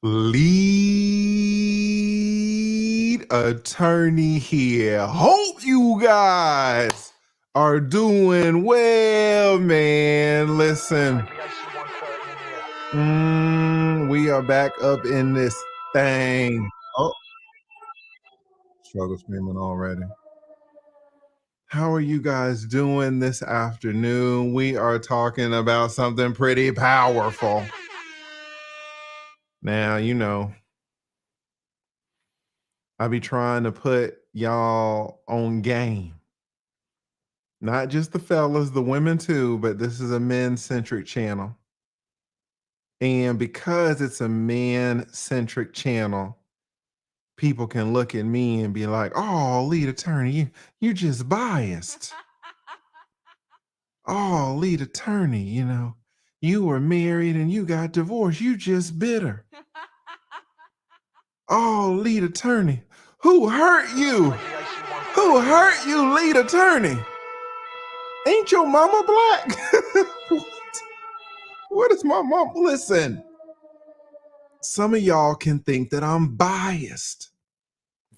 Lead attorney here. Hope you guys are doing well, man. Listen, we are back up in this thing. Oh, struggle screaming already. How are you guys doing this afternoon? We are talking about something pretty powerful. Now, I be trying to put y'all on game. Not just the fellas, the women too, but this is a men-centric channel. And because it's a man-centric channel, people can look at me and be like, "Oh, lead attorney, you're just biased. Oh, lead attorney, you were married and you got divorced. You just bitter. Oh, lead attorney, who hurt you? Who hurt you, lead attorney? Ain't your mama black?" What is my mom? Listen, some of y'all can think that I'm biased.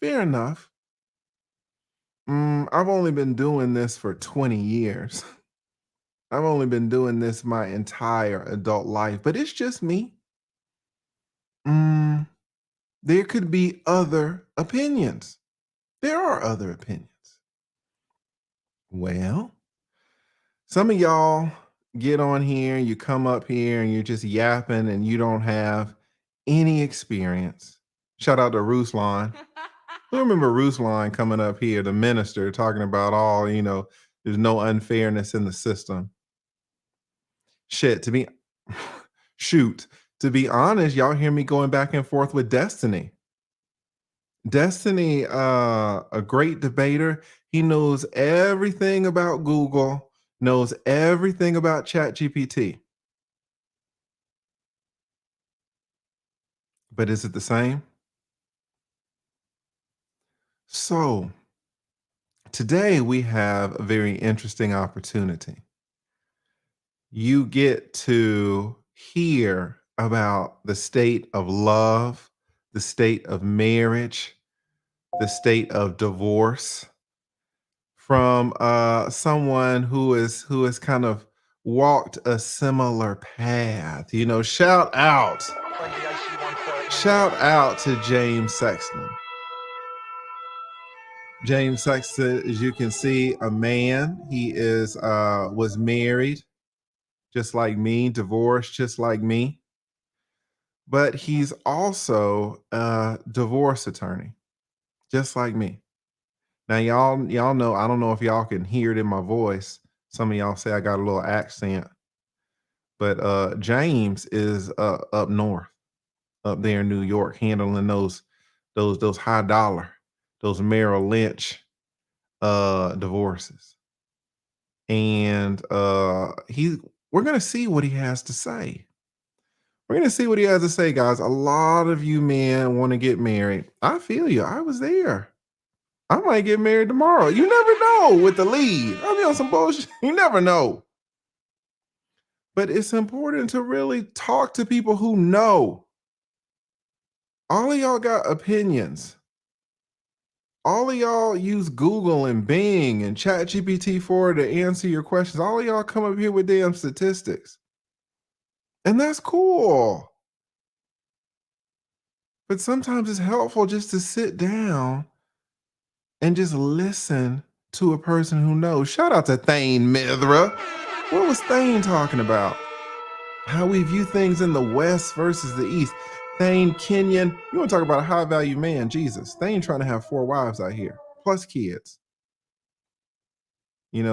Fair enough. I've only been doing this for 20 years. I've only been doing this my entire adult life, but it's just me. There could be other opinions. There are other opinions. Well, some of y'all get on here, you come up here and you're just yapping and you don't have any experience. Shout out to Ruslan. I remember Ruslan coming up here, the minister, talking about there's no unfairness in the system. Shit, to be honest, y'all hear me going back and forth with Destiny. Destiny, a great debater. He knows everything about Google, knows everything about ChatGPT. But is it the same? So today we have a very interesting opportunity. You get to hear about the state of love, the state of marriage, the state of divorce from someone who has kind of walked a similar path. Shout out to James Sexton. James Sexton, as you can see, a man. He was married just like me, divorced just like me. But he's also a divorce attorney, just like me. Now, y'all know, I don't know if y'all can hear it in my voice. Some of y'all say I got a little accent. But James is up north, up there in New York, handling those high dollar, those Merrill Lynch divorces. And we're gonna see what he has to say. We're gonna see what he has to say, guys. A lot of you men want to get married. I feel you. I was there. I might get married tomorrow. You never know with the lead. I'll be on some bullshit. You never know. But it's important to really talk to people who know. All of y'all got opinions. All of y'all use Google and Bing and ChatGPT 4 to answer your questions. All of y'all come up here with damn statistics. And that's cool. But sometimes it's helpful just to sit down and just listen to a person who knows. Shout out to Thane Mithra. What was Thane talking about? How we view things in the West versus the East. Thane Kenyon, you want to talk about a high value man? Jesus, Thane trying to have 4 wives out here, plus kids.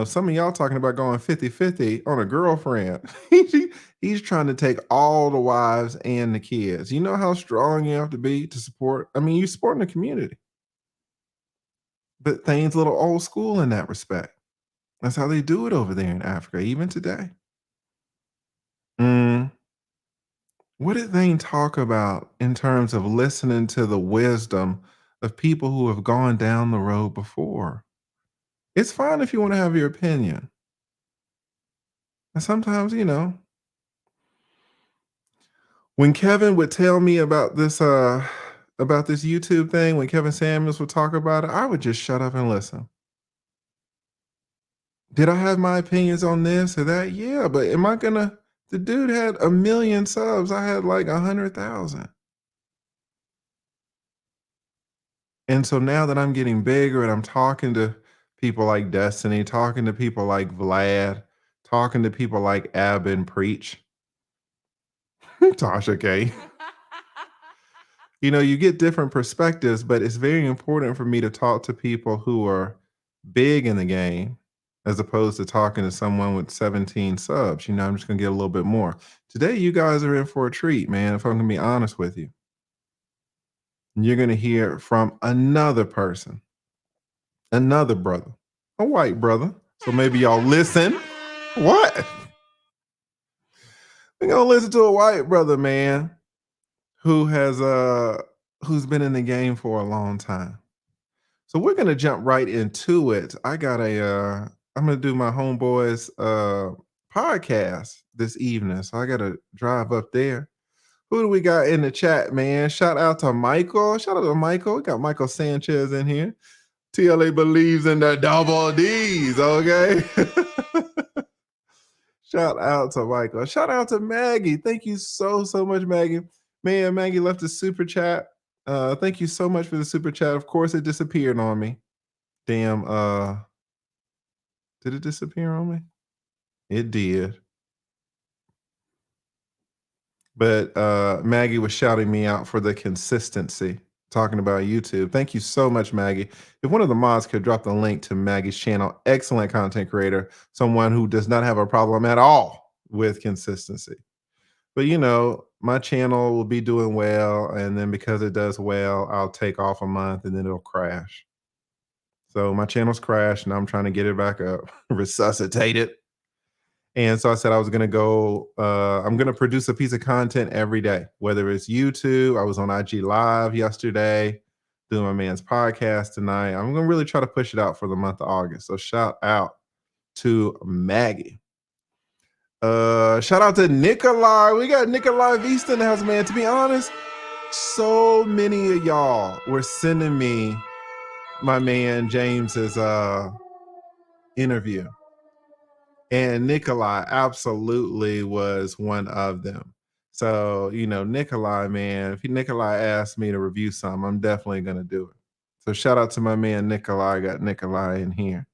Some of y'all talking about going 50-50 on a girlfriend. He's trying to take all the wives and the kids. You know how strong you have to be to support? I mean, you're supporting the community. But Thane's a little old school in that respect. That's how they do it over there in Africa, even today. What did Thane talk about in terms of listening to the wisdom of people who have gone down the road before? It's fine if you want to have your opinion. And sometimes, When Kevin would tell me about this YouTube thing, when Kevin Samuels would talk about it, I would just shut up and listen. Did I have my opinions on this or that? Yeah, but am I gonna the dude had 1,000,000 subs. I had like 100,000. And so now that I'm getting bigger and I'm talking to people like Destiny, talking to people like Vlad, talking to people like Ab and Preach, Tasha K. You get different perspectives, but it's very important for me to talk to people who are big in the game as opposed to talking to someone with 17 subs. I'm just going to get a little bit more. Today, you guys are in for a treat, man, if I'm going to be honest with you. You're going to hear from another person, another brother, a white brother. So maybe y'all listen. What? We're going to listen to a white brother, man, who has who's been in the game for a long time. So we're gonna jump right into it. I'm gonna do my homeboys podcast this evening. So I gotta drive up there. Who do we got in the chat, man? Shout out to Michael. Shout out to Michael. We got Michael Sanchez in here. TLA believes in the double D's, okay? Shout out to Michael. Shout out to Maggie. Thank you so much, Maggie. Man, Maggie left a super chat. Thank you so much for the super chat. Of course, it disappeared on me. Damn, did it disappear on me? It did. But Maggie was shouting me out for the consistency, talking about YouTube. Thank you so much, Maggie. If one of the mods could drop the link to Maggie's channel, excellent content creator, someone who does not have a problem at all with consistency. But my channel will be doing well, and then because it does well, I'll take off a month and then it'll crash. So my channel's crashed and I'm trying to get it back up, resuscitate it. And so I said I was gonna go, I'm gonna produce a piece of content every day, whether it's YouTube. I was on IG Live yesterday, doing my man's podcast tonight. I'm gonna really try to push it out for the month of August. So shout out to Maggie. Shout out to Nikolai. We got Nikolai Vista in the house, man. To be honest, so many of y'all were sending me my man James's interview. And Nikolai absolutely was one of them. So, Nikolai, man, if Nikolai asked me to review something, I'm definitely going to do it. So shout out to my man Nikolai. I got Nikolai in here.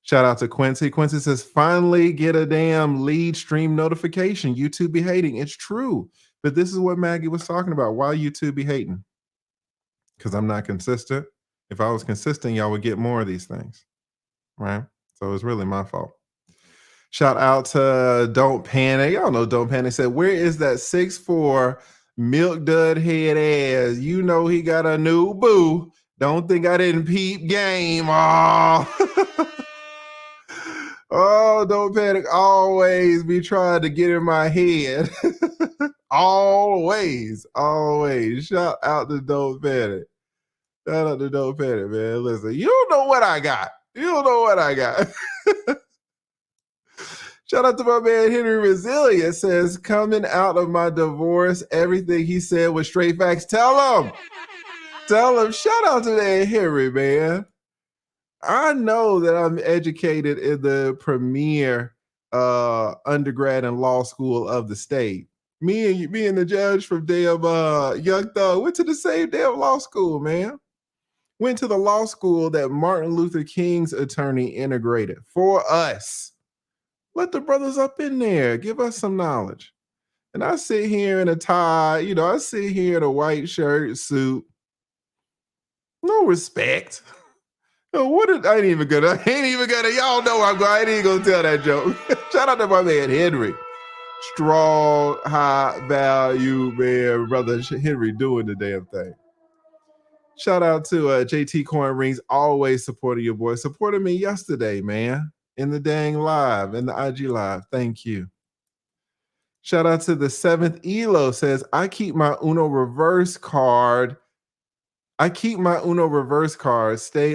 Shout out to Quincy. Quincy says, finally get a damn lead stream notification. YouTube be hating. It's true. But this is what Maggie was talking about. Why YouTube be hating? Because I'm not consistent. If I was consistent, y'all would get more of these things. Right? So it's really my fault. Shout out to Don't Panic. Y'all know Don't Panic said, where is that 6'4" milk dud head ass? You know he got a new boo. Don't think I didn't peep game. Oh, oh, Don't Panic always be trying to get in my head. always. Shout out to Don't Panic. Shout out to Don't Panic, man. Listen, you don't know what I got. Shout out to my man Henry Resilient. Says, coming out of my divorce, everything he said was straight facts. Tell him. Shout out to that Henry, man. I know that I'm educated in the premier undergrad and law school of the state. Me and the judge from damn Young Thug went to the same damn law school, man. Went to the law school that Martin Luther King's attorney integrated for us. Let the brothers up in there. Give us some knowledge. And I sit here in a tie, I sit here in a white shirt, suit. No respect. No, I ain't even gonna, y'all know I ain't even gonna tell that joke. Shout out to my man Henry. Strong, high value, man, brother Henry doing the damn thing. Shout out to JT Coin Rings, always supporting your boy. Supported me yesterday, man. In the dang live, in the IG live. Thank you. Shout out to the 7th Elo. Says, I keep my Uno reverse card. Stay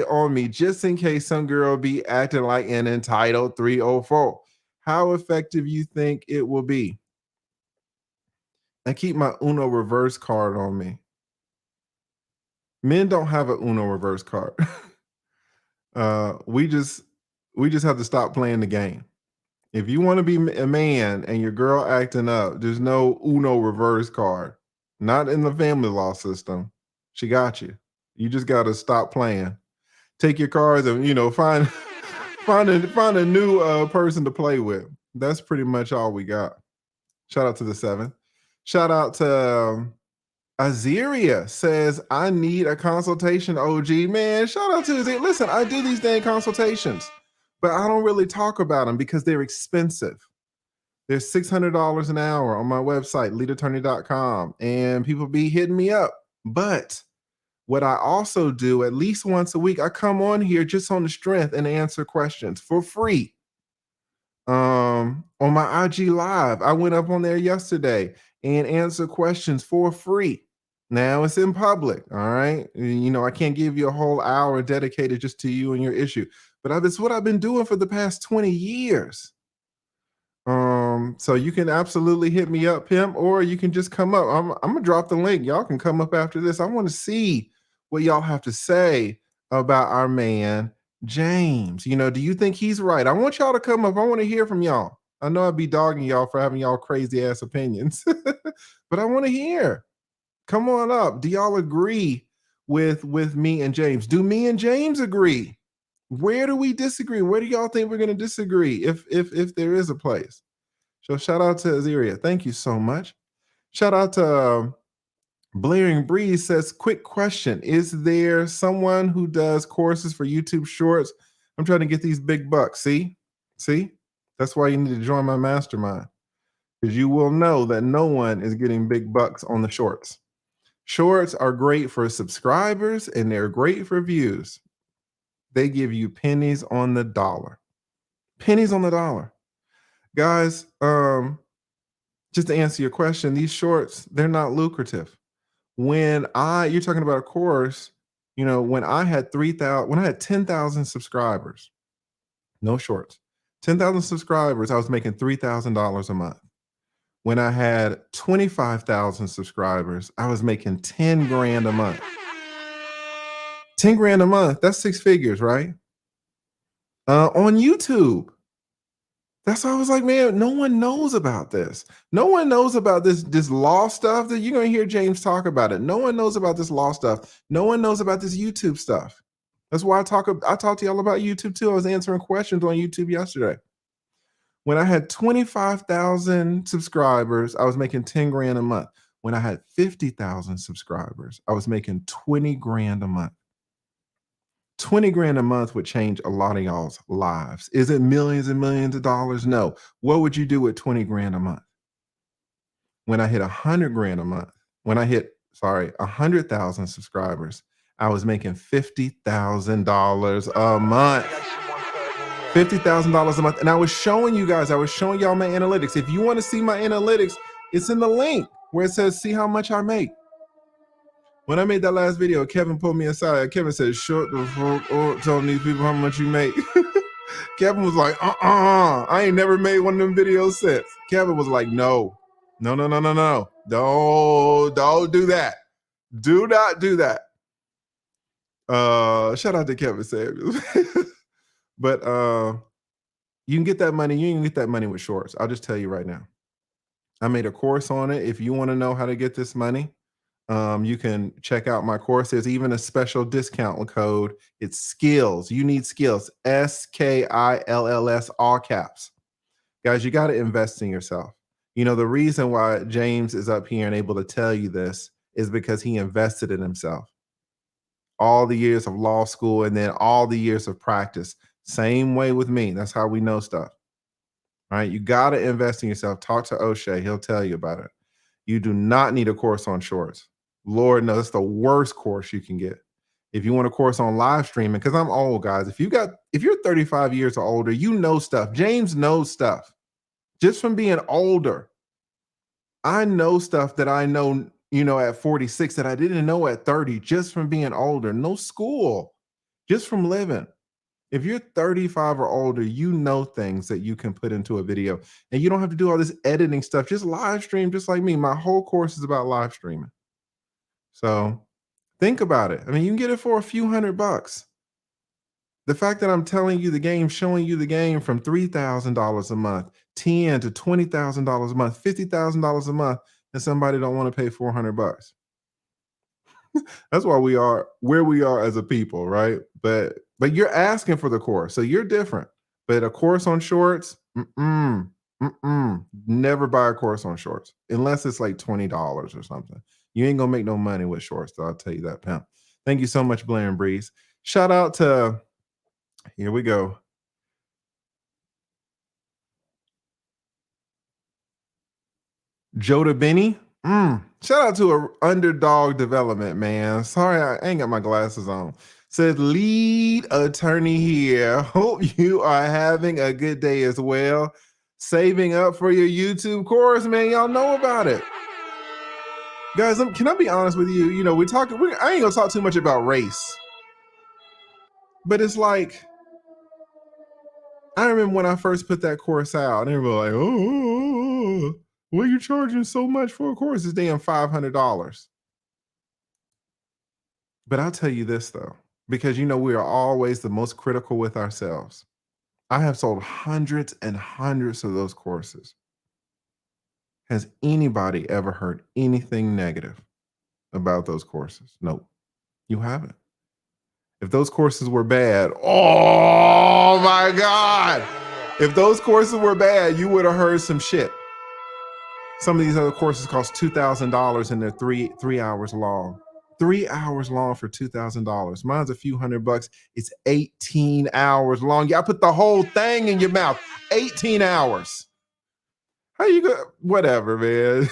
on me just in case some girl be acting like an entitled 304. How effective you think it will be? I keep my Uno reverse card on me. Men don't have a Uno reverse card. We just have to stop playing the game. If you want to be a man and your girl acting up, there's no Uno reverse card. Not in the family law system. She got you. You just got to stop playing. Take your cards and find find a new person to play with. That's pretty much all we got. Shout out to the seven. Shout out to Azeria says, I need a consultation, OG. Man, shout out to Azeria. Listen, I do these dang consultations, but I don't really talk about them because they're expensive. They're $600 an hour on my website, leadattorney.com, and people be hitting me up. But what I also do at least once a week, I come on here just on the strength and answer questions for free. On my IG live, I went up on there yesterday and answered questions for free. Now it's in public, all right? I can't give you a whole hour dedicated just to you and your issue, but it's what I've been doing for the past 20 years. So you can absolutely hit me up, Pimp, or you can just come up. I'm gonna drop the link. Y'all can come up after this. I want to see what y'all have to say about our man James. Do you think he's right? I want y'all to come up. I want to hear from y'all. I know I'd be dogging y'all for having y'all crazy ass opinions, but I want to hear. Come on up. Do y'all agree with me and James? Do me and James agree? Where do we disagree? Where do y'all think we're going to disagree if there is a place? So shout out to Azeria. Thank you so much. Shout out to Blaring Breeze says, quick question. Is there someone who does courses for YouTube Shorts? I'm trying to get these big bucks. See? That's why you need to join my mastermind, because you will know that no one is getting big bucks on the shorts. Shorts are great for subscribers and they're great for views. They give you pennies on the dollar. Pennies on the dollar. Guys, just to answer your question, these shorts, they're not lucrative. You're talking about a course, when I had 10,000 subscribers, no shorts, 10,000 subscribers, I was making $3,000 a month. When I had 25,000 subscribers, I was making 10 grand a month. 10 grand a month, that's six figures, right? On YouTube. That's why I was like, man, no one knows about this. No one knows about this law stuff that you're going to hear James talk about it. No one knows about this law stuff. No one knows about this YouTube stuff. That's why I talk to y'all about YouTube too. I was answering questions on YouTube yesterday. When I had 25,000 subscribers, I was making 10 grand a month. When I had 50,000 subscribers, I was making 20 grand a month. 20 grand a month would change a lot of y'all's lives. Is it millions and millions of dollars? No. What would you do with 20 grand a month? When I hit 100 grand a month, 100,000 subscribers, I was making $50,000 a month. $50,000 a month. And I was showing y'all my analytics. If you want to see my analytics, it's in the link where it says, see how much I make. When I made that last video, Kevin pulled me aside. Kevin said, shut the fuck up, telling these people how much you make. Kevin was like, I ain't never made one of them videos since. Kevin was like, no. Don't do that. Do not do that. Shout out to Kevin Samuels. But you can get that money. You can get that money with shorts. I'll just tell you right now. I made a course on it. If you want to know how to get this money, you can check out my course. There's even a special discount code. It's skills. You need skills. SKILLS, all caps. Guys, you got to invest in yourself. The reason why James is up here and able to tell you this is because he invested in himself. All the years of law school and then all the years of practice. Same way with me. That's how we know stuff. All right. You got to invest in yourself. Talk to O'Shea. He'll tell you about it. You do not need a course on shorts. Lord knows, that's the worst course you can get. If you want a course on live streaming, because I'm old, guys. If you're 35 years or older, you know stuff. James knows stuff. Just from being older. I know stuff that I know, at 46 that I didn't know at 30, just from being older. No school, just from living. If you're 35 or older, you know things that you can put into a video, and you don't have to do all this editing stuff. Just live stream, just like me. My whole course is about live streaming. So think about it. I mean, you can get it for a few $100. The fact that I'm telling you the game, showing you the game from $3,000 a month, $10,000 to $20,000 a month, $50,000 a month, and somebody don't want to pay $400. That's why we are where we are as a people, right? But you're asking for the course, so you're different. But a course on shorts, never buy a course on shorts unless it's like $20 or something. You ain't gonna make no money with shorts, though. I'll tell you that, pimp. Thank you so much, Blair and Breeze. Shout out to, here we go. Joda Benny. Shout out to a underdog development, man. Sorry, I ain't got my glasses on. Says lead attorney here. Hope you are having a good day as well. Saving up for your YouTube course, man. Y'all know about it. Guys, can I be honest with you? You know, I ain't gonna talk too much about race. But it's like, I remember when I first put that course out, and everybody was like, oh, what are you charging so much for a course? It's damn $500. But I'll tell you this, though, because we are always the most critical with ourselves. I have sold hundreds and hundreds of those courses. Has anybody ever heard anything negative about those courses? Nope, you haven't. If those courses were bad, oh my God. If those courses were bad, you would have heard some shit. Some of these other courses cost $2,000 and they're three hours long. 3 hours long for $2,000. Mine's a few $100. It's 18 hours long. Y'all put the whole thing in your mouth. 18 hours. How you go? Whatever, man.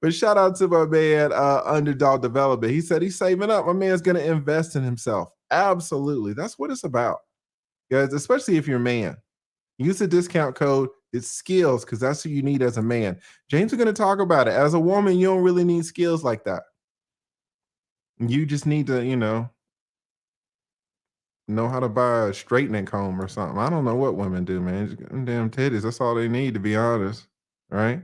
But shout out to my man, Underdog Development. He said he's saving up. My man's going to invest in himself. Absolutely. That's what it's about, guys, especially if you're a man. Use the discount code. It's skills, because that's what you need as a man. James is going to talk about it. As a woman, you don't really need skills like that. You just need to, know how to buy a straightening comb or something. I don't know what women do, man. Just damn titties. That's all they need, to be honest. Right?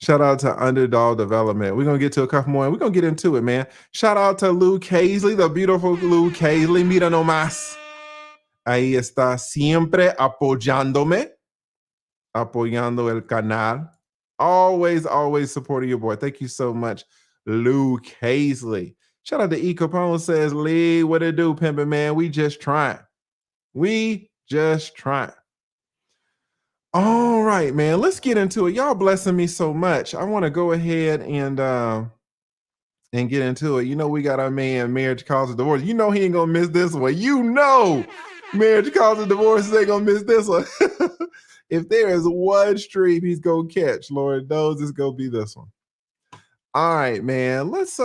Shout out to Underdog Development. We're going to get to a couple more, and we're going to get into it, man. Shout out to Lou Casely, the beautiful Lou Casely. Mira nomás. Ahí está siempre apoyándome. Apoyando el canal. Always, always supporting your boy. Thank you so much, Lou Casely. Shout out to E. Capone. Says, Lee, what it do, pimpin' man? We just trying. We just trying. All right, man. Let's get into it. Y'all blessing me so much. I want to go ahead and get into it. We got our man, Marriage Causes Divorce. He ain't gonna miss this one. Marriage Causes Divorce ain't gonna miss this one. If there is one stream he's gonna catch, Lord knows it's gonna be this one. All right, man. Let's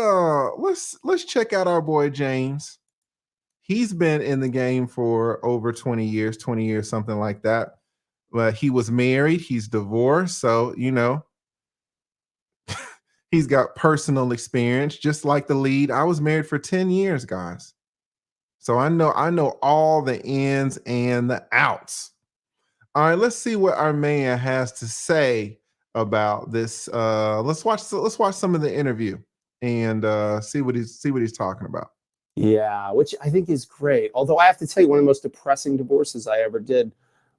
check out our boy James. He's been in the game for over 20 years, something like that. But he was married, he's divorced, so he's got personal experience, just like the lead. I was married for 10 years, guys. So I know all the ins and the outs. All right, let's see what our man has to say about this. Let's watch some of the interview and see what he's talking about. Yeah, which I think is great. Although I have to tell you, one of the most depressing divorces I ever did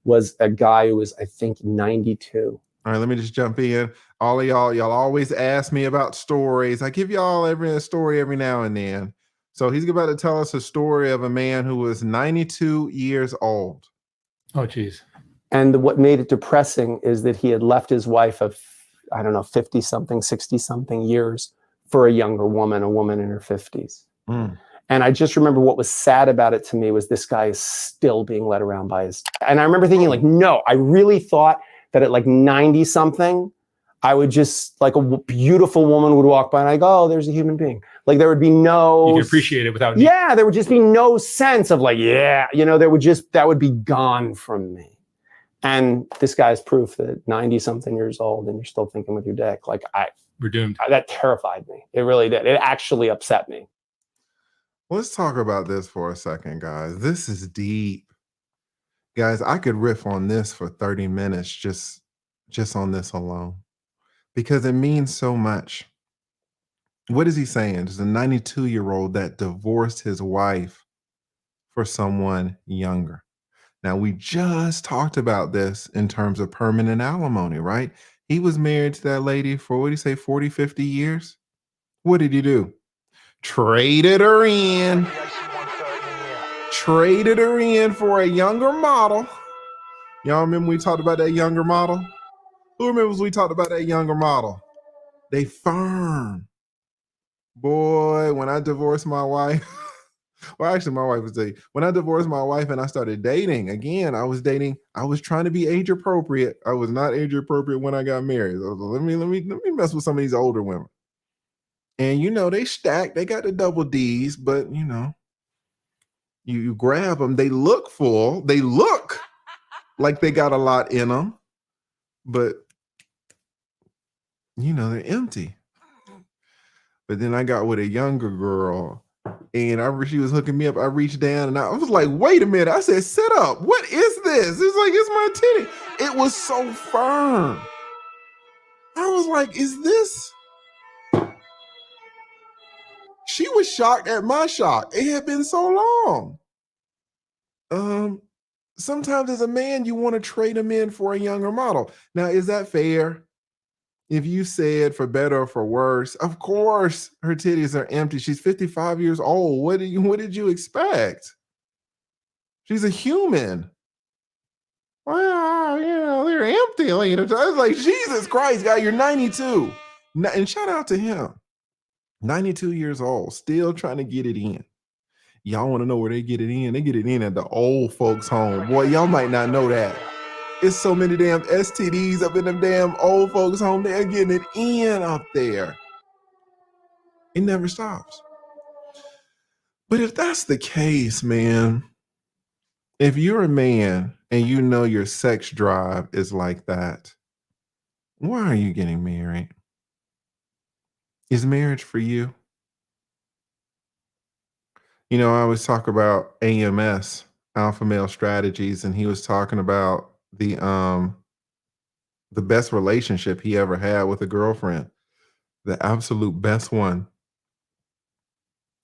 was a guy who was, I think, 92. All right, let me just jump in. All of y'all always ask me about stories. I give y'all a story every now and then. So he's about to tell us a story of a man who was 92 years old. Oh, geez. And what made it depressing is that he had left his wife of, 50-something, 60-something years for a younger woman, a woman in her 50s. Mm. And I just remember what was sad about it to me was this guy is still being led around by his... And I remember thinking, no, I really thought that at 90-something, I would just, a beautiful woman would walk by and I go, oh, there's a human being. There would be no... You could appreciate it without... Yeah, there would just be no sense of that would be gone from me. And this guy's proof that 90-something years old and you're still thinking with your dick. We're doomed. That terrified me. It really did. It actually upset me. Let's talk about this for a second, guys. This is deep. Guys, I could riff on this for 30 minutes just on this alone because it means so much. What is he saying? There's a 92-year-old that divorced his wife for someone younger. Now, we just talked about this in terms of permanent alimony, right? He was married to that lady for, what did he say, 40, 50 years? What did he do? Traded her in. Traded her in for a younger model. Y'all remember we talked about that younger model? Who remembers we talked about that younger model? They firm. Boy, when I divorced my wife, well, actually, my wife was dating. When I divorced my wife and I started dating, again, I was trying to be age appropriate. I was not age appropriate when I got married. So let me mess with some of these older women. And they stack, they got the double D's, but you grab them, they look full, they look like they got a lot in them, but they're empty. But then I got with a younger girl, and she was hooking me up. I reached down and I was like, wait a minute. I said, sit up. What is this? It's like, it's my titty. It was so firm. I was like, is this? She was shocked at my shock. It had been so long. Sometimes as a man, you want to trade him in for a younger model. Now, is that fair? If you said for better or for worse, of course her titties are empty. She's 55 years old. What did you expect? She's a human. Well, they're empty. I was like, Jesus Christ, guy, you're 92. And shout out to him. 92 years old, still trying to get it in. Y'all want to know where they get it in? They get it in at the old folks' home. Boy, y'all might not know that. It's so many damn STDs up in them damn old folks' home. They're getting it in up there. It never stops. But if that's the case, man, if you're a man and your sex drive is like that, why are you getting married? Is marriage for you? I always talk about AMS, alpha male strategies, and he was talking about the best relationship he ever had with a girlfriend, the absolute best one.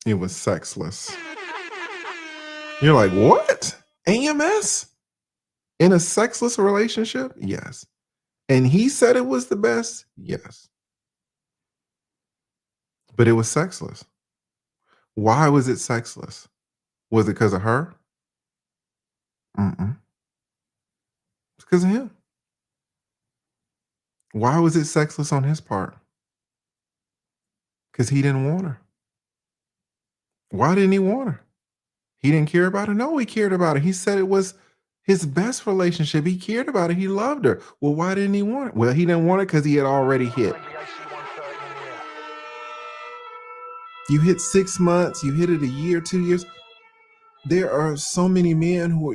It was sexless. You're like, what? AMS? In a sexless relationship? Yes. And he said it was the best? Yes. But it was sexless. Why was it sexless? Was it because of her? Mm-mm. It's because of him. Why was it sexless on his part? Because he didn't want her. Why didn't he want her? He didn't care about her? No, he cared about her. He said it was his best relationship. He cared about her. He loved her. Well, why didn't he want it? Well, he didn't want it because he had already hit. You hit 6 months, you hit it a year, 2 years. There are so many men who,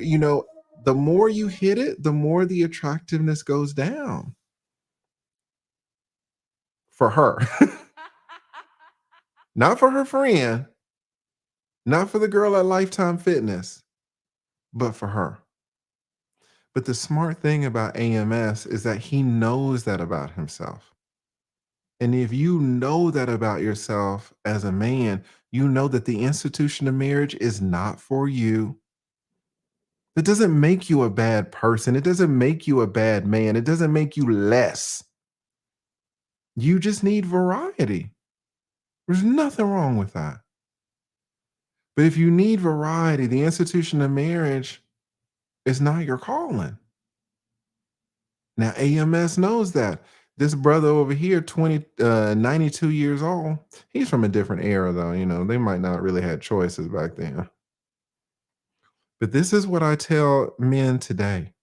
the more you hit it, the more the attractiveness goes down. For her. Not for her friend. Not for the girl at Lifetime Fitness, but for her. But the smart thing about AMS is that he knows that about himself. And if you know that about yourself as a man, you know that the institution of marriage is not for you. It doesn't make you a bad person. It doesn't make you a bad man. It doesn't make you less. You just need variety. There's nothing wrong with that. But if you need variety, the institution of marriage is not your calling. Now, AMS knows that. This brother over here, 92 years old, he's from a different era, though. They might not really have choices back then. But this is what I tell men today.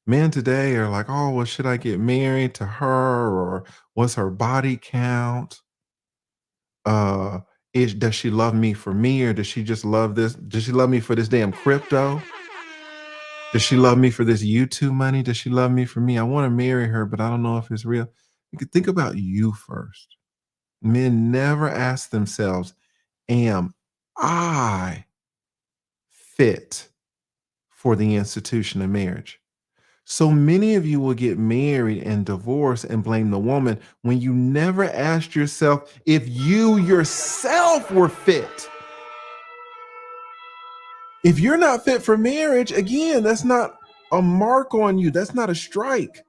Men today are like, oh, well, should I get married to her? Or what's her body count? Does she love me for me, or does she just love this? Does she love me for this damn crypto? Does she love me for this YouTube money? Does she love me for me? I want to marry her, but I don't know if it's real. You could think about you first. Men never ask themselves, am I fit for the institution of marriage. So many of you will get married and divorce and blame the woman when you never asked yourself if you yourself were fit. If you're not fit for marriage, again, that's not a mark on you. That's not a strike.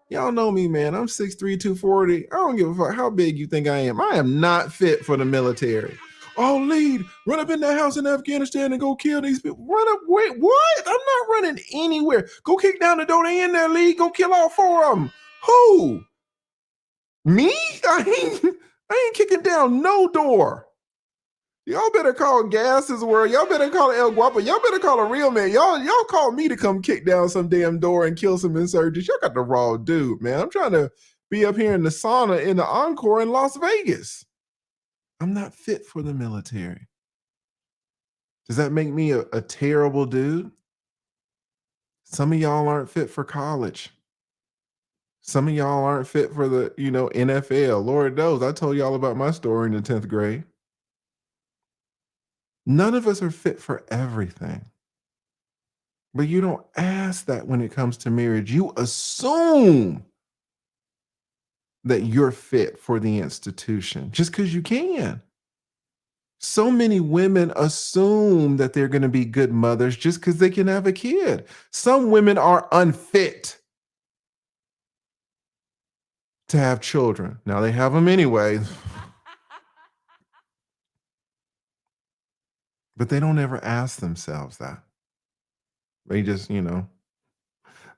Y'all know me, man. I'm 6'3", 240. I don't give a fuck how big you think I am. I am not fit for the military. Oh, lead, run up in that house in Afghanistan and go kill these people. Run up, wait, what? I'm not running anywhere. Go kick down the door. They in there, lead. Go kill all 4 of them. Who? Me? I ain't kicking down no door. Y'all better call Gas's World. Y'all better call El Guapo. Y'all better call a real man. Y'all call me to come kick down some damn door and kill some insurgents. Y'all got the raw dude, man. I'm trying to be up here in the sauna in the Encore in Las Vegas. I'm not fit for the military. Does that make me a terrible dude? Some of y'all aren't fit for college. Some of y'all aren't fit for the, NFL. Lord knows, I told y'all about my story in the 10th grade. None of us are fit for everything. But you don't ask that when it comes to marriage. You assume that you're fit for the institution just because you can. So many women assume that they're going to be good mothers just because they can have a kid. Some women are unfit to have children. Now they have them anyway. But they don't ever ask themselves that. They just,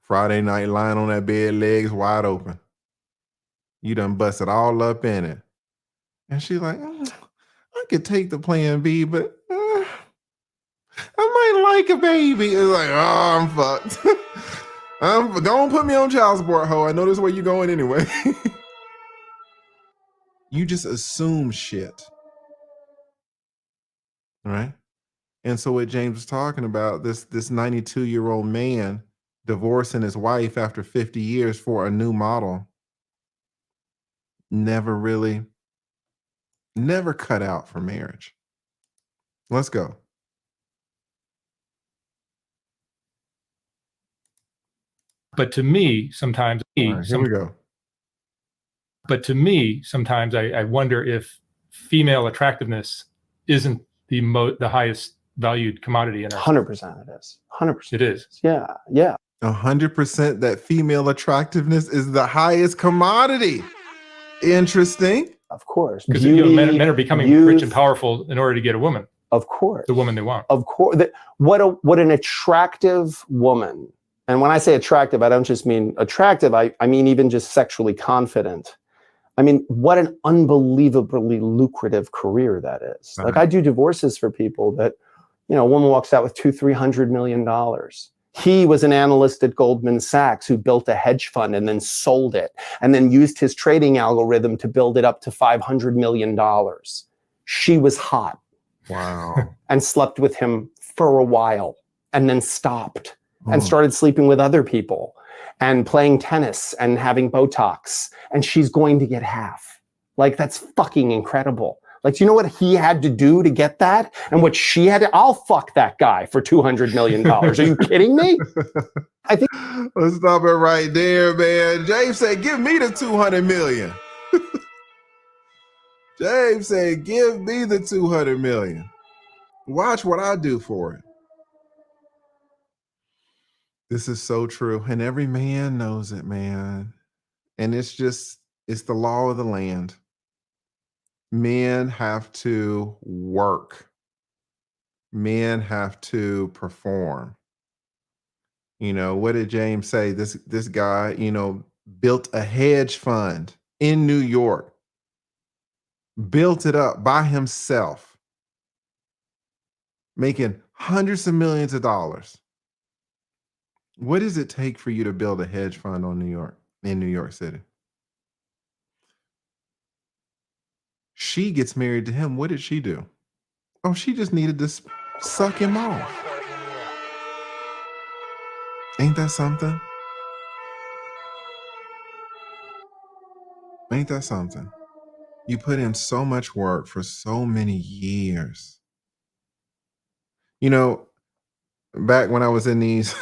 Friday night lying on that bed, legs wide open. You done busted all up in it. And she's like, I could take the plan B, but I might like a baby. It's like, oh, I'm fucked. Don't put me on child support, ho. I know this is where you're going anyway. You just assume shit. Right? And so what James was talking about, this 92-year-old man divorcing his wife after 50 years for a new model, never cut out for marriage. Let's go. But to me, sometimes, All right, here we go. But to me, sometimes I wonder if female attractiveness isn't the highest valued commodity in our 100% it is. 100%. It is. Yeah. Yeah. 100% that female attractiveness is the highest commodity. Interesting. Of course. Because men are becoming rich and powerful in order to get a woman. Of course. The woman they want. Of course. What an attractive woman. And when I say attractive, I don't just mean attractive. I mean even just sexually confident. I mean, what an unbelievably lucrative career that is. Like I do divorces for people that, a woman walks out with $200-300 million. He was an analyst at Goldman Sachs who built a hedge fund and then sold it and then used his trading algorithm to build it up to $500 million. She was hot. Wow. And slept with him for a while and then stopped and started sleeping with other people and playing tennis and having Botox. And she's going to get half. Like, that's fucking incredible. Like, do you know what he had to do to get that? And what she had to, I'll fuck that guy for $200 million. Are you kidding me? I think. Let's stop it right there, man. James said, give me the 200 million. James said, give me the 200 million. Watch what I do for it. This is so true. And every man knows it, man. And it's the law of the land. Men have to work. Men have to perform. What did James say? This guy, built a hedge fund in New York, built it up by himself, making hundreds of millions of dollars. What does it take for you to build a hedge fund in New York City? She gets married to him. What did she do? Oh, she just needed to suck him off. Ain't that something? Ain't that something? You put in so much work for so many years. back when I was in these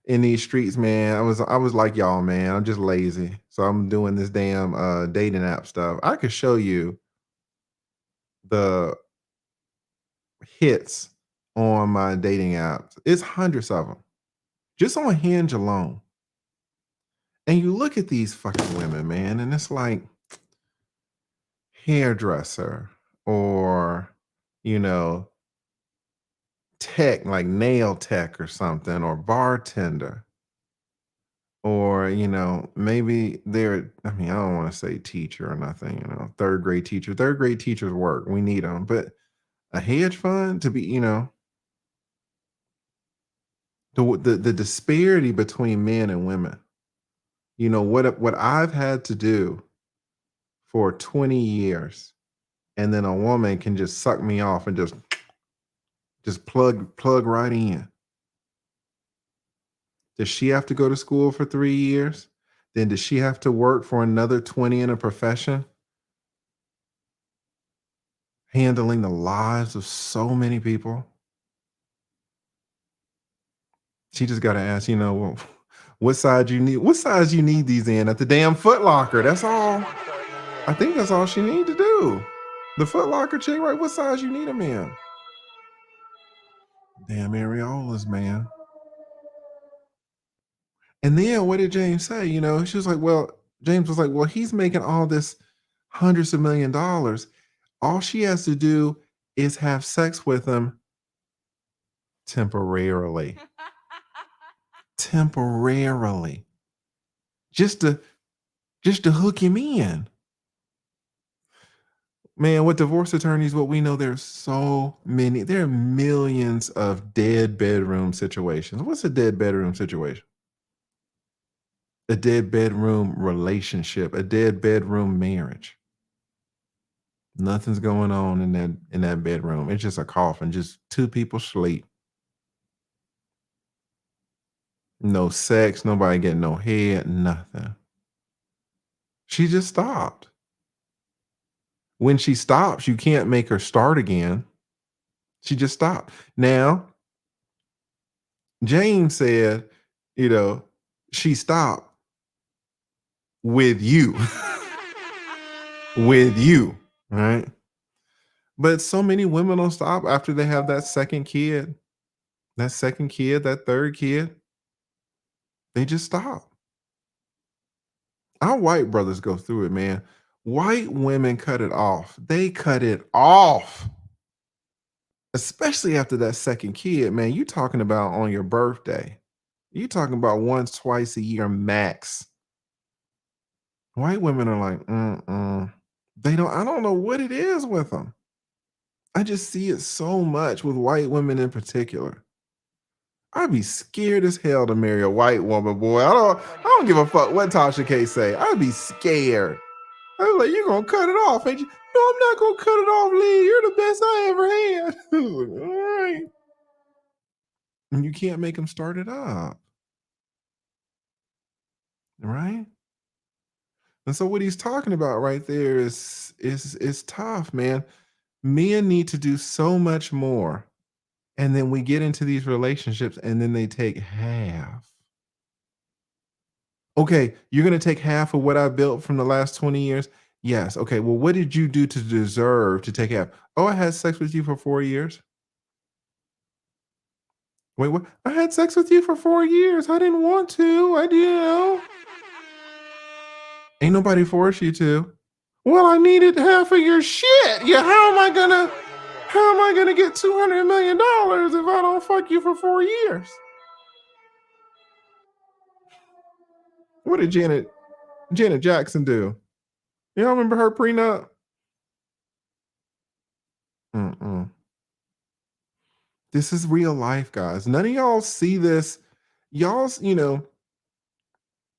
in these streets, man, I was like y'all, man. I'm just lazy. So I'm doing this damn dating app stuff. I could show you the hits on my dating apps. It's hundreds of them. Just on Hinge alone. And you look at these fucking women, man, and it's like hairdresser or, you know, tech, like nail tech or something, or bartender, or, you know, maybe they're, I mean, I don't want to say teacher or nothing, you know, third grade teacher. Third grade teachers work. We need them. But a hedge fund to be, you know, the disparity between men and women. You know, what I've had to do for 20 years, and then a woman can just suck me off and just plug right in. Does she have to go to school for 3 years? Then does she have to work for another 20 in a profession? Handling the lives of so many people? She just gotta ask, you know, well, what size you need these in at the damn Foot Locker. That's all. I think that's all she need to do. The Foot Locker chick, right? What size you need them in? Damn areolas, man. And then what did James say? You know, she was like, well, James was like, well, he's making all this hundreds of $1,000,000. All she has to do is have sex with him temporarily. Temporarily. Just to hook him in. Man, with divorce attorneys, what we know, there's so many, there are millions of dead bedroom situations. What's a dead bedroom situation? A dead bedroom relationship, a dead bedroom marriage. Nothing's going on in that bedroom. It's just a coffin, just two people sleep. No sex, nobody getting no head, nothing. She just stopped. When she stops, you can't make her start again. She just stopped. Now, James said, you know, she stopped with you. With you, right? But so many women don't stop after they have that second kid, that third kid. They just stop. Our white brothers go through it, man. White women cut it off. They cut it off. Especially after that second kid, man. You talking about on your birthday. You talking about once, twice a year max. White women are like, They don't, I don't know what it is with them. I just see it so much with white women in particular. I'd be scared as hell to marry a white woman, boy. I don't give a fuck what Tasha K say. I'd be scared. I'm like, you're gonna cut it off, ain't you? No, I'm not gonna cut it off, Lee. You're the best I ever had. All right. And you can't make them start it up. Right? And so what he's talking about right there is tough, man. Men need to do so much more. And then we get into these relationships and then they take half. Okay, you're going to take half of what I built from the last 20 years? Yes. Okay, well, what did you do to deserve to take half? Oh, I had sex with you for 4 years. Wait, what? I had sex with you for 4 years. I didn't want to. I did. Ain't nobody forced you to. Well, I needed half of your shit. Yeah, how am I gonna get $200 million if I don't fuck you for 4 years? What did Janet Jackson do? Y'all remember her prenup? Mm-mm. This is real life, guys. None of y'all see this. Y'all's, you know,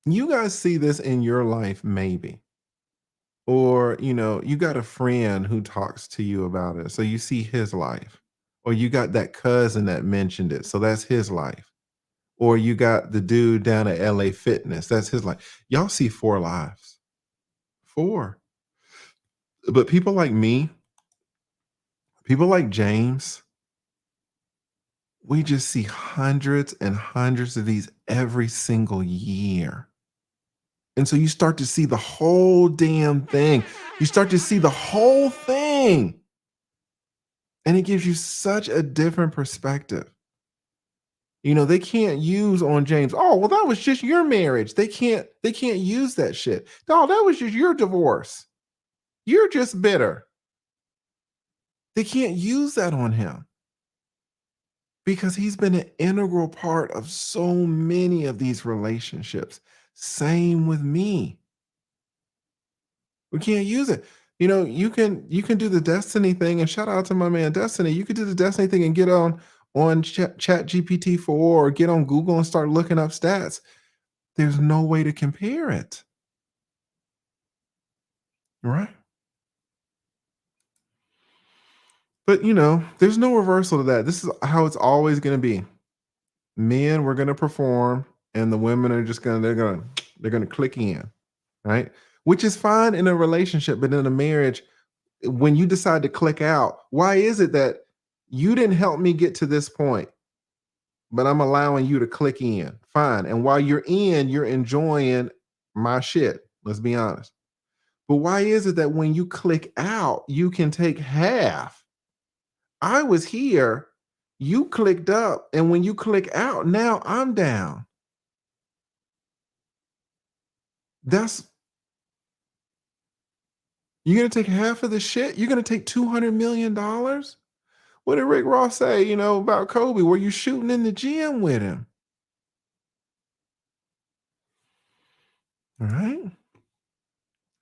you guys see this in your life, maybe. Or, you know, you got a friend who talks to you about it. So you see his life. Or you got that cousin that mentioned it. So that's his life. Or you got the dude down at LA Fitness. That's his life. Y'all see 4 lives. 4. But people like me, people like James, We just see hundreds and hundreds of these every single year. And so you start to see the whole damn thing. You start to see the whole thing. And it gives you such a different perspective. You know, they can't use on James, oh, well, that was just your marriage. They can't use that shit. No, that was just your divorce. You're just bitter. They can't use that on him because he's been an integral part of so many of these relationships. Same with me. We can't use it. You know, you can do the Destiny thing, and shout out to my man Destiny. You could do the Destiny thing and get on Chat GPT-4 or get on Google and start looking up stats. There's no way to compare it. Right? But you know, there's no reversal to that. This is how it's always going to be. Men, we're going to perform, and the women are just going to they're going to click in, right? Which is fine in a relationship, but in a marriage, when you decide to click out, why is it that you didn't help me get to this point, but I'm allowing you to click in? Fine. And while you're in, you're enjoying my shit. Let's be honest. But why is it that when you click out, you can take half? I was here, you clicked up, and when you click out, now I'm down. You're going to take half of the shit? You're going to take $200 million? What did Rick Ross say, you know, about Kobe? Were you shooting in the gym with him? All right.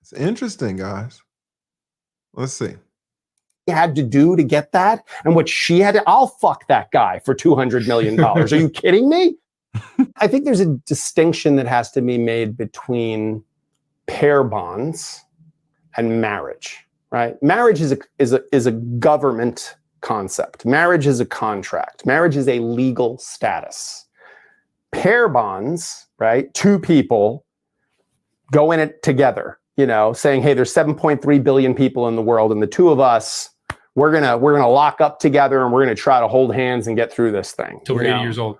It's interesting, guys. Let's see. Had to do to get that, and what she had to, I'll fuck that guy for $200 million. Are you kidding me? I think there's a distinction that has to be made between pair bonds and marriage, right? Marriage is a government concept. Marriage is a contract. Marriage is a legal status. Pair bonds, right? Two people go in it together, you know, saying, hey, there's 7.3 billion people in the world, and the two of us, we're gonna lock up together, and we're gonna try to hold hands and get through this thing. Till we're 80 years old.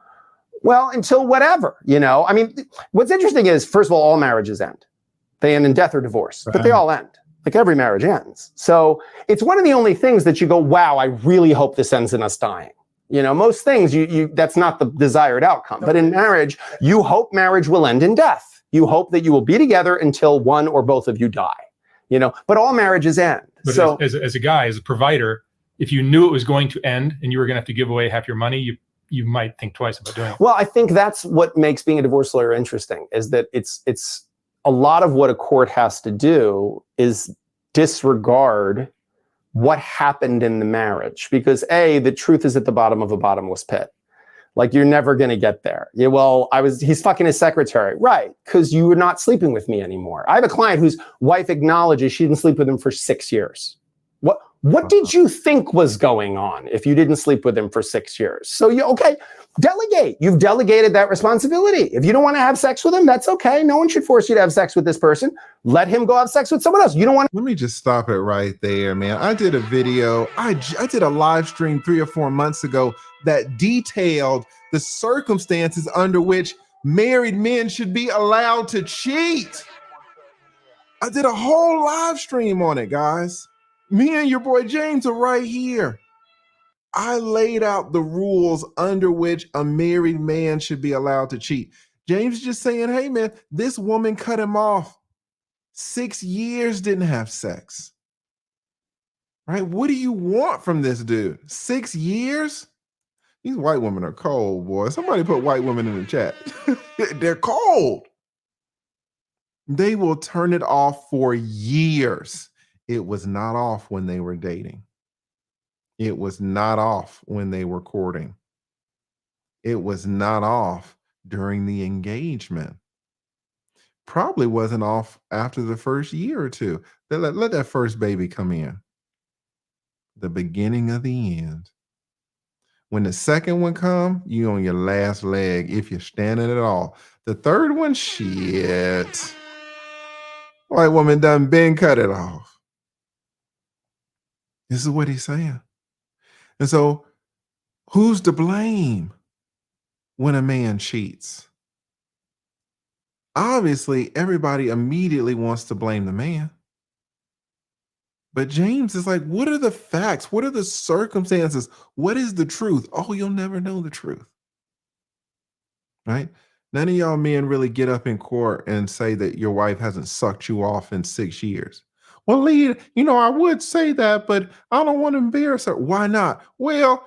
Well, until whatever, you know. I mean, what's interesting is, first of all marriages end. They end in death or divorce, but they all end. Like every marriage ends. So it's one of the only things that you go, wow, I really hope this ends in us dying. You know, most things you that's not the desired outcome. But in marriage, you hope marriage will end in death. You hope that you will be together until one or both of you die. You know, but all marriages end. But so as a guy, as a provider, if you knew it was going to end and you were going to have to give away half your money, you might think twice about doing it. Well, I think that's what makes being a divorce lawyer interesting, is that it's a lot of what a court has to do is disregard what happened in the marriage, because the truth is at the bottom of a bottomless pit. Like, you're never going to get there. Yeah, well, he's fucking his secretary. Right. Because you were not sleeping with me anymore. I have a client whose wife acknowledges she didn't sleep with him for 6 years. What did you think was going on if you didn't sleep with him for 6 years? So delegate. You've delegated that responsibility. If you don't want to have sex with him, that's okay. No one should force you to have sex with this person. Let him go have sex with someone else. You don't want. Let me just stop it right there, man. I did a video. I did a live stream 3 or 4 months ago that detailed the circumstances under which married men should be allowed to cheat. I did a whole live stream on it, guys. Me and your boy James are right here. I laid out the rules under which a married man should be allowed to cheat. James is just saying, hey, man, this woman cut him off. 6 years didn't have sex. Right? What do you want from this dude? 6 years? These white women are cold, boy. Somebody put white women in the chat. They're cold. They will turn it off for years. It was not off when they were dating. It was not off when they were courting. It was not off during the engagement. Probably wasn't off after the first year or two. Let that first baby come in. The beginning of the end. When the second one come, you on your last leg if you're standing at all. The third one, shit. White woman done been cut it off. This is what he's saying. And so Who's to blame when a man cheats? Obviously, everybody immediately wants to blame the man. But James is like, what are the facts? What are the circumstances? What is the truth? Oh, you'll never know the truth. Right? None of y'all men really get up in court and say that your wife hasn't sucked you off in 6 years. Well, Lee, I would say that, but I don't want to embarrass her. Why not? Well,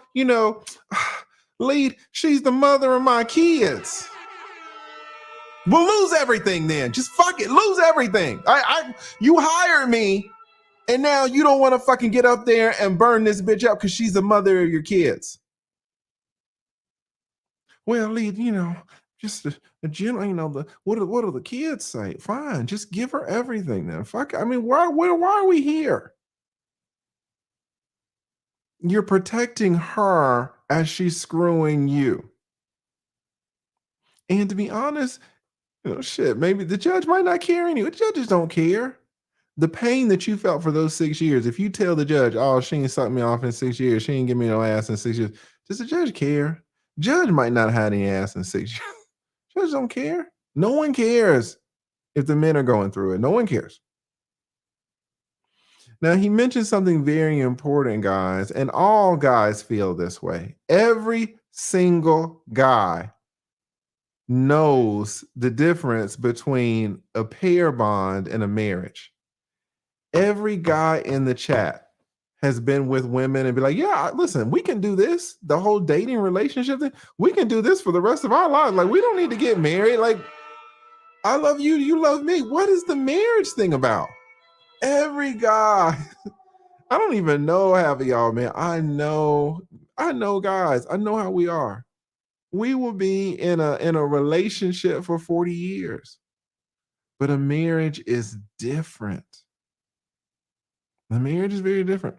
Lee, she's the mother of my kids. We'll lose everything then. Just fuck it. Lose everything. You hired me, and now you don't want to fucking get up there and burn this bitch up because she's the mother of your kids. Well, Lee, just a general, what do the kids say? Fine, just give her everything then. Fuck. I mean, why are we here? You're protecting her as she's screwing you. And to be honest, shit, maybe the judge might not care anyway. Judges don't care. The pain that you felt for those 6 years, if you tell the judge, oh, she ain't sucked me off in 6 years, she ain't give me no ass in 6 years, does the judge care? Judge might not have any ass in 6 years. Judge don't care. No one cares if the men are going through it. No one cares. Now, he mentioned something very important, guys, and all guys feel this way. Every single guy knows the difference between a pair bond and a marriage. Every guy in the chat has been with women and be like, yeah, listen, we can do this. The whole dating relationship thing, we can do this for the rest of our lives. Like, we don't need to get married. Like, I love you, you love me. What is the marriage thing about? Every guy, I don't even know half of y'all, man. I know guys. I know how we are. We will be in a relationship for 40 years. But a marriage is different. The marriage is very different.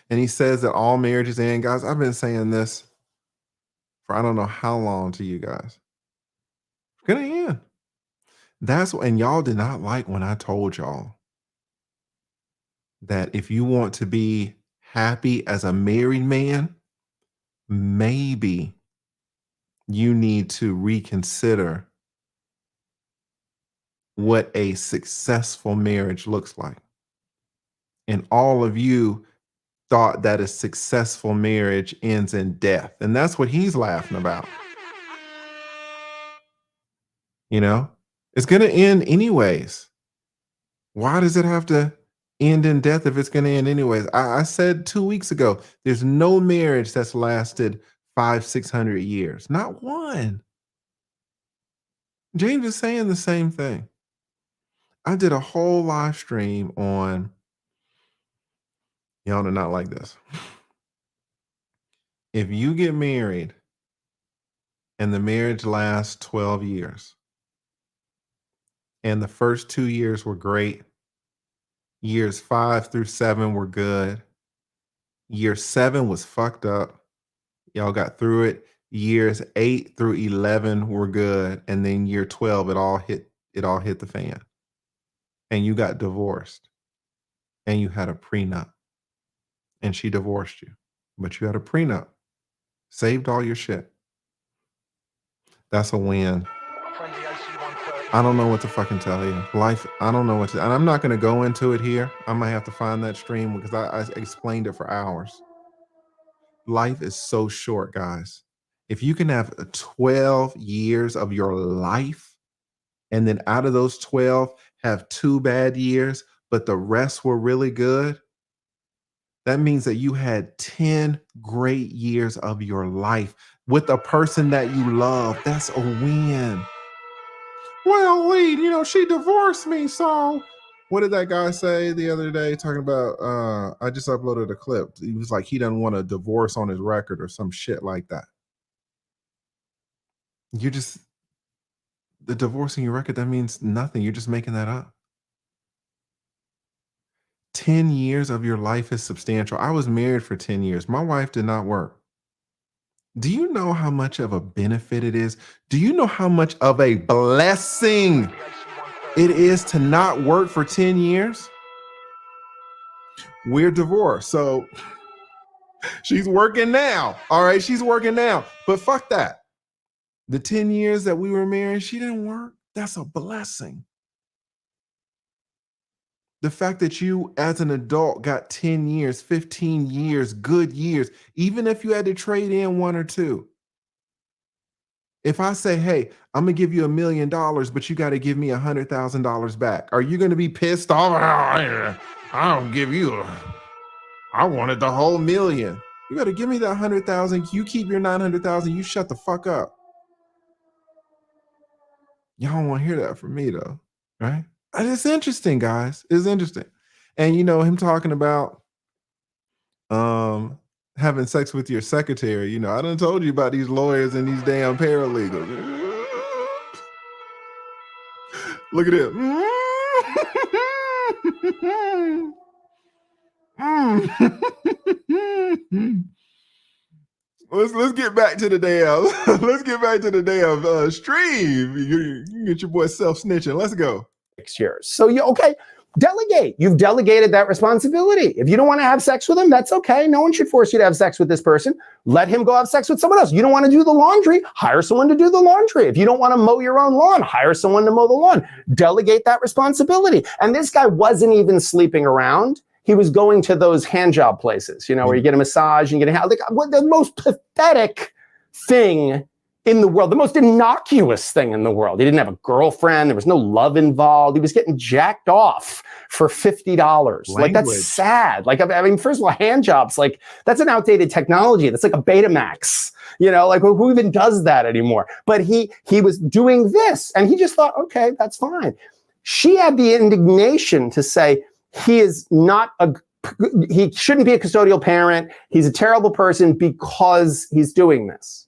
And he says that all marriages end. Guys, I've been saying this for I don't know how long to you guys. It's gonna end. And y'all did not like when I told y'all that if you want to be happy as a married man, maybe you need to reconsider what a successful marriage looks like. And all of you thought that a successful marriage ends in death. And that's what he's laughing about. It's going to end anyways. Why does it have to end in death if it's going to end anyways? I said 2 weeks ago, there's no marriage that's lasted 500-600 years. Not one. James is saying the same thing. I did a whole live stream on, y'all do not like this. If you get married and the marriage lasts 12 years and the first 2 years were great, years 5 through 7 were good, year 7 was fucked up, y'all got through it, years 8 through 11 were good, and then year 12 it all hit the fan, and you got divorced, and you had a prenup, and she divorced you, but you had a prenup, saved all your shit. That's a win. I don't know what to fucking tell you. Life, I don't know what to, and I'm not going to go into it here. I might have to find that stream because I explained it for hours. Life is so short, guys. If you can have 12 years of your life, and then out of those 12, have 2 bad years, but the rest were really good, that means that you had 10 great years of your life with a person that you love. That's a win. Well, Lee, she divorced me, so what did that guy say the other day talking about, I just uploaded a clip. He was like, he doesn't want a divorce on his record or some shit like that. The divorcing your record, that means nothing. You're just making that up. 10 years of your life is substantial. I was married for 10 years. My wife did not work. Do you know how much of a benefit it is? Do you know how much of a blessing it is to not work for 10 years? We're divorced. So She's working now. All right, she's working now. But fuck that. The 10 years that we were married, she didn't work. That's a blessing. The fact that you as an adult got 10 years, 15 years, good years, even if you had to trade in 1 or 2. If I say, hey, I'm gonna give you $1 million, but you got to give me $100,000 back, are you gonna be pissed off? I don't give you. I wanted the whole million. You got to give me that 100,000. You keep your 900,000. You shut the fuck up. Y'all don't want to hear that from me though, right? And it's interesting, guys. It's interesting, and you know him talking about having sex with your secretary. You know, I done told you about these lawyers and these damn paralegals. Look at it. Let's get back to the damn. Let's get back to the damn stream. You can get your boy self snitching. Let's go. 6 years. So okay, delegate. You've delegated that responsibility. If you don't want to have sex with him, that's okay. No one should force you to have sex with this person. Let him go have sex with someone else. You don't want to do the laundry, hire someone to do the laundry. If you don't want to mow your own lawn, hire someone to mow the lawn. Delegate that responsibility. And this guy wasn't even sleeping around. He was going to those hand job places, you know, where you get a massage and you get a hand. Like, what the most pathetic thing in the world, the most innocuous thing in the world. He didn't have a girlfriend. There was no love involved. He was getting jacked off for $50. Like, that's sad. Like, I mean, first of all, hand jobs, like, that's an outdated technology. That's like a Betamax. You know, like, who even does that anymore? But he was doing this, and he just thought, okay, that's fine. She had the indignation to say, he shouldn't be a custodial parent. He's a terrible person because he's doing this.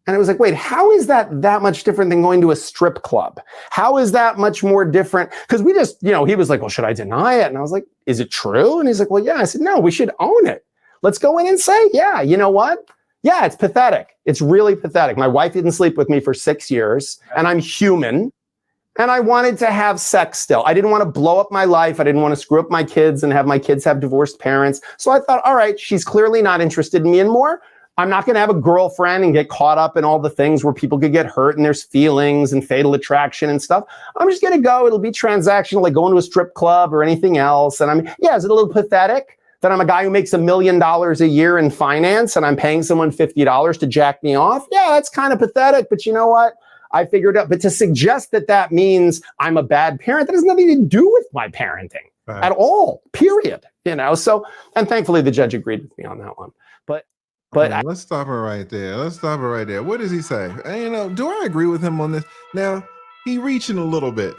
And it was like, wait, how is that much different than going to a strip club? How is that much more different? Because we just, you know, he was like, well, should I deny it? And I was like, is it true? And he's like, well, yeah. I said, no, we should own it. Let's go in and say, yeah, you know what? Yeah, it's pathetic. It's really pathetic. My wife didn't sleep with me for 6 years, and I'm human. And I wanted to have sex still. I didn't want to blow up my life. I didn't want to screw up my kids and have my kids have divorced parents. So I thought, all right, she's clearly not interested in me anymore. I'm not going to have a girlfriend and get caught up in all the things where people could get hurt and there's feelings and fatal attraction and stuff. I'm just going to go. It'll be transactional, like going to a strip club or anything else. And is it a little pathetic that I'm a guy who makes $1 million a year in finance and I'm paying someone $50 to jack me off? Yeah, that's kind of pathetic. But you know what? I figured out. But to suggest that means I'm a bad parent, that has nothing to do with my parenting at all, period. You know, so, and thankfully the judge agreed with me on that one. But let's stop it right there. What does he say? And, you know, do I agree with him on this? Now, he reaching a little bit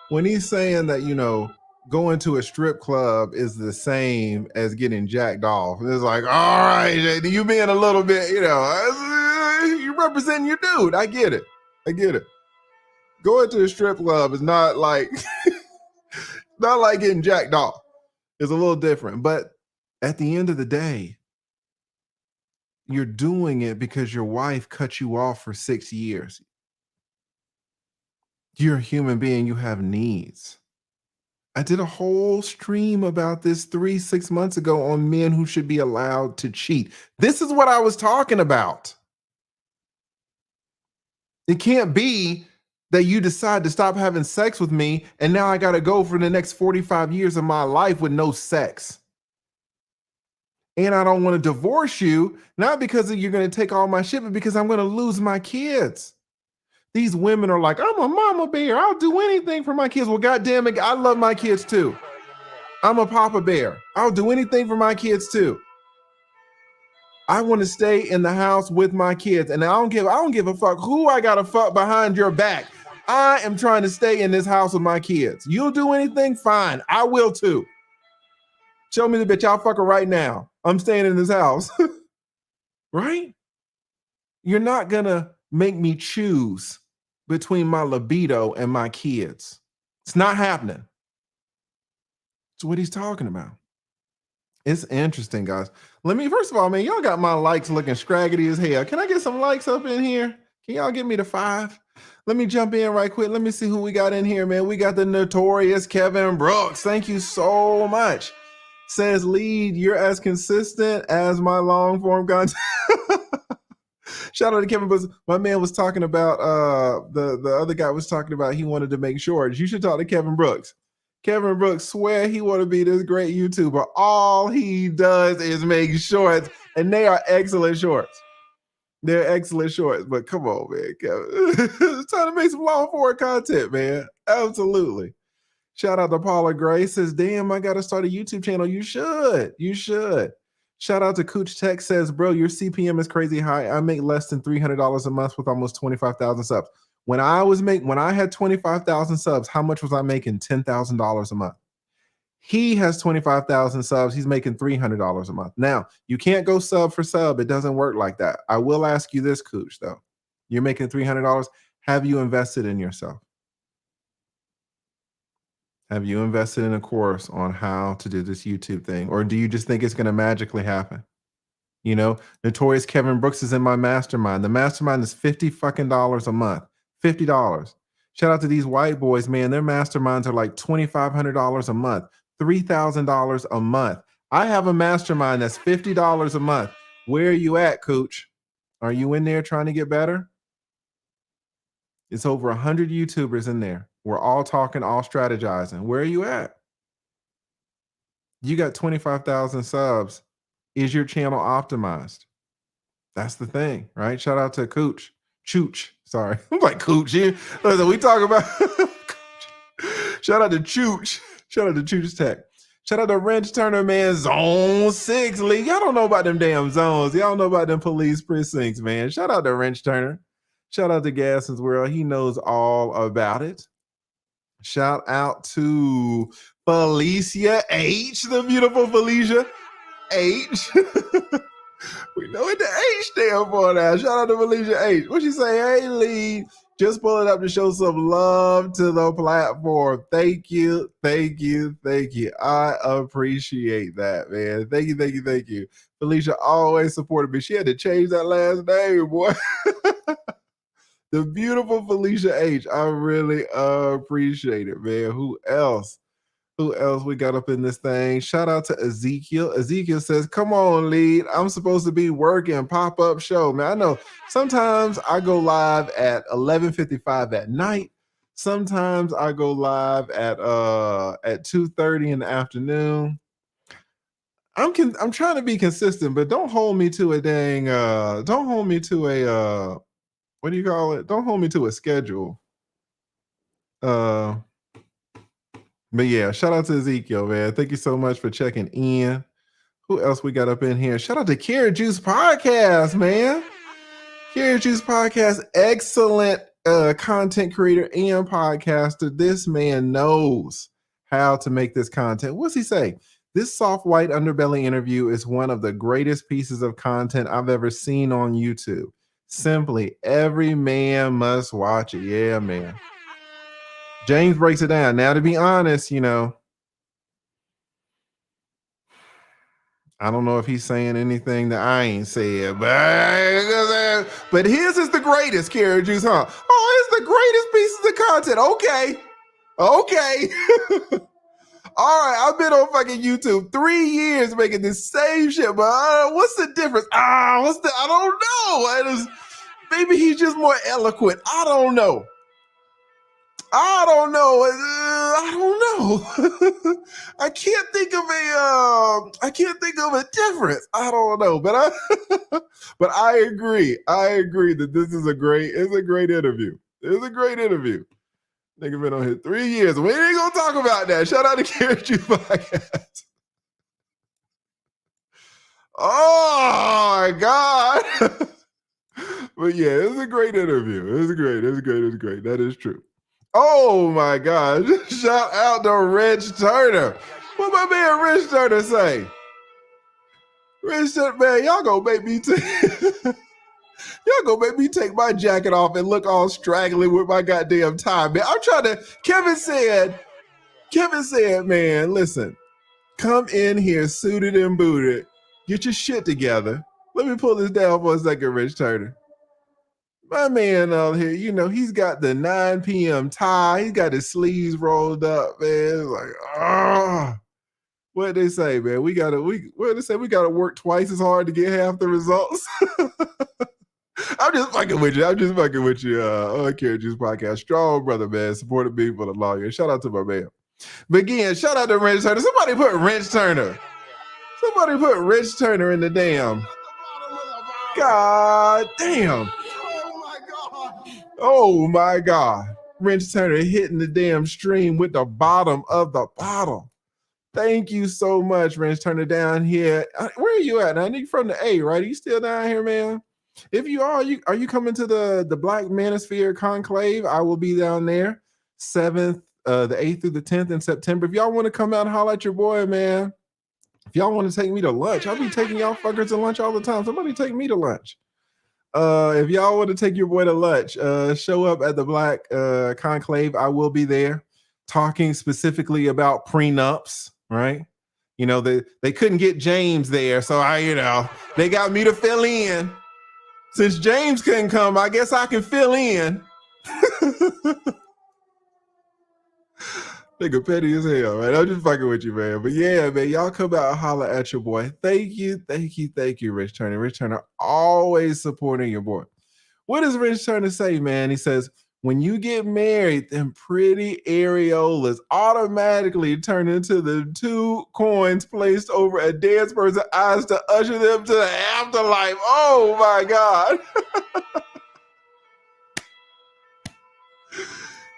when he's saying that, you know, going to a strip club is the same as getting jacked off. It's like, all right, you being a little bit, you know, you representing your dude. I get it. Going to a strip club is not like, not like getting jacked off. It's a little different. But at the end of the day, you're doing it because your wife cut you off for 6 years. You're a human being. You have needs. I did a whole stream about this 6 months ago on men who should be allowed to cheat. This is what I was talking about. It can't be that you decide to stop having sex with me and now I got to go for the next 45 years of my life with no sex. And I don't want to divorce you, not because you're going to take all my shit, but because I'm going to lose my kids. These women are like, I'm a mama bear. I'll do anything for my kids. Well, goddamn it, I love my kids too. I'm a papa bear. I'll do anything for my kids too. I want to stay in the house with my kids, and I don't give a fuck who I got to fuck behind your back. I am trying to stay in this house with my kids. You'll do anything, fine. I will too. Show me the bitch. I'll fuck her right now. I'm staying in this house. Right? You're not going to make me choose between my libido and my kids. It's not happening. That's what he's talking about. It's interesting, guys. First of all, man, y'all got my likes looking scraggly as hell. Can I get some likes up in here? Can y'all get me to 5? Let me jump in right quick. Let me see who we got in here, man. We got the notorious Kevin Brooks. Thank you so much. Says lead, you're as consistent as my long form content. Shout out to Kevin Brooks. My man was talking about the other guy was talking about he wanted to make shorts. You should talk to Kevin Brooks. Kevin Brooks swear he want to be this great YouTuber. All he does is make shorts, and they are excellent shorts. They're excellent shorts. But come on, man, Kevin. It's time to make some long form content, man. Absolutely. Shout out to Paula Gray. Says, damn, I got to start a YouTube channel. You should. You should. Shout out to Cooch Tech. Says, bro, your CPM is crazy high. I make less than $300 a month with almost 25,000 subs. When I had 25,000 subs, how much was I making? $10,000 a month. He has 25,000 subs. He's making $300 a month. Now, you can't go sub for sub. It doesn't work like that. I will ask you this, Cooch, though. You're making $300. Have you invested in yourself? Have you invested in a course on how to do this YouTube thing? Or do you just think it's going to magically happen? You know, Notorious Kevin Brooks is in my mastermind. The mastermind is $50 a month. $50. Shout out to these white boys, man. Their masterminds are like $2,500 a month, $3,000 a month. I have a mastermind that's $50 a month. Where are you at, Cooch? Are you in there trying to get better? It's over 100 YouTubers in there. We're all talking, all strategizing. Where are you at? You got 25,000 subs. Is your channel optimized? That's the thing, right? Shout out to Cooch. Chooch. Sorry. I'm like Cooch. Listen, we talk about shout out to Chooch. Shout out to Chooch Tech. Shout out to Wrench Turner, man. Zone 6 League. Y'all don't know about them damn zones. Y'all don't know about them police precincts, man. Shout out to Wrench Turner. Shout out to Gasson's World. He knows all about it. Shout out to Felicia H, the beautiful Felicia H. We know what the H stand for now. Shout out to Felicia H. What she say? Hey, Lee, just pull it up to show some love to the platform. Thank you, thank you, thank you. I appreciate that, man. Thank you, thank you, thank you. Felicia always supported me. She had to change that last name, boy. The beautiful Felicia H. I really appreciate it, man. Who else? Who else we got up in this thing? Shout out to Ezekiel. Ezekiel says, come on, lead. I'm supposed to be working. Pop-up show. Man, I know sometimes I go live at 11:55 at night. Sometimes I go live at 2:30 in the afternoon. I'm trying to be consistent, but don't hold me to a dang don't hold me to a what do you call it? Don't hold me to a schedule. But yeah, shout out to Ezekiel, man. Thank you so much for checking in. Who else we got up in here? Shout out to Carrot Juice Podcast, man. Carrot Juice Podcast, excellent content creator and podcaster. This man knows how to make this content. What's he say? This soft white underbelly interview is one of the greatest pieces of content I've ever seen on YouTube. Simply, every man must watch it. Yeah, man. James breaks it down. Now, to be honest, you know, I don't know if he's saying anything that I ain't said, but his is the greatest, Carrot Juice, huh? Oh, it's the greatest pieces of content. Okay. All right, I've been on fucking YouTube 3 years making this same shit, but what's the difference? I don't know. Maybe he's just more eloquent. I don't know. I can't think of a difference. I don't know, but I agree. I agree that this is a great interview. It's a great interview. Nigga been on here 3 years. We ain't gonna talk about that. Shout out to Carrot Juice Podcast. Oh my God. But yeah, it's a great interview. It's great. That is true. Oh my God. Shout out to Rich Turner. What my man Rich Turner say? Rich Turner, man, y'all gonna make me take my jacket off and look all straggly with my goddamn tie, man. I'm trying to, Kevin said, man, listen, come in here suited and booted. Get your shit together. Let me pull this down for a second, Rich Turner. My man out here, you know, he's got the 9 p.m. tie. He's got his sleeves rolled up, man. It's like, What they say, man? What they say? We gotta work twice as hard to get half the results. I'm just fucking with you. On Carrot Juice Podcast. Strong brother, man. Supported me for the long. Shout out to my man. But again, shout out to Wrench Turner. Somebody put Wrench Turner. Somebody put Wrench Turner in the damn. God damn. Oh my God. Wrench Turner hitting the damn stream with the bottom of the bottle. Thank you so much, Wrench Turner down here. Where are you at? I think from the A, right? Are you still down here, man? If you are you coming to the Black Manosphere Conclave? I will be down there 7th, the 8th through the 10th in September. If y'all want to come out and holler at your boy, man. If y'all want to take me to lunch, I'll be taking y'all fuckers to lunch all the time. Somebody take me to lunch. If y'all want to take your boy to lunch, show up at the Black Conclave. I will be there talking specifically about prenups, right? You know, they couldn't get James there, so they got me to fill in. Since James couldn't come, I guess I can fill in. Nigga petty as hell, man. I'm just fucking with you, man. But yeah, man, y'all come out and holler at your boy. Thank you, Rich Turner. Rich Turner always supporting your boy. What does Rich Turner say, man? He says, when you get married, them pretty areolas automatically turn into the 2 coins placed over a dead person's eyes to usher them to the afterlife. Oh my God.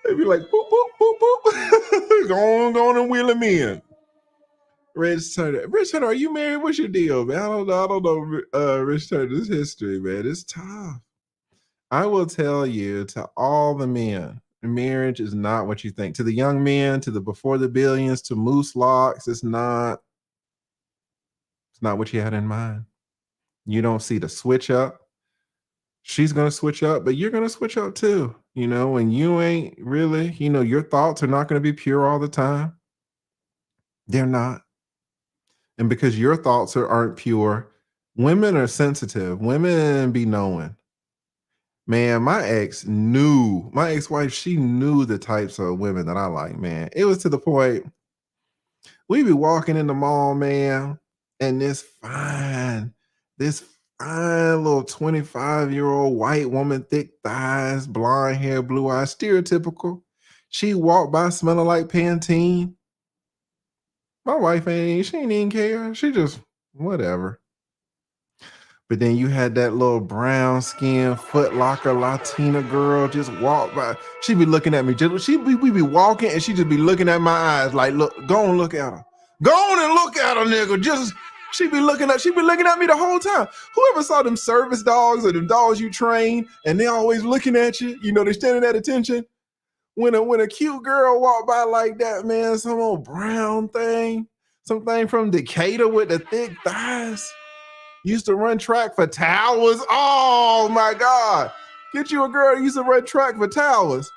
They'd be like, boop, boop, boop, boop. go on and wheel him in. Rich Turner, are you married? What's your deal, man? I don't know Rich Turner's history, man. It's tough. I will tell you, to all the men, marriage is not what you think. To the young men, to the before the billions, to Moose Locks, it's not what you had in mind. You don't see the switch up. She's going to switch up, but you're going to switch up too. You know, and you ain't really, your thoughts are not going to be pure all the time. They're not. And because your thoughts aren't pure, women are sensitive. Women be knowing. Man, my ex-wife, she knew the types of women that I like, man. It was to the point, we be walking in the mall, man, and this fine little 25-year-old white woman, thick thighs, blonde hair, blue eyes, stereotypical. She walked by smelling like Pantene. My wife she ain't even care. She just, whatever. But then you had that little brown skin, Foot Locker Latina girl just walk by. She be looking at me. We be walking and she just be looking at my eyes like, look, go and look at her. Go on and look at her, nigga. She be looking at me the whole time. Whoever saw them service dogs or them dogs you train and they always looking at you, they standing at attention. When a cute girl walk by like that, man, some old brown thing, something from Decatur with the thick thighs. Used to run track for Towers. Oh my God. Get you a girl who used to run track for Towers.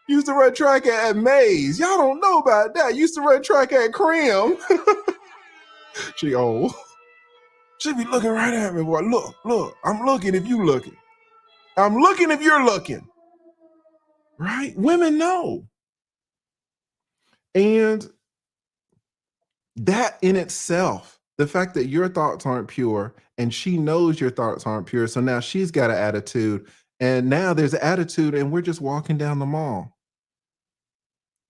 Used to run track at Mays. Y'all don't know about that. Used to run track at Crim. She old. She be looking right at me, boy. Look. I'm looking if you looking. I'm looking if you're looking. Right? Women know. And that in itself, the fact that your thoughts aren't pure and she knows your thoughts aren't pure. So now she's got an attitude and now there's an attitude and we're just walking down the mall.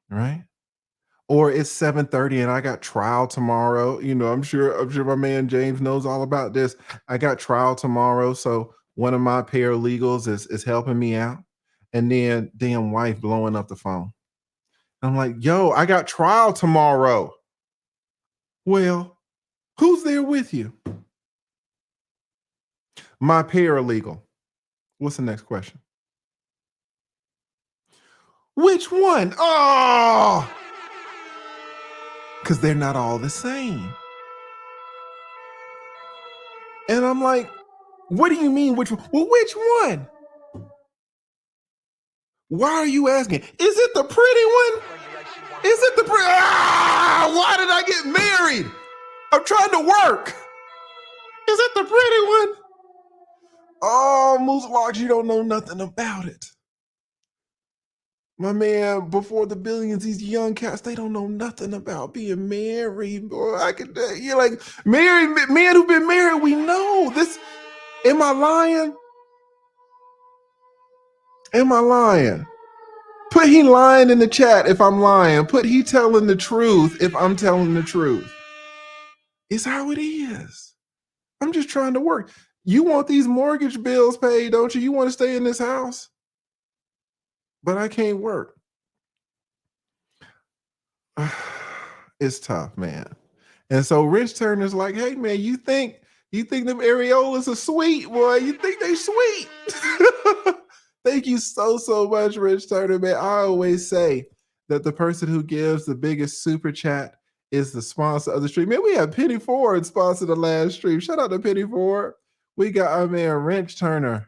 Right? Or it's 7:30 and I got trial tomorrow. I'm sure my man James knows all about this. I got trial tomorrow. So one of my paralegals is helping me out. And then damn wife blowing up the phone. I'm like, yo, I got trial tomorrow. Well, who's there with you? My paralegal. What's the next question? Which one? Oh, because they're not all the same. And I'm like, what do you mean which one? Well, which one? Why are you asking? Is it the pretty one? Is it the pretty? Why did I get married? I'm trying to work. Is it the pretty one? Oh, Moose Locks, you don't know nothing about it. My man, before the billions, these young cats, they don't know nothing about being married. Boy, you're like, married men who've been married, we know this. Am I lying? Am I lying? Put he lying in the chat if I'm lying. Put he telling the truth if I'm telling the truth. It's how it is. I'm just trying to work. You want these mortgage bills paid, don't you? You want to stay in this house? But I can't work. It's tough, man. And so Rich Turner's like, hey man, you think them areolas are sweet, boy? You think they sweet? Thank you so much, Rich Turner, man. I always say that the person who gives the biggest super chat is the sponsor of the stream. Man, we had Penny Ford sponsor the last stream. Shout out to Penny Ford. We got our man Rich Turner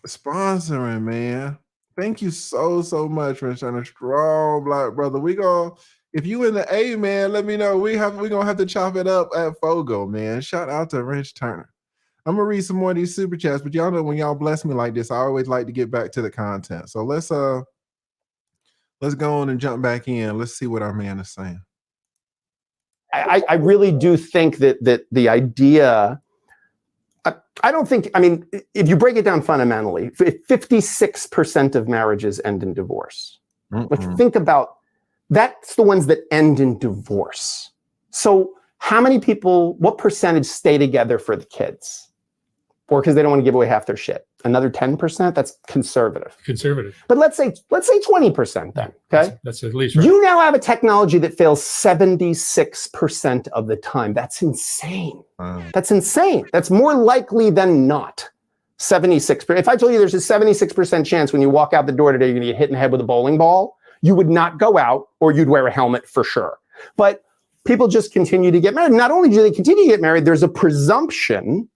sponsoring, man. Thank you so much, Rich Turner. Strong black brother. If you in the A, man, let me know. We gonna have to chop it up at Fogo, man. Shout out to Rich Turner. I'm gonna read some more of these super chats, but y'all know when y'all bless me like this, I always like to get back to the content. So let's go on and jump back in. Let's see what our man is saying. I really do think that the idea, I don't think, I mean, if you break it down fundamentally, 56% of marriages end in divorce. Like, think about, that's the ones that end in divorce. So how many people, what percentage stay together for the kids? Or because they don't want to give away half their shit? Another 10%? That's conservative. But let's say 20% then, okay? That's at least right. You now have a technology that fails 76% of the time. That's insane. That's insane. That's more likely than not. 76%. If I told you there's a 76% chance when you walk out the door today, you're going to get hit in the head with a bowling ball, you would not go out, or you'd wear a helmet for sure. But people just continue to get married. Not only do they continue to get married, there's a presumption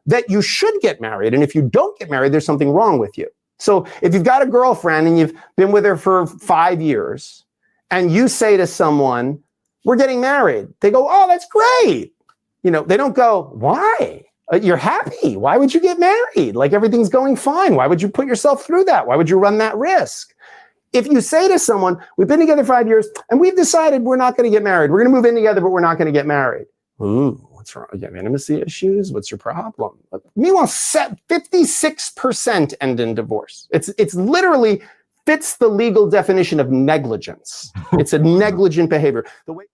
that you should get married. And if you don't get married, there's something wrong with you. So if you've got a girlfriend and you've been with her for 5 years and you say to someone, we're getting married, they go, oh, that's great. You know, they don't go, why? You're happy. Why would you get married? Like, everything's going fine. Why would you put yourself through that? Why would you run that risk? If you say to someone, we've been together 5 years and we've decided we're not going to get married. We're going to move in together, but we're not going to get married. Ooh, what's wrong? You have intimacy issues? What's your problem? Meanwhile, 56% end in divorce. It's literally fits the legal definition of negligence. It's a negligent behavior.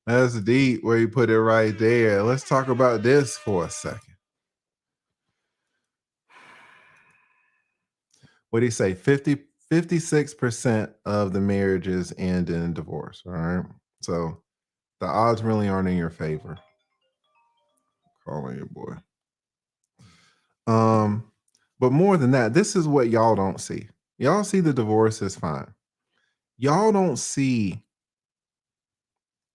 That's deep where you put it right there. Let's talk about this for a second. What do you say? 56% of the marriages end in divorce. All right. So the odds really aren't in your favor. Calling your boy. But more than that, this is what y'all don't see. Y'all see the divorce is fine. Y'all don't see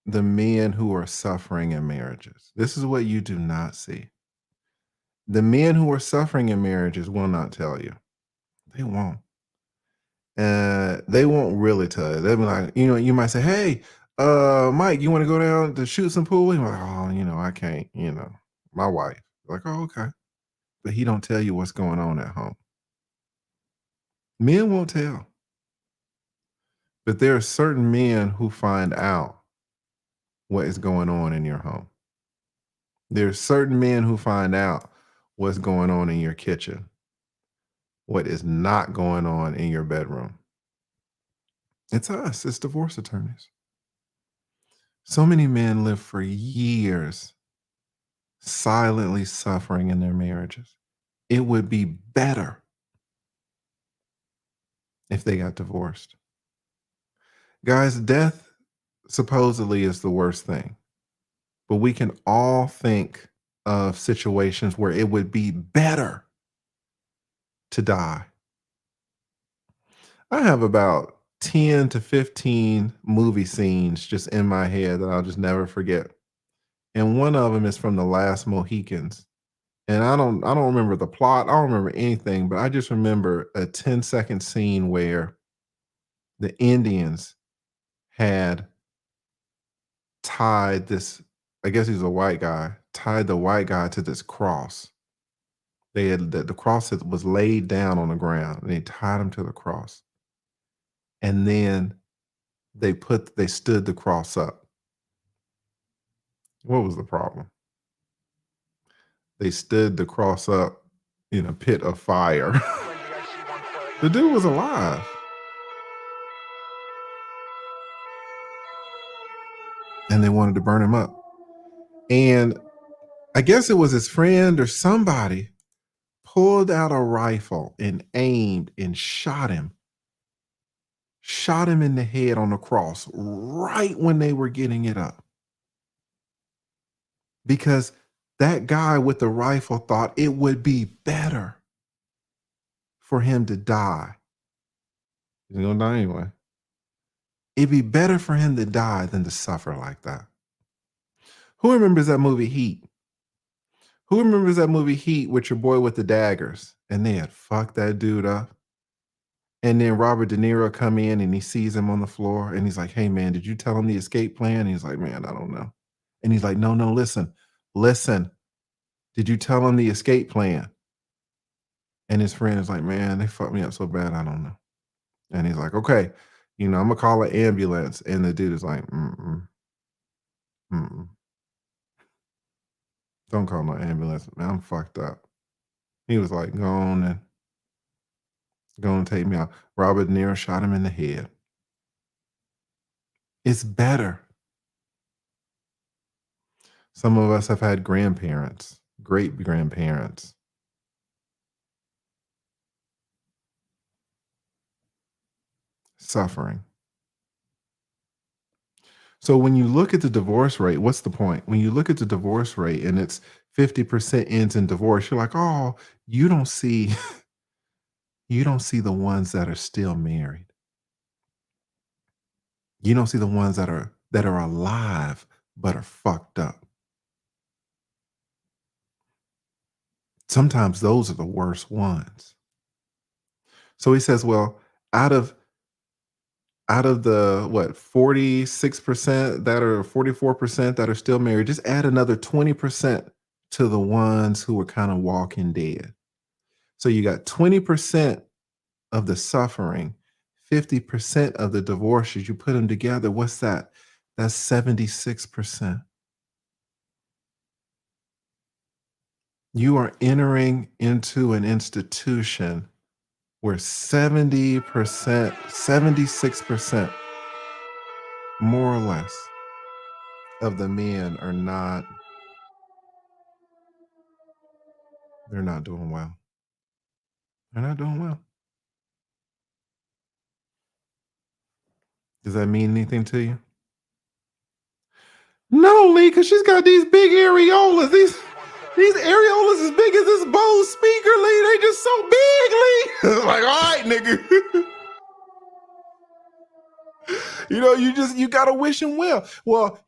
the men who are suffering in marriages. This is what you do not see. The men who are suffering in marriages will not tell you. They won't. They won't really tell you. They'll be like, you might say, hey, Mike, you want to go down to shoot some pool? You're like, oh, I can't, my wife. Like, oh, okay. But he don't tell you what's going on at home. Men won't tell. But there are certain men who find out what is going on in your home. There are certain men who find out what's going on in your kitchen, what is not going on in your bedroom. It's us. It's divorce attorneys. So many men live for years silently suffering in their marriages. It would be better if they got divorced. Guys, death supposedly is the worst thing, but we can all think of situations where it would be better to die. I have about 10 to 15 movie scenes just in my head that I'll just never forget. And one of them is from The Last Mohicans. And I don't remember the plot. I don't remember anything, but I just remember a 10-second scene where the Indians had tied this, I guess he's a white guy, tied the white guy to this cross. The cross was laid down on the ground, and they tied him to the cross. And then they stood the cross up. What was the problem? They stood the cross up in a pit of fire. The dude was alive. And they wanted to burn him up. And I guess it was his friend or somebody pulled out a rifle and aimed and shot him in the head on the cross right when they were getting it up. Because that guy with the rifle thought it would be better for him to die. He's gonna die anyway. It'd be better for him to die than to suffer like that. Who remembers that movie Heat? Who remembers that movie Heat with your boy with the daggers? And they had fucked that dude up. And then Robert De Niro come in and he sees him on the floor and he's like, "Hey man, did you tell him the escape plan?" And he's like, "Man, I don't know." And he's like, "No, listen. Did you tell him the escape plan?" And his friend is like, "Man, they fucked me up so bad, I don't know." And he's like, "Okay, I'm gonna call an ambulance." And the dude is like, "Mm-mm. Don't call no ambulance, man. I'm fucked up." He was like, "Go on and take me out." Robert De Niro shot him in the head. It's better. Some of us have had grandparents, great grandparents, suffering. So when you look at the divorce rate, what's the point? When you look at the divorce rate and it's 50% ends in divorce, you're like, "Oh, you don't see the ones that are still married. You don't see the ones that are alive but are fucked up." Sometimes those are the worst ones. So he says, well, out of the 46% that are 44% that are still married, just add another 20% to the ones who were kind of walking dead. So you got 20% of the suffering, 50% of the divorces. You put them together, what's that? That's 76%. You are entering into an institution where 70%, 76%, more or less, of the men are not, they're not doing well. They're not doing well. Does that mean anything to you? No, Lee, because she's got these big areolas. These areolas as big as this Bose speaker, Lee. They just so big, Lee. Like, all right, nigga. You gotta wish him well. Well,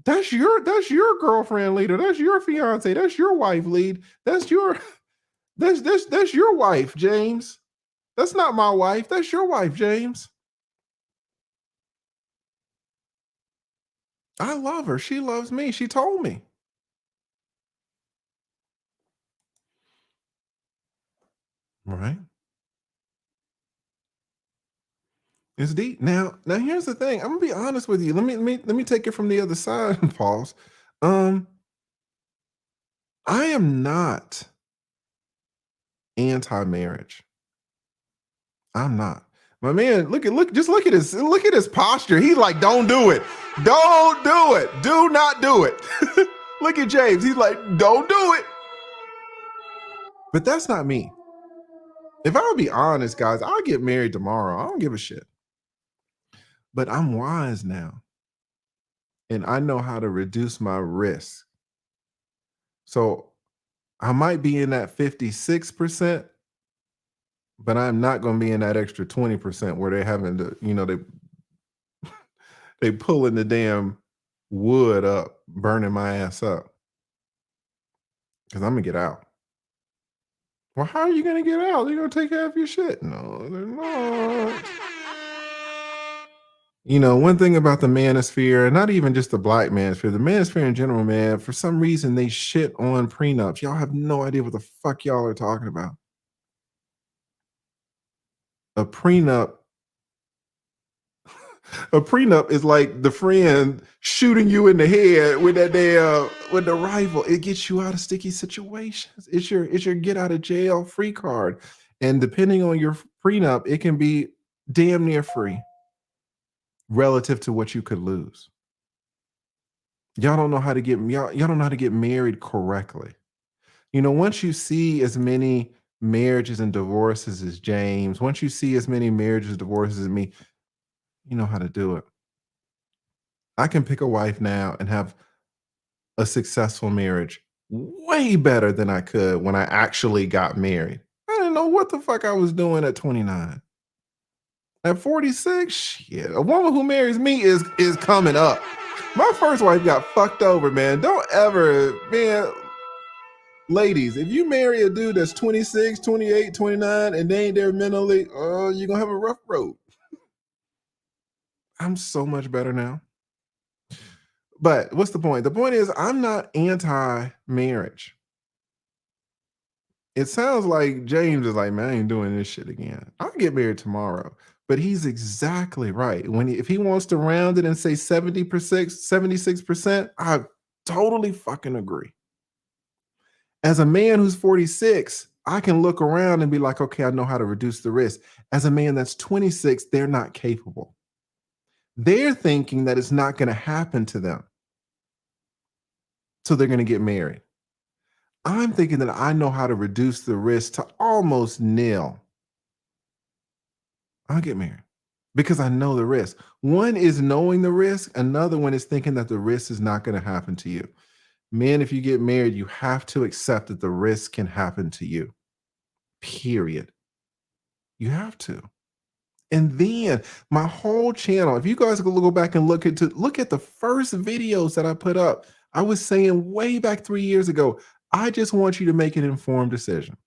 that's your girlfriend, leader. That's your fiance. That's your wife, lead. That's your wife, James. That's not my wife. That's your wife, James. I love her. She loves me. She told me. Right? It's deep. Now here's the thing. I'm gonna be honest with you. Let me take it from the other side, Pauls. I am not anti-marriage. I'm not. My man, look at his posture. He's like, "Don't do it. Don't do it. Do not do it." Look at James. He's like, "Don't do it." But that's not me. If I would be honest, guys, I'll get married tomorrow. I don't give a shit. But I'm wise now. And I know how to reduce my risk. So I might be in that 56%, but I'm not going to be in that extra 20% where they're having to, they pulling the damn wood up, burning my ass up. Because I'm going to get out. Well, how are you going to get out? They're going to take half your shit. No, they're not. You know, one thing about the manosphere, not even just the black manosphere, the manosphere in general, man, for some reason they shit on prenups. Y'all have no idea what the fuck y'all are talking about. A prenup, a prenup is like the friend shooting you in the head with that damn with the rifle. It gets you out of sticky situations. It's your get out of jail free card. And depending on your prenup, it can be damn near free relative to what you could lose. Y'all don't know how to get y'all don't know how to get married correctly. You know, once you see as many marriages and divorces as James, once you see as many marriages and divorces as me, you know how to do it. I can pick a wife now and have a successful marriage way better than I could when I actually got married. I didn't know what the fuck I was doing at 29. At 46, shit, a woman who marries me is coming up. My first wife got fucked over, man. Don't ever, man. Ladies, if you marry a dude that's 26, 28, 29, and they ain't there mentally, you're going to have a rough road. I'm so much better now. But what's the point? The point is, I'm not anti-marriage. It sounds like James is like, man, I ain't doing this shit again. I'll get married tomorrow. But he's exactly right. If he wants to round it and say 70%, 76%, I totally fucking agree. As a man who's 46, I can look around and be like, okay, I know how to reduce the risk. As a man that's 26, they're not capable. They're thinking that it's not going to happen to them. So they're going to get married. I'm thinking that I know how to reduce the risk to almost nil. I'll get married because I know the risk. One is knowing the risk. Another one is thinking that the risk is not going to happen to you. Men, if you get married, you have to accept that the risk can happen to you. Period. You have to. And then my whole channel, if you guys go back and look at the first videos that I put up, I was saying way back 3 years ago, I just want you to make an informed decision.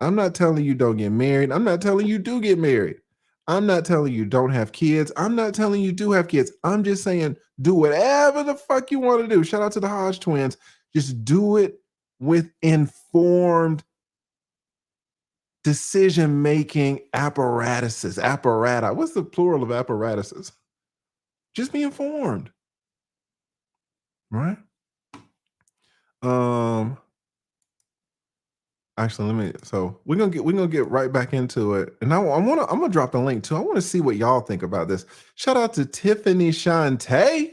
I'm not telling you don't get married. I'm not telling you do get married. I'm not telling you don't have kids. I'm not telling you do have kids. I'm just saying do whatever the fuck you want to do. Shout out to the Hodge twins. Just do it with informed decision-making apparatuses. Apparata. What's the plural of apparatuses? Just be informed. Right? Actually, we're gonna get right back into it. And I'm gonna drop the link too. I want to see what y'all think about this. Shout out to Tiffany Shante.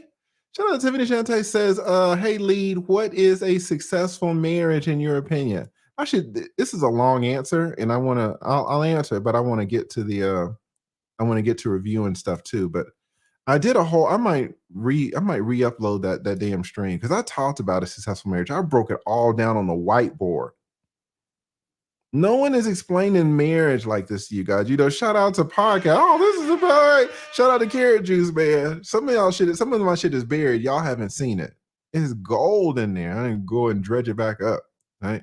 Shout out to Tiffany Shante says, hey lead, what is a successful marriage in your opinion? This is a long answer, and I'll answer it, but I want to get to reviewing stuff too. But I did I might re-upload that damn stream because I talked about a successful marriage. I broke it all down on the whiteboard. No one is explaining marriage like this to you guys. You know, shout out to podcast. Oh, this is about shout out to Carrot Juice, man. Some of my shit is buried. Y'all haven't seen it. It's gold in there. I didn't go and dredge it back up. Right.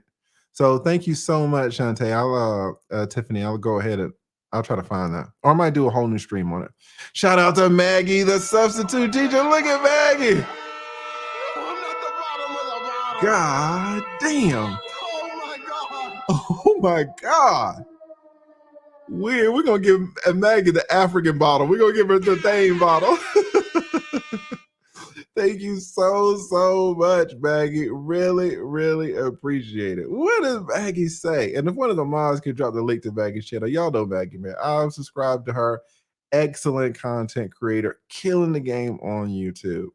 So thank you so much, Shantae. Tiffany, I'll go ahead and I'll try to find that. Or I might do a whole new stream on it. Shout out to Maggie, the substitute teacher. Look at Maggie. God damn. Oh my God. We're gonna give Maggie the African bottle. We're gonna give her the Thane bottle. Thank you so much, Maggie. Really, really appreciate it. What does Maggie say? And if one of the mods could drop the link to Maggie's channel, y'all know Maggie, man. I'm subscribed to her. Excellent content creator, killing the game on YouTube.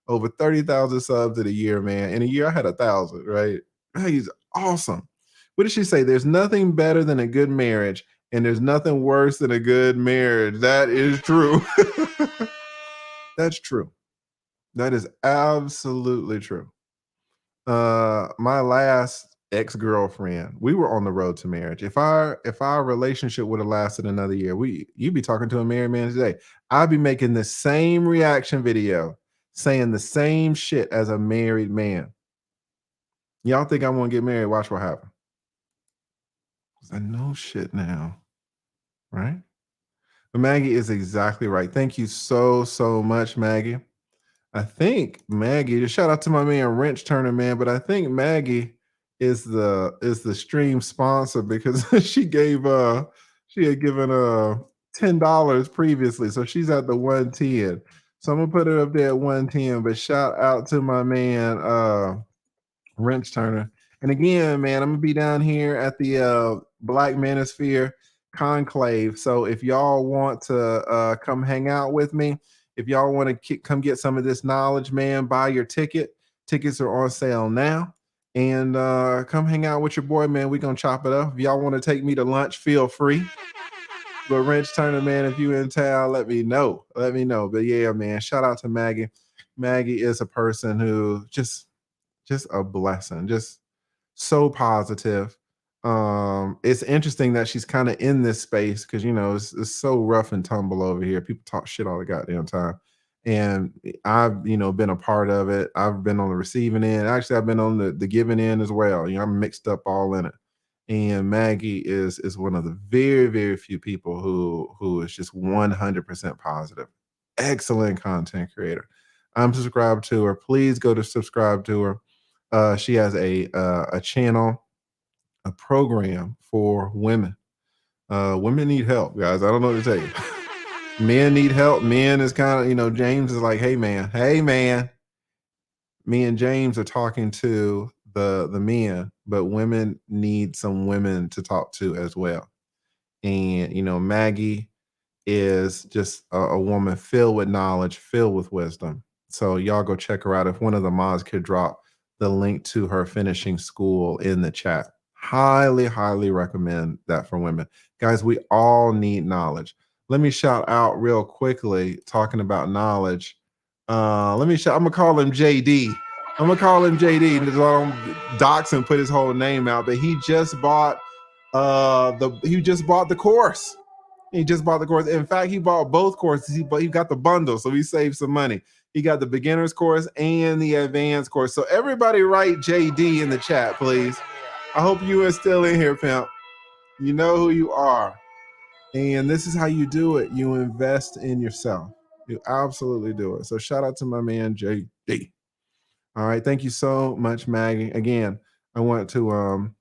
Over 30,000 subs in a year, man. In a year, I had 1,000, right? Maggie's awesome. What did she say? There's nothing better than a good marriage, and there's nothing worse than a good marriage. That is true. That's true. That is absolutely true. My last ex-girlfriend, we were on the road to marriage. If our relationship would have lasted another year, you'd be talking to a married man today. I'd be making the same reaction video, saying the same shit as a married man. Y'all think I want to get married? Watch what happens. I know shit now, right? Maggie is exactly right. Thank you so much, Maggie. I think Maggie, just shout out to my man Wrench Turner, man, but I think Maggie is the stream sponsor because she had given $10 previously. So she's at the 110. So I'm gonna put her up there at 110. But shout out to my man Wrench Turner. And again, man, I'm gonna be down here at the Black Manosphere Conclave. So if y'all want to come hang out with me, if y'all want to come get some of this knowledge, man, buy your ticket. Tickets are on sale now. And come hang out with your boy, man. We're gonna chop it up. If y'all want to take me to lunch, feel free. But Wrench Turner, man, if you in town, let me know. Let me know. But yeah, man, shout out to Maggie. Maggie is a person who just a blessing, just so positive. It's interesting that she's kind of in this space because it's so rough and tumble over here. People talk shit all the goddamn time, and I've been a part of it. I've been on the receiving end. Actually, I've been on the giving end as well. I'm mixed up all in it. And Maggie is one of the very few people who is just 100% positive. Excellent content creator. I'm subscribed to her. Please go to subscribe to her. She has a channel, a program for women. Women need help, guys. I don't know what to tell you. Men need help. Men is kind of, James is like, hey man. Me and James are talking to the men, but women need some women to talk to as well. And Maggie is just a woman filled with knowledge, filled with wisdom. So y'all go check her out. If one of the mods could drop the link to her finishing school in the chat. Highly recommend that for women. Guys, we all need knowledge. Let me shout out real quickly, talking about knowledge. I'm gonna call him JD. I'm gonna call him JD. And don't dox and put his whole name out, but he just bought the course. He just bought the course. In fact, he bought both courses. He got the bundle, so he saved some money. He got the beginner's course and the advanced course. So everybody write JD in the chat, please. I hope you are still in here, pimp. You know who you are. And this is how you do it. You invest in yourself. You absolutely do it. So shout out to my man, JD. All right. Thank you so much, Maggie. Again, I want to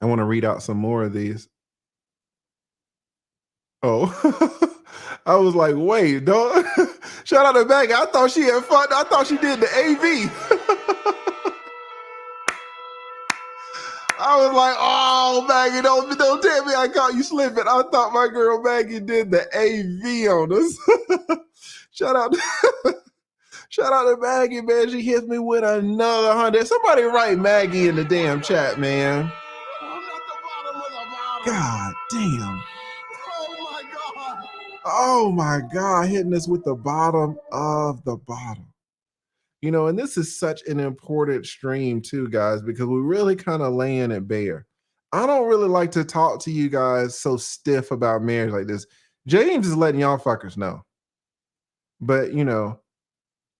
read out some more of these. Oh, I was like, wait, don't shout out to Maggie. I thought she had fun. I thought she did the AV. I was like, oh, Maggie, don't tell me I caught you slipping. I thought my girl Maggie did the AV on us. Shout out to Maggie, man. She hits me with another 100. Somebody write Maggie in the damn chat, man. God damn. Oh my God, hitting us with the bottom of the bottom. And this is such an important stream too, guys, because we're really kind of laying it bare. I don't really like to talk to you guys so stiff about marriage like this. James is letting y'all fuckers know. But,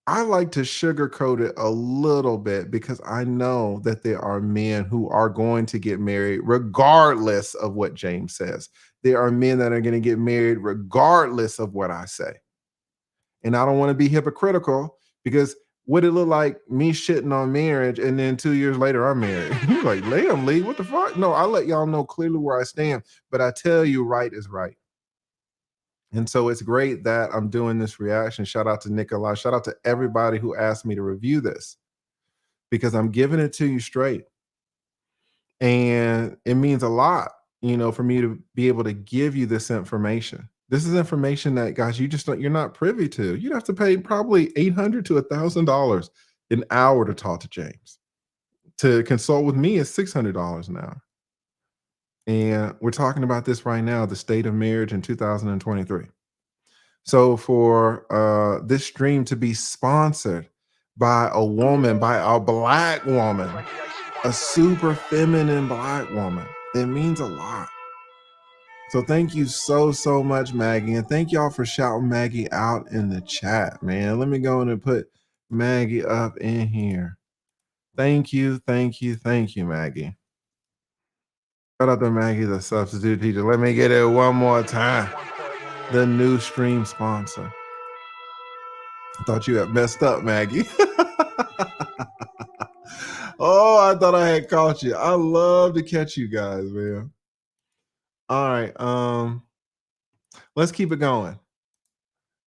I like to sugarcoat it a little bit because I know that there are men who are going to get married regardless of what James says. There are men that are going to get married regardless of what I say. And I don't want to be hypocritical because what it look like me shitting on marriage and then 2 years later I'm married. You're like, damn, Lee, what the fuck? No, I let y'all know clearly where I stand, but I tell you right is right. And so it's great that I'm doing this reaction. Shout out to Nikolai. Shout out to everybody who asked me to review this because I'm giving it to you straight. And it means a lot, for me to be able to give you this information. This is information that, guys, you're not privy to. You'd have to pay probably $800 to $1,000 an hour to talk to James. To consult with me is $600 an hour. And we're talking about this right now, the state of marriage in 2023. So for this stream to be sponsored by a woman, by a Black woman, a super feminine Black woman, it means a lot. So thank you so much, Maggie. And thank y'all for shouting Maggie out in the chat, man. Let me go in and put Maggie up in here. Thank you, Maggie. Shout out to Maggie, the substitute teacher. Let me get it one more time. the new stream sponsor. I thought you had messed up, Maggie. Oh, I thought I had caught you. I love to catch you guys, man. All right. Let's keep it going.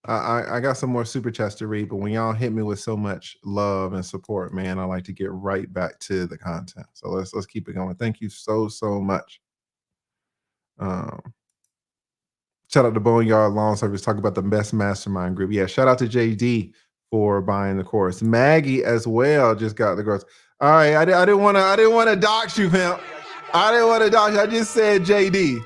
I got some more super chats to read, but when y'all hit me with so much love and support, man, I like to get right back to the content. So let's keep it going. Thank you so much. Shout out to Boneyard Lawn Service. Talk about the best mastermind group. Yeah, shout out to JD for buying the course. Maggie as well just got the course. All right, I didn't want to dox you, pimp. I didn't want to dox you. I just said JD.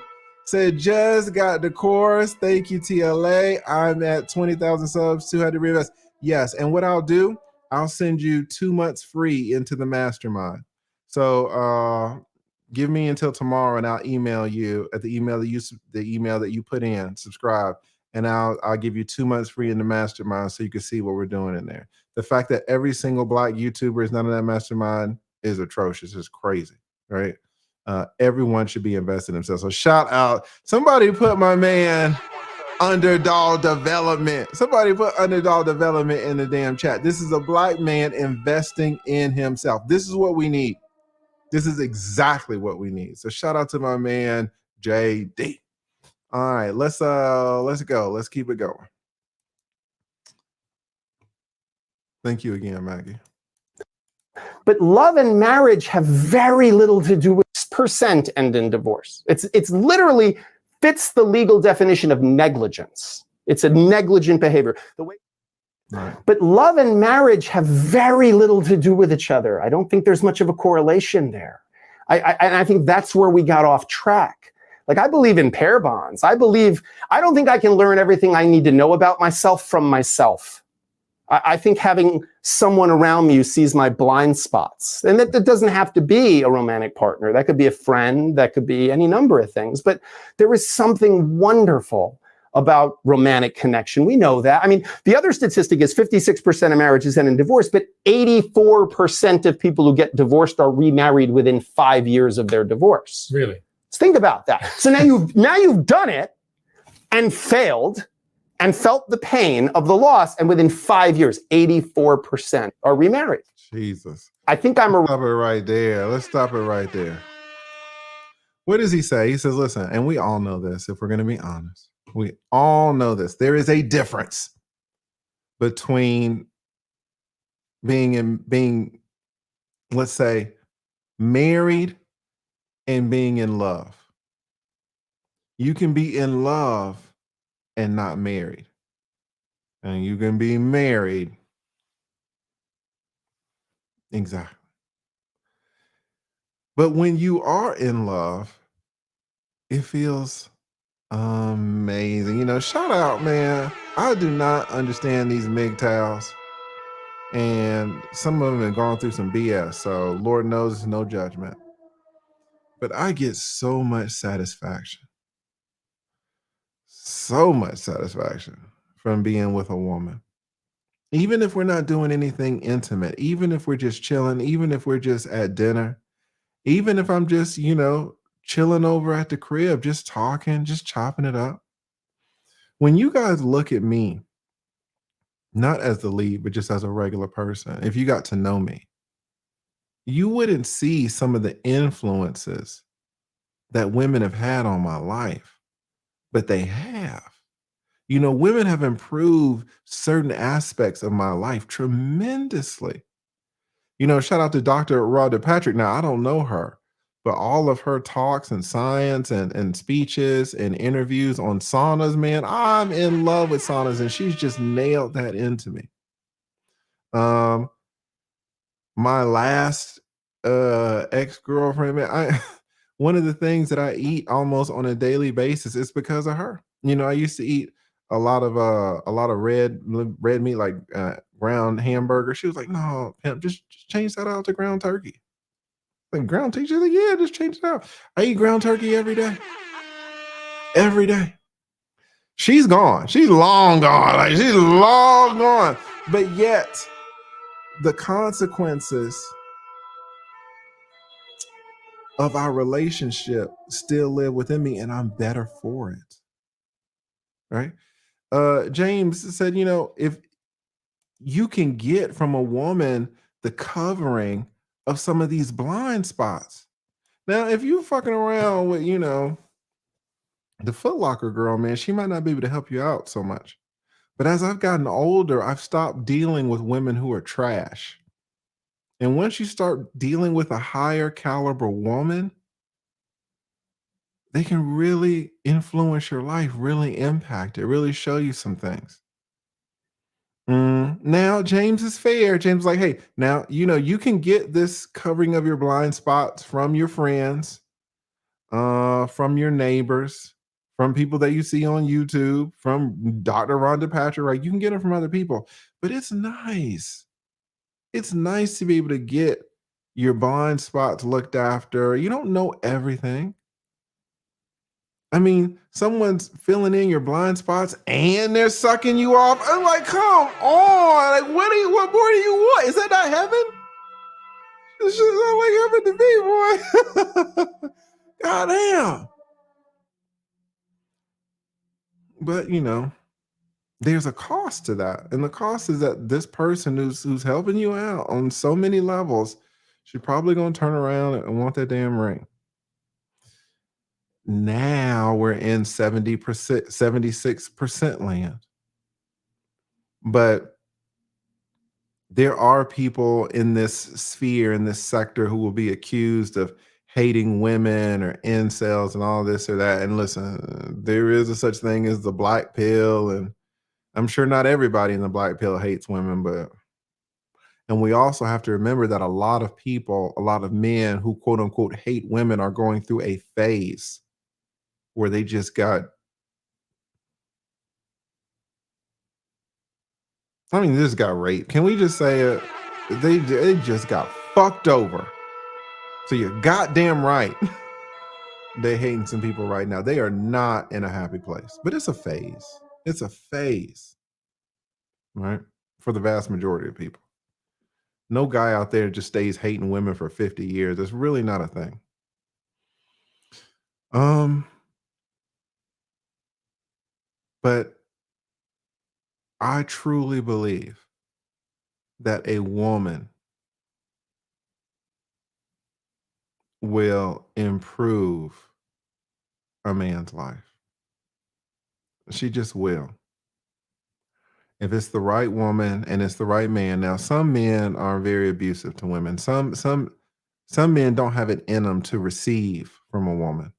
Said just got the course. Thank you, TLA. I'm at 20,000 subs, 200 reinvest. Yes, and what I'll do, I'll send you 2 months free into the mastermind. So give me until tomorrow, and I'll email you at the email that you put in. Subscribe, and I'll give you 2 months free in the mastermind, so you can see what we're doing in there. The fact that every single Black YouTuber is not in that mastermind is atrocious. It's crazy, right? Everyone should be investing in themselves. So shout out. Somebody put my man Underdog Development. Somebody put Underdog Development in the damn chat. This is a Black man investing in himself. This is what we need. This is exactly what we need. So shout out to my man JD. All right, let's go. Let's keep it going. Thank you again, Maggie. But love and marriage have very little to do with percent end in divorce. It's literally fits the legal definition of negligence. It's a negligent behavior. Right. But love and marriage have very little to do with each other. I don't think there's much of a correlation there. I think that's where we got off track. Like, I believe in pair bonds. I don't think I can learn everything I need to know about myself from myself. I think having someone around me who sees my blind spots, and that doesn't have to be a romantic partner. That could be a friend. That could be any number of things. But there is something wonderful about romantic connection. We know that. I mean, the other statistic is 56% of marriages end in divorce, but 84% of people who get divorced are remarried within 5 years of their divorce. Really? Let's think about that. So now you've done it and failed and felt the pain of the loss, and within 5 years, 84% are remarried. Jesus. I think Stop it right there. Let's stop it right there. What does he say? He says, listen, and we all know this, if we're going to be honest. We all know this. There is a difference between being, let's say, married and being in love. You can be in love and not married. And you can be married. Exactly. But when you are in love, it feels amazing. You know, shout out, man. I do not understand these MGTOWs. And some of them have gone through some BS. So Lord knows there's no judgment. But I get so much satisfaction. So much satisfaction from being with a woman. Even if we're not doing anything intimate, even if we're just chilling, even if we're just at dinner, even if I'm just, chilling over at the crib, just talking, just chopping it up. When you guys look at me, not as the lead, but just as a regular person, if you got to know me, you wouldn't see some of the influences that women have had on my life, but they have. Women have improved certain aspects of my life tremendously. Shout out to Dr. Rhonda Patrick. Now, I don't know her, but all of her talks and science and speeches and interviews on saunas, man, I'm in love with saunas, and she's just nailed that into me. My last ex-girlfriend, man, one of the things that I eat almost on a daily basis is because of her. I used to eat a lot of red meat, like ground hamburger. She was like, no, pimp, just change that out to ground turkey. Like, ground turkey? She's like, yeah, just change it out. I eat ground turkey every day. Every day. She's gone. She's long gone. Like, she's long gone. But yet, the consequences of our relationship still live within me, and I'm better for it. right? James said, if you can get from a woman the covering of some of these blind spots. Now, if you fucking around with, the Foot Locker girl, man, she might not be able to help you out so much. But as I've gotten older, I've stopped dealing with women who are trash. And once you start dealing with a higher caliber woman, they can really influence your life, really impact it, really show you some things. Now, James is fair. James is like, hey, now, you can get this covering of your blind spots from your friends, from your neighbors, from people that you see on YouTube, from Dr. Rhonda Patrick, right? You can get it from other people, but it's nice. It's nice to be able to get your blind spots looked after. You don't know everything. I mean, someone's filling in your blind spots and they're sucking you off. I'm like, come on. Like, what more do you want? Is that not heaven? This shit not like heaven to me, boy. God damn. But there's a cost to that. And the cost is that this person who's helping you out on so many levels, she's probably gonna turn around and want that damn ring. Now we're in 70%, 76% land. But there are people in this sphere, in this sector, who will be accused of hating women or incels and all this or that. And listen, there is a such thing as the black pill. And I'm sure not everybody in the black pill hates women, and we also have to remember that a lot of people, a lot of men who quote unquote hate women are going through a phase where they just got, they just got raped. Can we just say it? They just got fucked over. So you're goddamn right. They're hating some people right now. They are not in a happy place, but it's a phase. It's a phase, right? For the vast majority of people. No guy out there just stays hating women for 50 years. It's really not a thing. But I truly believe that a woman will improve a man's life. She just will. If it's the right woman and it's the right man. Now, some men are very abusive to women. Some men don't have it in them to receive from a woman.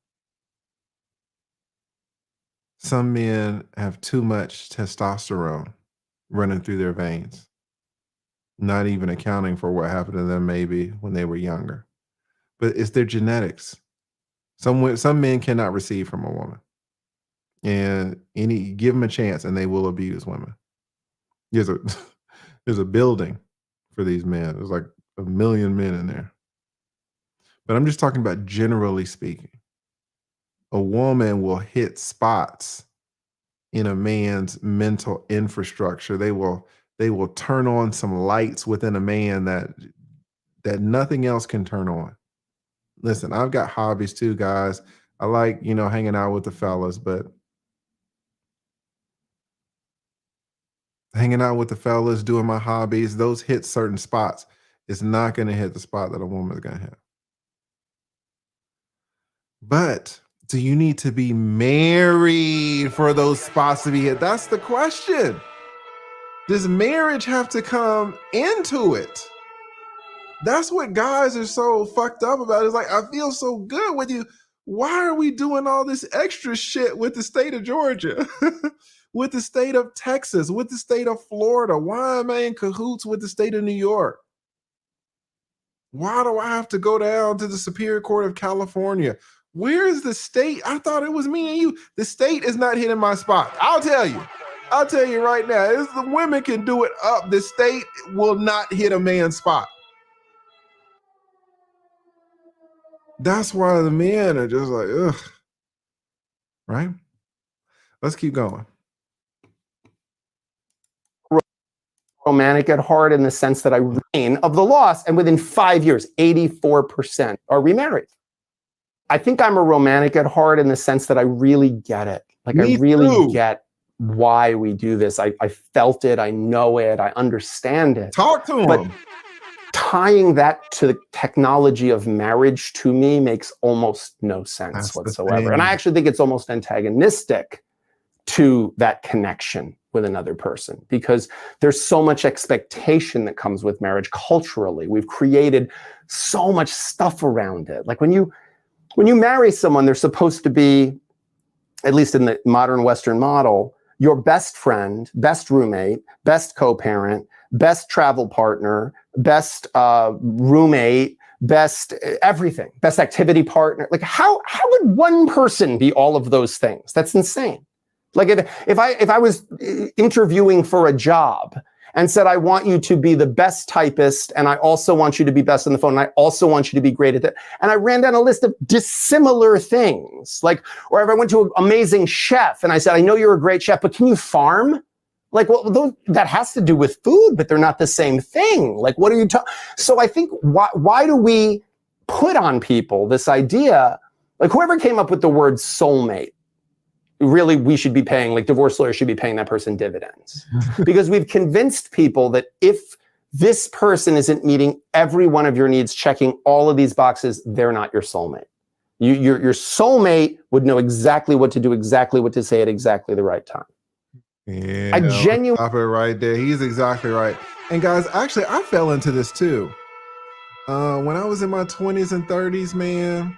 Some men have too much testosterone running through their veins, not even accounting for what happened to them maybe when they were younger. But it's their genetics. Some men cannot receive from a woman, and give them a chance, and they will abuse women. There's a building for these men. There's like 1 million men in there. But I'm just talking about generally speaking. A woman will hit spots in a man's mental infrastructure. They will turn on some lights within a man that nothing else can turn on. Listen, I've got hobbies too, guys. I like, hanging out with the fellas, but hanging out with the fellas, doing my hobbies, those hit certain spots. It's not going to hit the spot that a woman is going to hit. But do you need to be married for those spots to be hit? That's the question. Does marriage have to come into it? That's what guys are so fucked up about. It's like, I feel so good with you. Why are we doing all this extra shit with the state of Georgia, with the state of Texas, with the state of Florida? Why am I in cahoots with the state of New York? Why do I have to go down to the Superior Court of California? Where is the state? I thought it was me and you. The state is not hitting my spot. I'll tell you right now, if the women can do it up, the state will not hit a man's spot. That's why the men are just like, ugh. Right? Let's keep going. Romantic at heart in the sense that I reign of the loss, and within 5 years, 84% are remarried. I think I'm a romantic at heart in the sense that I really get it. Like, I really get why we do this. I felt it. I know it. I understand it. Talk to But him. tying that to the technology of marriage to me makes almost no sense That's the whatsoever. And I thing. actually think it's almost antagonistic to that connection with another person, because there's so much expectation that comes with marriage culturally. We've created so much stuff around it. Like when you marry someone, they're supposed to be, at least in the modern Western model, your best friend, best roommate, best co-parent, best travel partner, best roommate, best everything, best activity partner. Like how would one person be all of those things? That's insane. Like if I was interviewing for a job and said, I want you to be the best typist, and I also want you to be best on the phone, and I also want you to be great at that, and I ran down a list of dissimilar things, like, or if I went to an amazing chef and I said, I know you're a great chef, but can you farm? Like, well, that has to do with food, but they're not the same thing. Like, what are you talking? So I think why do we put on people this idea, like whoever came up with the word soulmate, really, we should be paying, like divorce lawyers should be paying that person dividends, because we've convinced people that if this person isn't meeting every one of your needs, checking all of these boxes, they're not your soulmate. Your soulmate would know exactly what to do, exactly what to say at exactly the right time. Yeah, I genuinely stop it right there. He's exactly right. And guys, actually, I fell into this too. When I was in my 20s and 30s, man,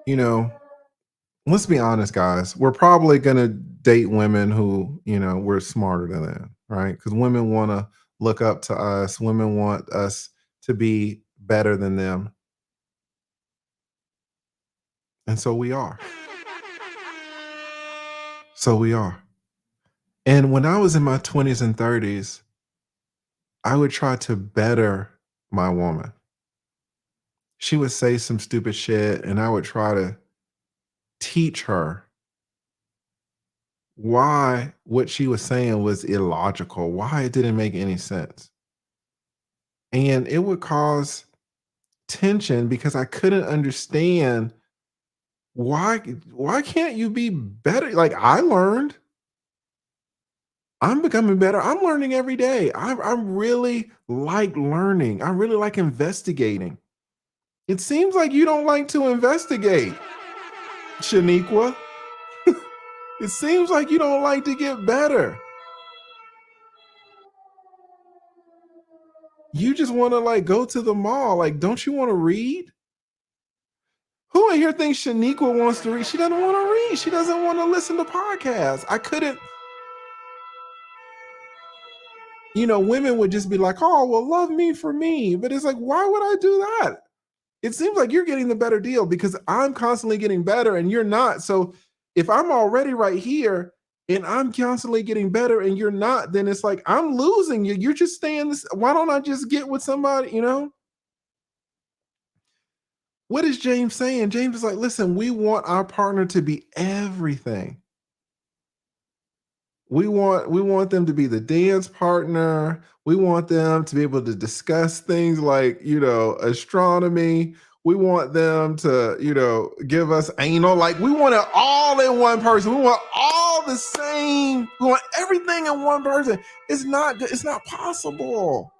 you know, let's be honest, guys. We're probably gonna date women who, we're smarter than that, right? Because women want to look up to us. Women want us to be better than them, and so we are. So we are. And when I was in my 20s and 30s, I would try to better my woman. She would say some stupid shit, and I would try to teach her why what she was saying was illogical, why it didn't make any sense. And it would cause tension because I couldn't understand why can't you be better? Like I learned, I'm becoming better. I'm learning every day. I really like learning. I really like investigating. It seems like you don't like to investigate, Shaniqua. It seems like you don't like to get better. You just want to like go to the mall. Like, don't you want to read? Who in here thinks Shaniqua wants to read? She doesn't want to read. She doesn't want to listen to podcasts. I couldn't, women would just be like, oh, well, love me for me. But it's like, why would I do that? It seems like you're getting the better deal because I'm constantly getting better and you're not. So if I'm already right here and I'm constantly getting better and you're not, then it's like I'm losing you. You're just staying this. Why don't I just get with somebody, What is James saying? James is like, listen, we want our partner to be everything. We want them to be the dance partner. We want them to be able to discuss things like, astronomy. We want them to, give us anal. Like we want it all in one person. We want all the same. We want everything in one person. It's not good. It's not possible.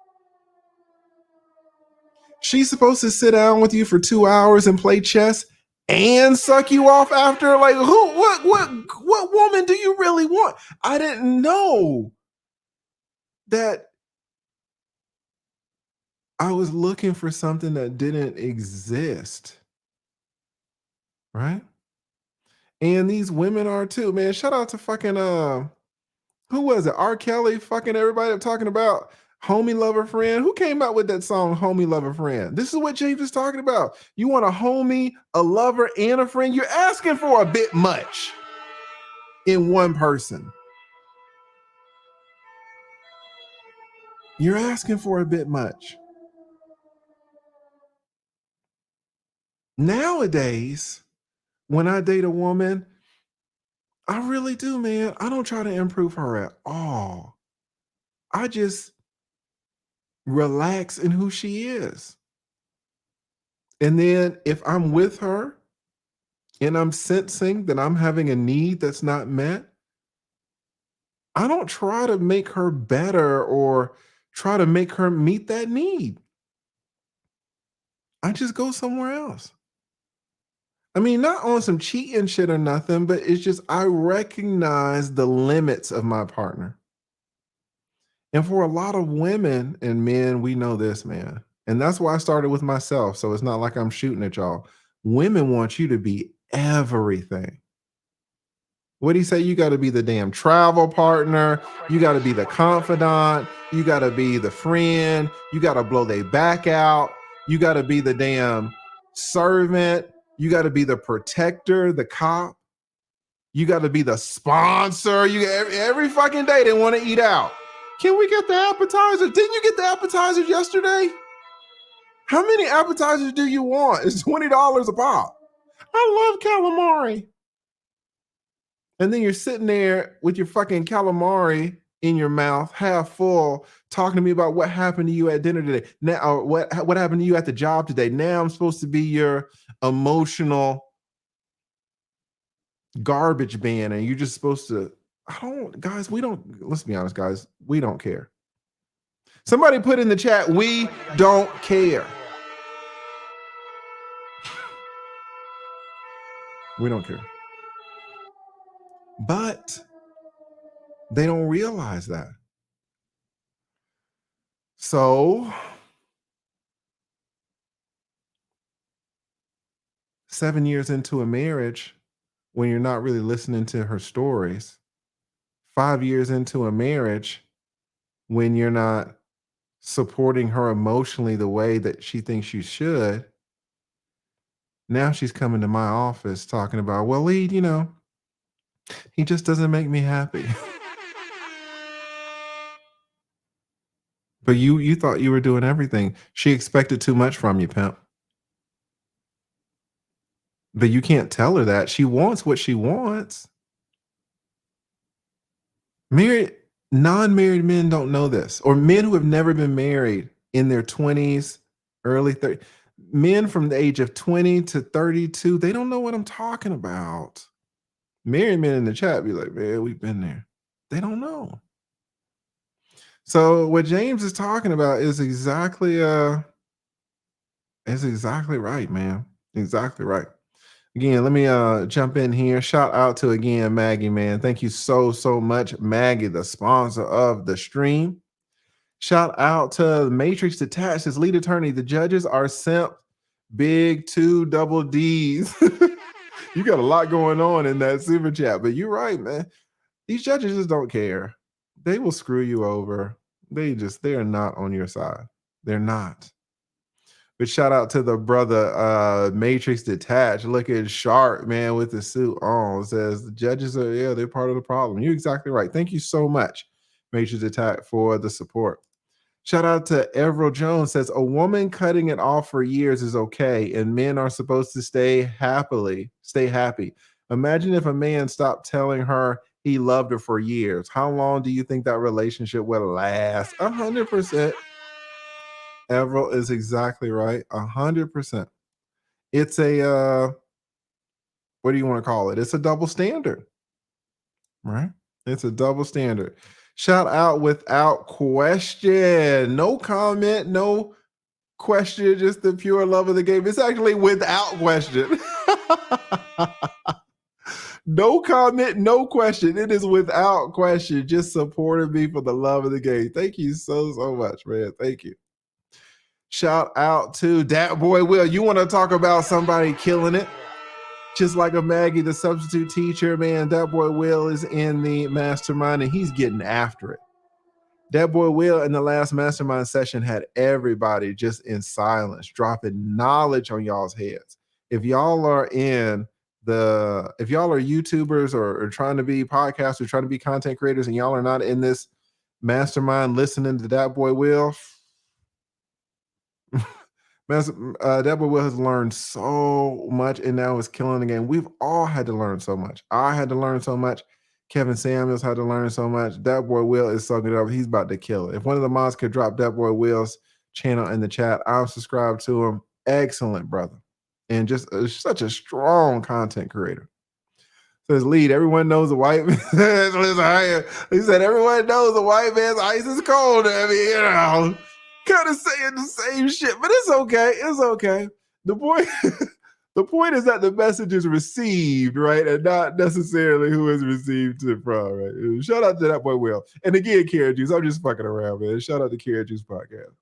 She's supposed to sit down with you for 2 hours and play chess and suck you off after. Like what woman do you really want? I didn't know that I was looking for something that didn't exist. Right? And these women are too, man. Shout out to fucking who was it? R. Kelly, fucking everybody up talking about homie lover friend. Who came out with that song, Homie Lover Friend? This is what James is talking about. You want a homie, a lover, and a friend. You're asking for a bit much in one person. You're asking for a bit much. Nowadays, when I date a woman, I really do, man. I don't try to improve her at all. I just relax in who she is. And then if I'm with her and I'm sensing that I'm having a need that's not met, I don't try to make her better or try to make her meet that need. I just go somewhere else. I mean, not on some cheating shit or nothing, but it's just I recognize the limits of my partner. And for a lot of women and men, we know this, man. And that's why I started with myself. So it's not like I'm shooting at y'all. Women want you to be everything. What do you say? You got to be the damn travel partner. You got to be the confidant. You got to be the friend. You got to blow their back out. You got to be the damn servant. You got to be the protector, the cop. You got to be the sponsor. You every fucking day they want to eat out. Can we get the appetizer? Didn't you get the appetizers yesterday? How many appetizers do you want? It's $20 a pop. I love calamari. And then you're sitting there with your fucking calamari in your mouth, half full, talking to me about what happened to you at dinner today. Now, or what happened to you at the job today. Now I'm supposed to be your emotional garbage man, and you're just supposed to. Guys, we don't. Let's be honest, guys, we don't care. Somebody put in the chat, we don't care. We don't care. But they don't realize that. So 7 years into a marriage, when you're not really listening to her stories, 5 years into a marriage, when you're not supporting her emotionally the way that she thinks you should, now she's coming to my office talking about, well, Lee, he just doesn't make me happy. But you thought you were doing everything. She expected too much from you, pimp. But you can't tell her that. She wants what she wants. Non-married men don't know this, or men who have never been married in their 20s, early 30s. Men from the age of 20 to 32, they don't know what I'm talking about. Married men in the chat be like, man, we've been there. They don't know. So what James is talking about is exactly right, man. Exactly right. Again, let me jump in here. Shout out to again Maggie, man. Thank you so much, Maggie, the sponsor of the stream. Shout out to Matrix Detached, his lead attorney. The judges are simp, big 2 double D's. You got a lot going on in that super chat, but you're right, man. These judges just don't care. They will screw you over. They are not on your side. They're not. But shout out to the brother Matrix Detached, looking sharp, man, with the suit on. It says the judges are, they're part of the problem. You're exactly right. Thank you so much, Matrix Detached, for the support. Shout out to Everett Jones, says a woman cutting it off for years is okay, and men are supposed to stay happy. Imagine if a man stopped telling her he loved her for years. How long do you think that relationship would last? 100%. Everett is exactly right. 100%. It's a what do you want to call it? It's a double standard, right? It's a double standard. Shout out without question. No comment, no question, just the pure love of the game. It's actually without question. No comment, no question. It is without question. Just supporting me for the love of the game. Thank you so much, man. Thank you. Shout out to Dat Boy Will. You want to talk about somebody killing it? Just like a Maggie, the substitute teacher, man, that boy Will is in the mastermind and he's getting after it. That boy Will in the last mastermind session had everybody just in silence, dropping knowledge on y'all's heads. If y'all are YouTubers or trying to be podcasters, trying to be content creators, and y'all are not in this mastermind listening to that boy Will, Deborah Will has learned so much and now is killing the game. We've all had to learn so much. I had to learn so much. Kevin Samuels had to learn so much. That boy Will is sucking it up. He's about to kill it. If one of the mods could drop that boy Will's channel in the chat, I'm subscribed to him. Excellent, brother. and just such a strong content creator. Says lead, everyone knows the white man. He said everyone knows the white man's ice is cold. I mean, you know, kind of saying the same shit, but it's okay. It's okay. The point, the point is that the message is received, right, and not necessarily who is received it from, right? Shout out to that boy Will, and again, Carrot Juice. I'm just fucking around, man. Shout out to Carrot Juice Podcast.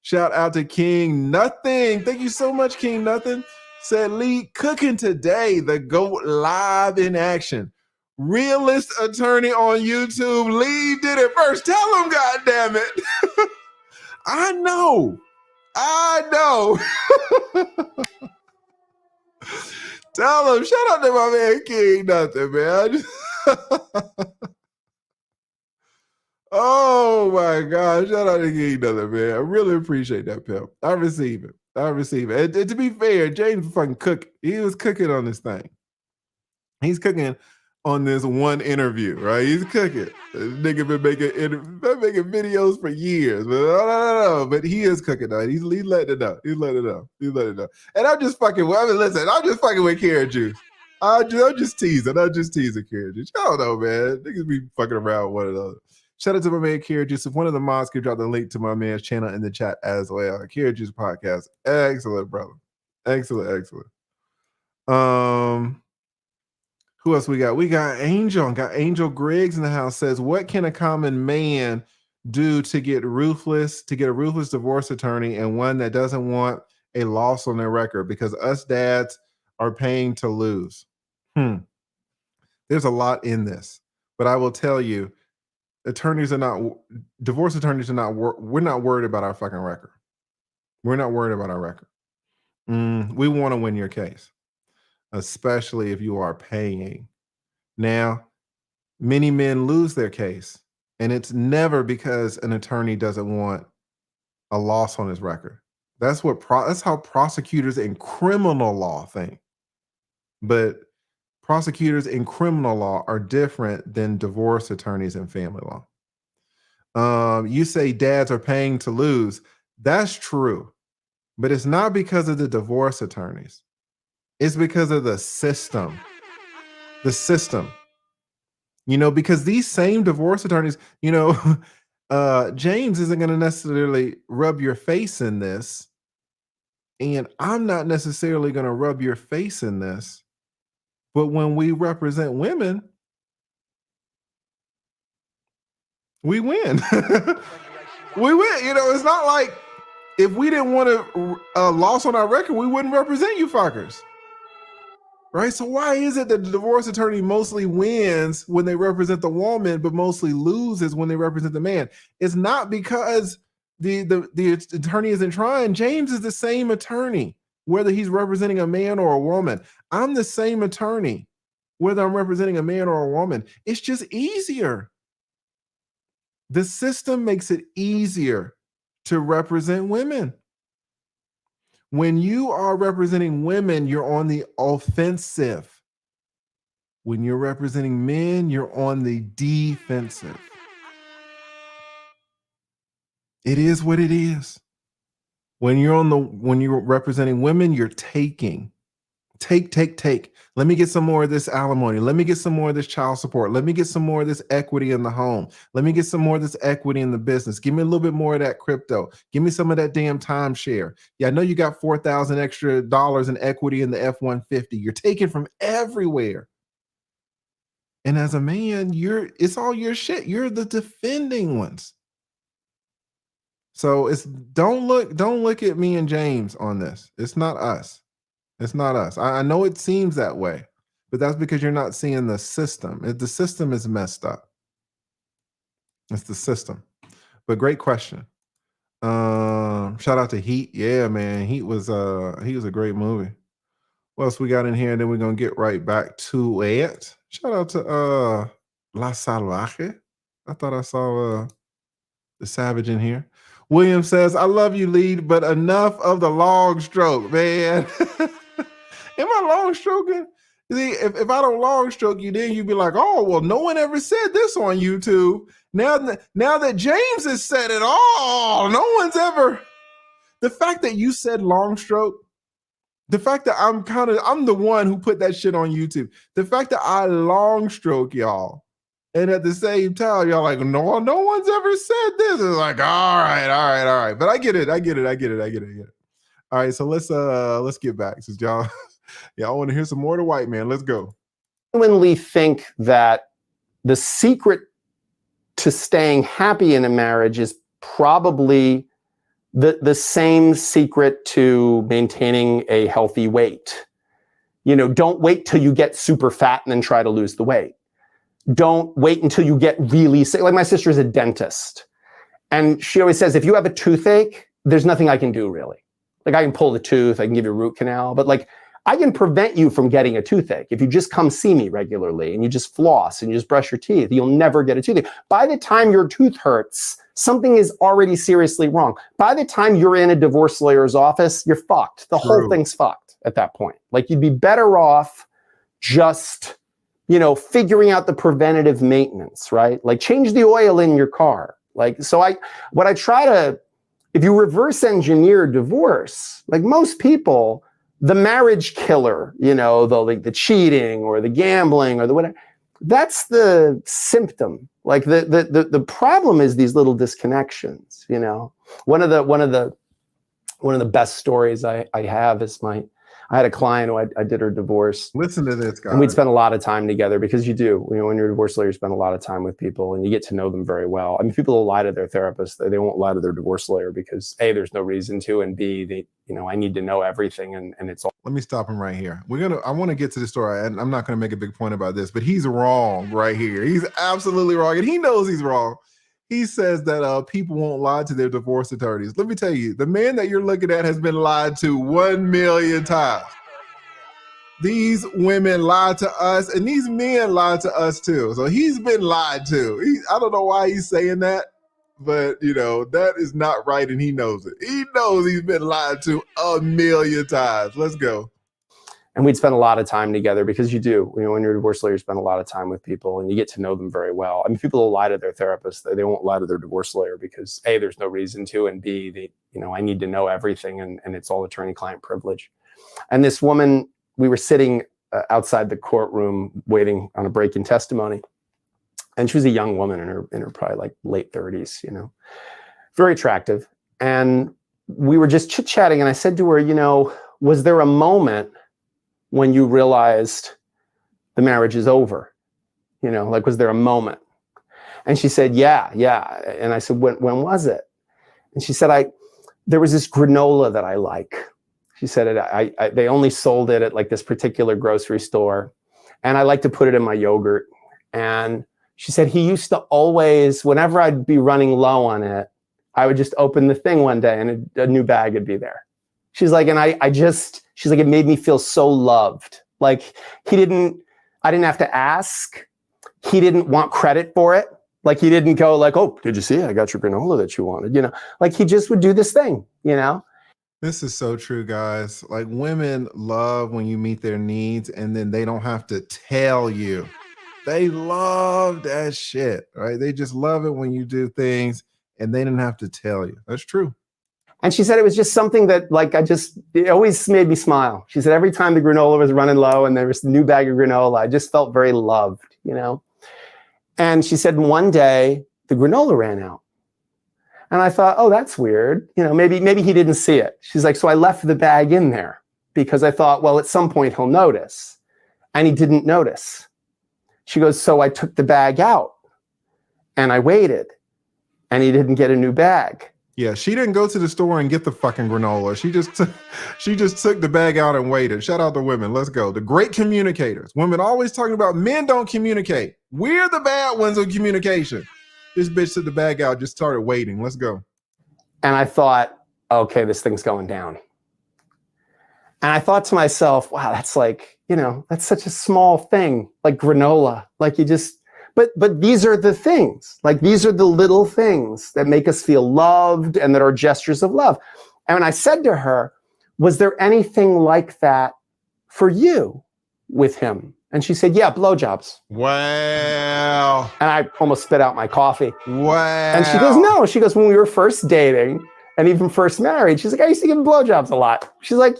Shout out to King Nothing. Thank you so much, King Nothing. Said Lee cooking today, the GOAT live in action. Realist attorney on YouTube. Lee did it first. Tell him, goddamn it. I know. Tell him. Shout out to my man King Nothing, man. Oh my God. Shout out to King Nothing, man. I really appreciate that, pimp. I receive it. And to be fair, James fucking cook. He was cooking on this thing. He's cooking on this one interview, right? He's cooking. This nigga been making videos for years, but he is cooking now. He's letting it know. He's letting it know. And I'm just fucking. Listen. I'm just fucking with Carrot Juice. I'm just teasing. Carrot Juice. I don't know, man. Niggas be fucking around with one another. Shout out to my man Carrot Juice. If one of the mods could drop the link to my man's channel in the chat as well. Carrot Juice Podcast. Excellent, brother. Excellent. Who else we got? We got Angel. Got Angel Griggs in the house. Says, what can a common man do to get a ruthless divorce attorney and one that doesn't want a loss on their record? Because us dads are paying to lose. There's a lot in this, but I will tell you, divorce attorneys are not, we're not worried about our fucking record. We're not worried about our record. We want to win your case, especially if you are paying. Now, many men lose their case, and it's never because an attorney doesn't want a loss on his record. That's how prosecutors in criminal law think. But prosecutors in criminal law are different than divorce attorneys in family law. You say dads are paying to lose. That's true. But it's not because of the divorce attorneys. It's because of the system. The system. You know, because these same divorce attorneys, you know, James isn't going to necessarily rub your face in this. And I'm not necessarily going to rub your face in this. But when we represent women, we win. We win. You know, it's not like if we didn't want a loss on our record, we wouldn't represent you fuckers. Right? So why is it that the divorce attorney mostly wins when they represent the woman, but mostly loses when they represent the man? It's not because the attorney isn't trying. James is the same attorney, whether he's representing a man or a woman. I'm the same attorney, whether I'm representing a man or a woman. It's just easier. The system makes it easier to represent women. When you are representing women, you're on the offensive. When you're representing men, you're on the defensive. It is what it is. When you're representing women, you're taking. Take. Let me get some more of this alimony. Let me get some more of this child support. Let me get some more of this equity in the home. Let me get some more of this equity in the business. Give me a little bit more of that crypto. Give me some of that damn timeshare. Yeah, I know you got $4,000 extra in equity in the F-150. You're taking from everywhere. And as a man, it's all your shit. You're the defending ones. So don't look at me and James on this. It's not us. It's not us. I know it seems that way, but that's because you're not seeing the system. The system is messed up. It's the system. But great question. Shout out to Heat. Yeah, man. Heat was a great movie. What else we got in here? And then we're gonna get right back to it. Shout out to La Salvaje. I thought I saw the Savage in here. William says, I love you, Lead, but enough of the long stroke, man. Am I long stroking? See, if I don't long stroke you, then you'd be like, oh, well, no one ever said this on YouTube. Now that James has said it all, no one's ever. The fact that you said long stroke The fact that I'm the one who put that shit on YouTube. The fact that I long stroke y'all, and at the same time, y'all like, no one's ever said this. It's like, all right. But I get it. All right, so let's get back, since y'all want to hear some more of the white man. Let's go. Genuinely think that the secret to staying happy in a marriage is probably the same secret to maintaining a healthy weight. Don't wait till you get super fat and then try to lose the weight. Don't wait until you get really sick. Like, my sister is a dentist, and she always says, if you have a toothache, there's nothing I can do really. Like, I can pull the tooth, I can give you a root canal, but like, I can prevent you from getting a toothache. If you just come see me regularly and you just floss and you just brush your teeth, you'll never get a toothache. By the time your tooth hurts, something is already seriously wrong. By the time you're in a divorce lawyer's office, you're fucked. The whole thing's fucked at that point. Like, you'd be better off just, figuring out the preventative maintenance, right? Like, change the oil in your car. Like, so if you reverse engineer divorce, like most people, the marriage killer, the cheating or the gambling or the whatever, that's the symptom. Like, the problem is these little disconnections. One of the best stories I have is I had a client who I did her divorce. Listen to this, guy. And we'd spend a lot of time together, because you do. When you're a divorce lawyer, you spend a lot of time with people and you get to know them very well. I mean, people will lie to their therapist. They won't lie to their divorce lawyer because A, there's no reason to, and B, I need to know everything, and it's all. Let me stop him right here. I want to get to the story, and I'm not going to make a big point about this, but he's wrong right here. He's absolutely wrong, and he knows he's wrong. He says that people won't lie to their divorce attorneys. Let me tell you, the man that you're looking at has been lied to 1 million times. These women lied to us, and these men lied to us too. So he's been lied to. I don't know why he's saying that, but that is not right, and he knows it. He knows he's been lied to 1 million times. Let's go. And we'd spend a lot of time together, because you do. When you're a divorce lawyer, you spend a lot of time with people and you get to know them very well. I mean, people will lie to their therapist. They won't lie to their divorce lawyer because A, there's no reason to, and B, I need to know everything, and it's all attorney-client privilege. And this woman, we were sitting outside the courtroom waiting on a break in testimony. And she was a young woman in her probably like late 30s, very attractive. And we were just chit-chatting, and I said to her, was there a moment when you realized the marriage is over? Like, was there a moment? And she said, yeah. And I said, when was it? And she said, there was this granola that I like. She said, they only sold it at like this particular grocery store, and I like to put it in my yogurt. And she said, he used to always, whenever I'd be running low on it, I would just open the thing one day and a new bag would be there. She's like, and she's like, it made me feel so loved. Like, I didn't have to ask. He didn't want credit for it. Like, he didn't go like, oh, did you see? I got your granola that you wanted, like, he just would do this thing, This is so true, guys. Like, women love when you meet their needs and then they don't have to tell you. They love that shit, right? They just love it when you do things and they didn't have to tell you. That's true. And she said it was just something that, like, it always made me smile. She said every time the granola was running low and there was a new bag of granola, I just felt very loved, And she said one day the granola ran out. And I thought, oh, that's weird. Maybe he didn't see it. She's like, so I left the bag in there because I thought, well, at some point he'll notice. And he didn't notice. She goes, so I took the bag out and I waited and he didn't get a new bag. Yeah, she didn't go to the store and get the fucking granola. She just took the bag out and waited. Shout out to women. Let's go. The great communicators. Women always talking about men don't communicate. We're the bad ones of communication. This bitch took the bag out, just started waiting. Let's go. And I thought, okay, this thing's going down. And I thought to myself, wow, that's like, that's such a small thing, like granola. Like, but these are the things, like, these are the little things that make us feel loved and that are gestures of love. And when I said to her, was there anything like that for you with him? And she said, yeah, blowjobs. Wow. And I almost spit out my coffee. Wow. And she goes, no. She goes, when we were first dating and even first married, she's like, I used to give him blowjobs a lot. She's like,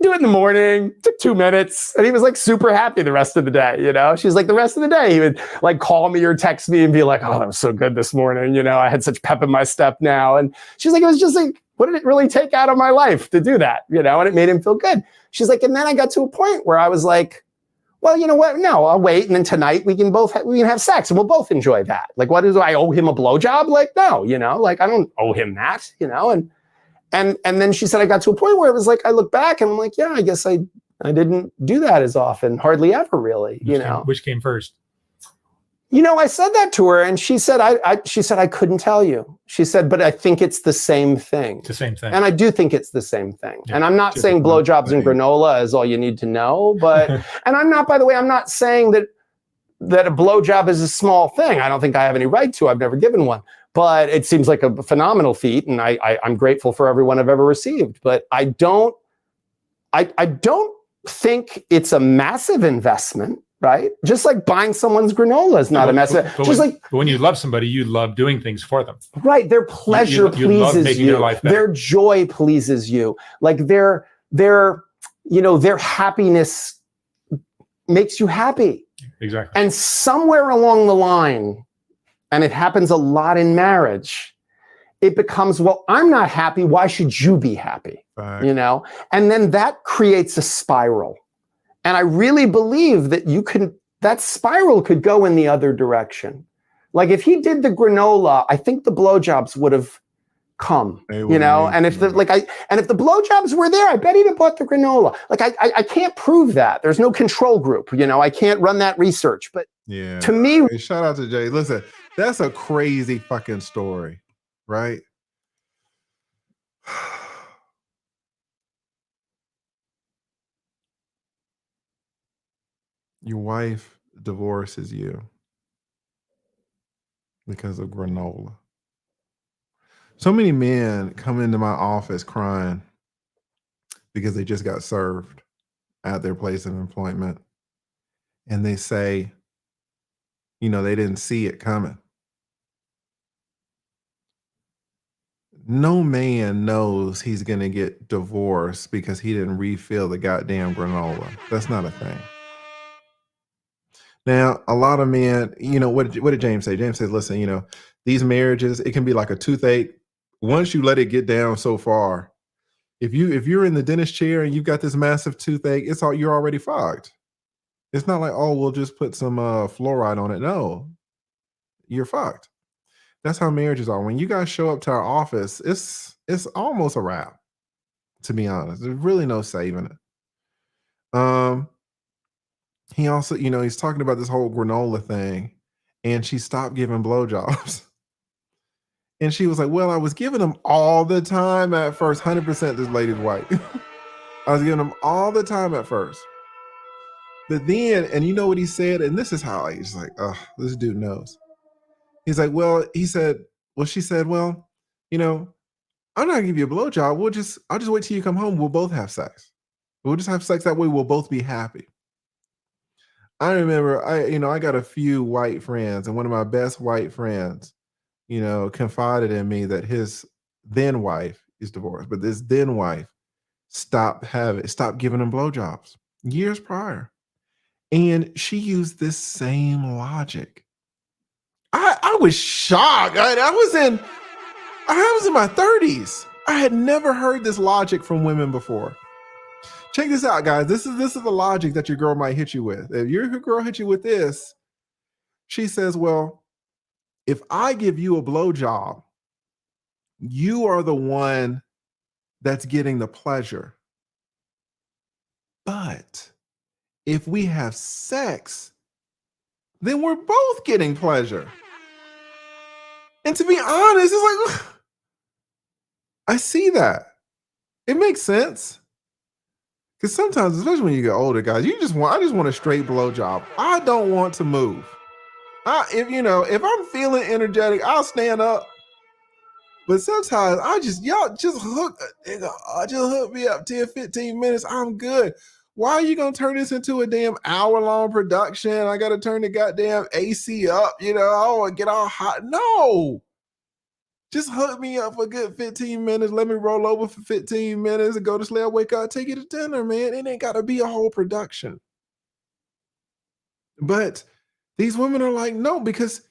do it in the morning, took 2 minutes. And he was like super happy the rest of the day, you know? She's like, the rest of the day, he would like call me or text me and be like, oh, that was so good this morning. You know, I had such pep in my step now. And she's like, it was just like, what did it really take out of my life to do that? You know, and it made him feel good. She's like, and then I got to a point where I was like, well, you know what? No, I'll wait. And then tonight we can have sex and we'll both enjoy that. Like, what do I owe him a blowjob? Like, no, you know, like I don't owe him that, you know? And then she said, I got to a point where it was like, I look back and I'm like, yeah, I guess I didn't do that as often, hardly ever really, Which came first? You know, I said that to her and she said, I couldn't tell you. She said, but I think it's the same thing. It's the same thing. And I do think it's the same thing. Yeah, and I'm not saying blowjobs and granola is all you need to know, but, and I'm not, by the way, I'm not saying that a blowjob is a small thing. I don't think I have any right to. I've never given one. But it seems like a phenomenal feat, and I'm grateful for everyone I've ever received. But I don't think it's a massive investment, right? Just like buying someone's granola is not a massive. But when you love somebody, you love doing things for them. Right, their pleasure you love pleases making you. their life better. Their joy pleases you. Like their happiness makes you happy. Exactly. And somewhere along the line, and it happens a lot in marriage, it becomes, well, I'm not happy. Why should you be happy? Right. You know? And then that creates a spiral. And I really believe that that spiral could go in the other direction. Like if he did the granola, I think the blowjobs would have come, you know? And if the blowjobs were there, I bet he'd have bought the granola. Like I can't prove that. There's no control group, you know? I can't run that research, but yeah, to me, hey, shout out to Jay. Listen, that's a crazy fucking story, right? Your wife divorces you because of granola. So many men come into my office crying because they just got served at their place of employment. And they say, you know, they didn't see it coming. No man knows he's going to get divorced because he didn't refill the goddamn granola. That's not a thing. Now, a lot of men, you know, what did James say? James says, listen, you know, these marriages, it can be like a toothache. Once you let it get down so far, if you're in the dentist chair and you've got this massive toothache, you're already fogged. It's not like, oh, we'll just put some fluoride on it. No, you're fucked. That's how marriages are. When you guys show up to our office, it's almost a wrap, to be honest. There's really no saving it. He also, you know, he's talking about this whole granola thing, and she stopped giving blowjobs. And she was like, well, I was giving them all the time at first. 100% this lady's white. I was giving them all the time at first. But then, and you know what he said? And this is how he's like, oh, this dude knows. He's like, she said, well, you know, I'm not gonna give you a blowjob. I'll just wait till you come home. We'll both have sex. We'll just have sex. That way we'll both be happy. I remember I got a few white friends, and one of my best white friends, you know, confided in me that his then wife is divorced, but this then wife stopped giving him blowjobs years prior. And she used this same logic. I was shocked. I was in my 30s. I had never heard this logic from women before. Check this out, guys. This is the logic that your girl might hit you with. If your girl hit you with this, she says, well, if I give you a blowjob, you are the one that's getting the pleasure. But if we have sex, then we're both getting pleasure. And to be honest, it's like, I see that. It makes sense. Because sometimes, especially when you get older, guys, I just want a straight blowjob. I don't want to move. If I'm feeling energetic, I'll stand up. But sometimes y'all just hook me up 10, 15 minutes. I'm good. Why are you going to turn this into a damn hour-long production? I got to turn the goddamn AC up. You know, I don't want to get all hot. No. Just hook me up for a good 15 minutes. Let me roll over for 15 minutes and go to sleep. I wake up, take you to dinner, man. It ain't got to be a whole production. But these women are like, no, because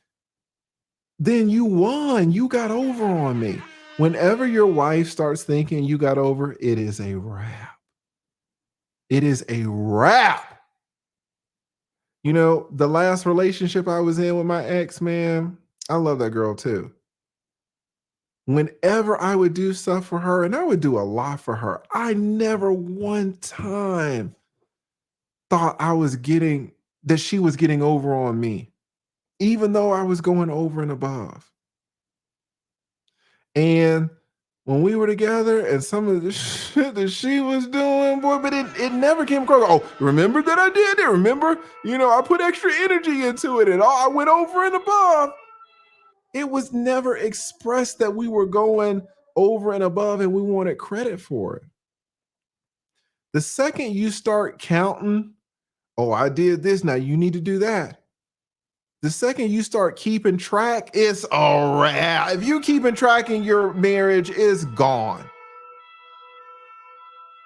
then you won. You got over on me. Whenever your wife starts thinking you got over, it is a wrap. It is a wrap. You know, the last relationship I was in with my ex, man, I love that girl too. Whenever I would do stuff for her, and I would do a lot for her, I never one time thought that she was getting over on me, even though I was going over and above. And when we were together and some of the shit that she was doing, boy, but it never came across. Oh, remember that I did it? Remember, I put extra energy into it and I went over and above. It was never expressed that we were going over and above and we wanted credit for it. The second you start counting, oh, I did this, now you need to do that. The second you start keeping track, it's a wrap. If you keeping track in your marriage, it's gone.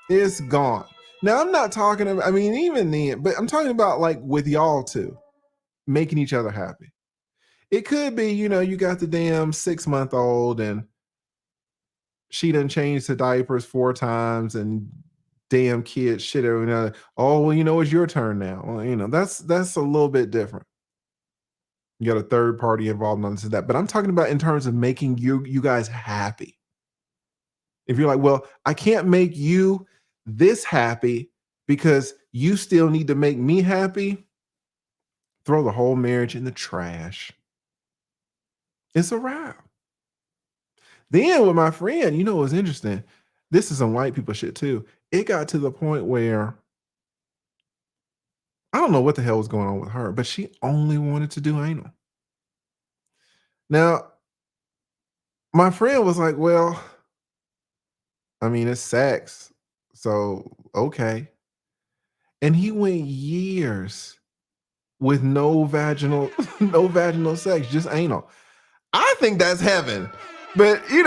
It's gone. Now, I'm not talking about, even then, but I'm talking about like with y'all too, making each other happy. It could be, you got the damn 6-month-old and she done changed the diapers 4 times and damn kid shit every now. Oh, well, it's your turn now. Well, that's a little bit different. You got a third party involved on that. But I'm talking about in terms of making you guys happy. If you're like, well, I can't make you this happy because you still need to make me happy, throw the whole marriage in the trash. It's a wrap. Then with my friend, it was interesting. This is some white people shit too. It got to the point where I don't know what the hell was going on with her, but she only wanted to do anal. Now, my friend was like, well, it's sex. So, okay. And he went years with no vaginal sex, just anal. I think that's heaven. But, he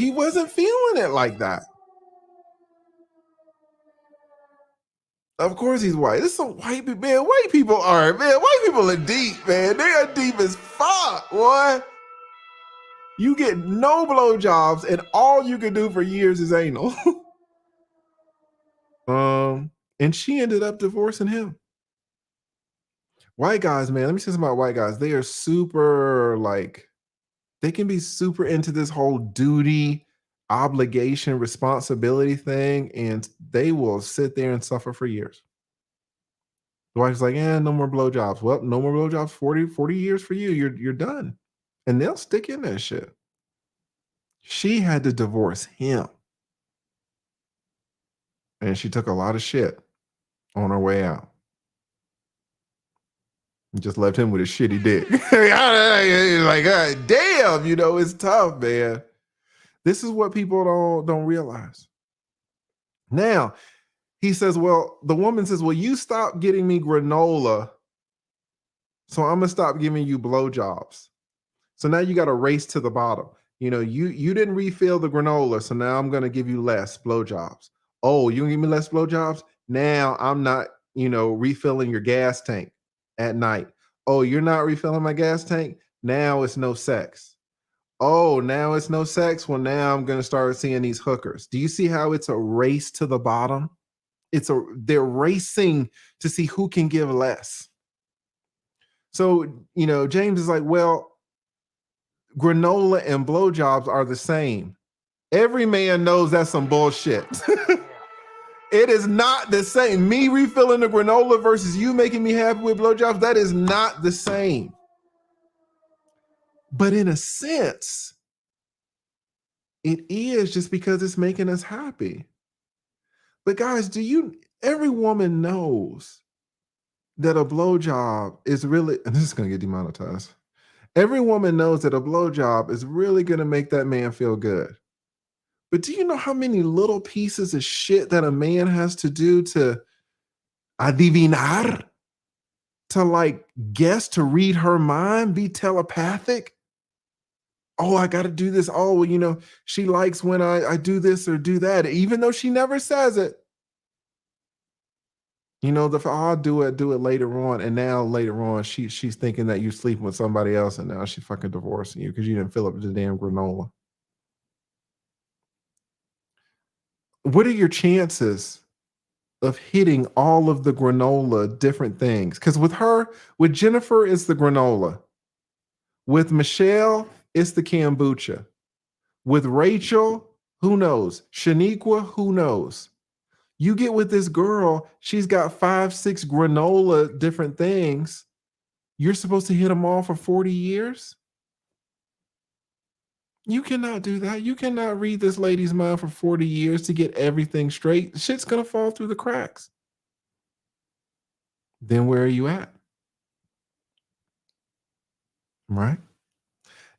wasn't feeling it like that. Of course he's white. This is some white people, man. White people are deep, man. They are deep as fuck, boy. You get no blowjobs, and all you can do for years is anal. And she ended up divorcing him. White guys, man, let me say something about white guys. They are super, they can be super into this whole duty, obligation, responsibility thing, and they will sit there and suffer for years. The wife's like, no more blowjobs. Well, no more blowjobs, 40 years for you. You're done. And they'll stick in that shit. She had to divorce him. And she took a lot of shit on her way out. Just left him with a shitty dick. Like, damn, it's tough, man. This is what people don't realize. Now, he says, well, the woman says, well, you stop getting me granola, so I'm going to stop giving you blowjobs. So now you got to race to the bottom. You didn't refill the granola, so now I'm going to give you less blowjobs. Oh, you going to give me less blowjobs? Now I'm not, refilling your gas tank at night. Oh, you're not refilling my gas tank? Now it's no sex. Oh, now it's no sex? Well, now I'm going to start seeing these hookers. Do you see how it's a race to the bottom? They're racing to see who can give less. So, James is like, well, granola and blowjobs are the same. Every man knows that's some bullshit. It is not the same. Me refilling the granola versus you making me happy with blowjobs, that is not the same. But in a sense, it is, just because it's making us happy. But guys, every woman knows that a blowjob is really, and this is going to get demonetized. Every woman knows that a blowjob is really going to make that man feel good. But do you know how many little pieces of shit that a man has to do to adivinar, to like guess, to read her mind, be telepathic. Oh, I got to do this. Oh, well, you know, she likes when I do this or do that, even though she never says it. You know, I'll do it later on. And now later on, she's thinking that you're sleeping with somebody else, and now she's fucking divorcing you because you didn't fill up the damn granola. What are your chances of hitting all of the granola different things? Because with Jennifer, it's the granola. With Michelle, it's the kombucha. With Rachel, who knows? Shaniqua, who knows? You get with this girl, she's got 5, 6 granola different things. You're supposed to hit them all for 40 years? You cannot do that. You cannot read this lady's mind for 40 years to get everything straight. Shit's going to fall through the cracks. Then where are you at? Right?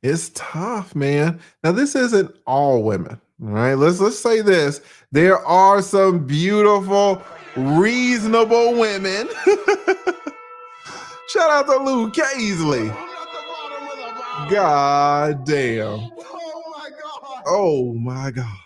It's tough, man. Now, this isn't all women, right? Let's say this. There are some beautiful, reasonable women. Shout out to Lou Casely. God damn. Oh my God.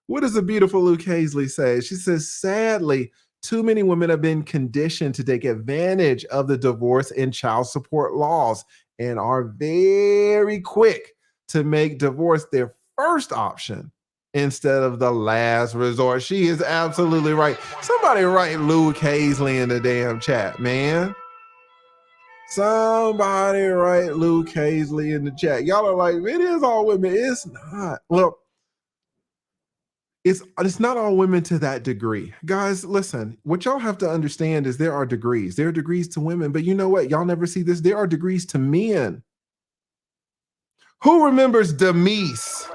What does the beautiful Lou Casely say? She says, sadly, too many women have been conditioned to take advantage of the divorce and child support laws and are very quick to make divorce their first option instead of the last resort. She is absolutely right. Somebody write Lou Casely in the damn chat, man. Somebody write Lou Casely in the chat. Y'all are like, it is all women. It's not. Well, it's not all women to that degree. Guys, listen, what y'all have to understand is there are degrees. There are degrees to women, but you know what? Y'all never see this. There are degrees to men. Who remembers Demise?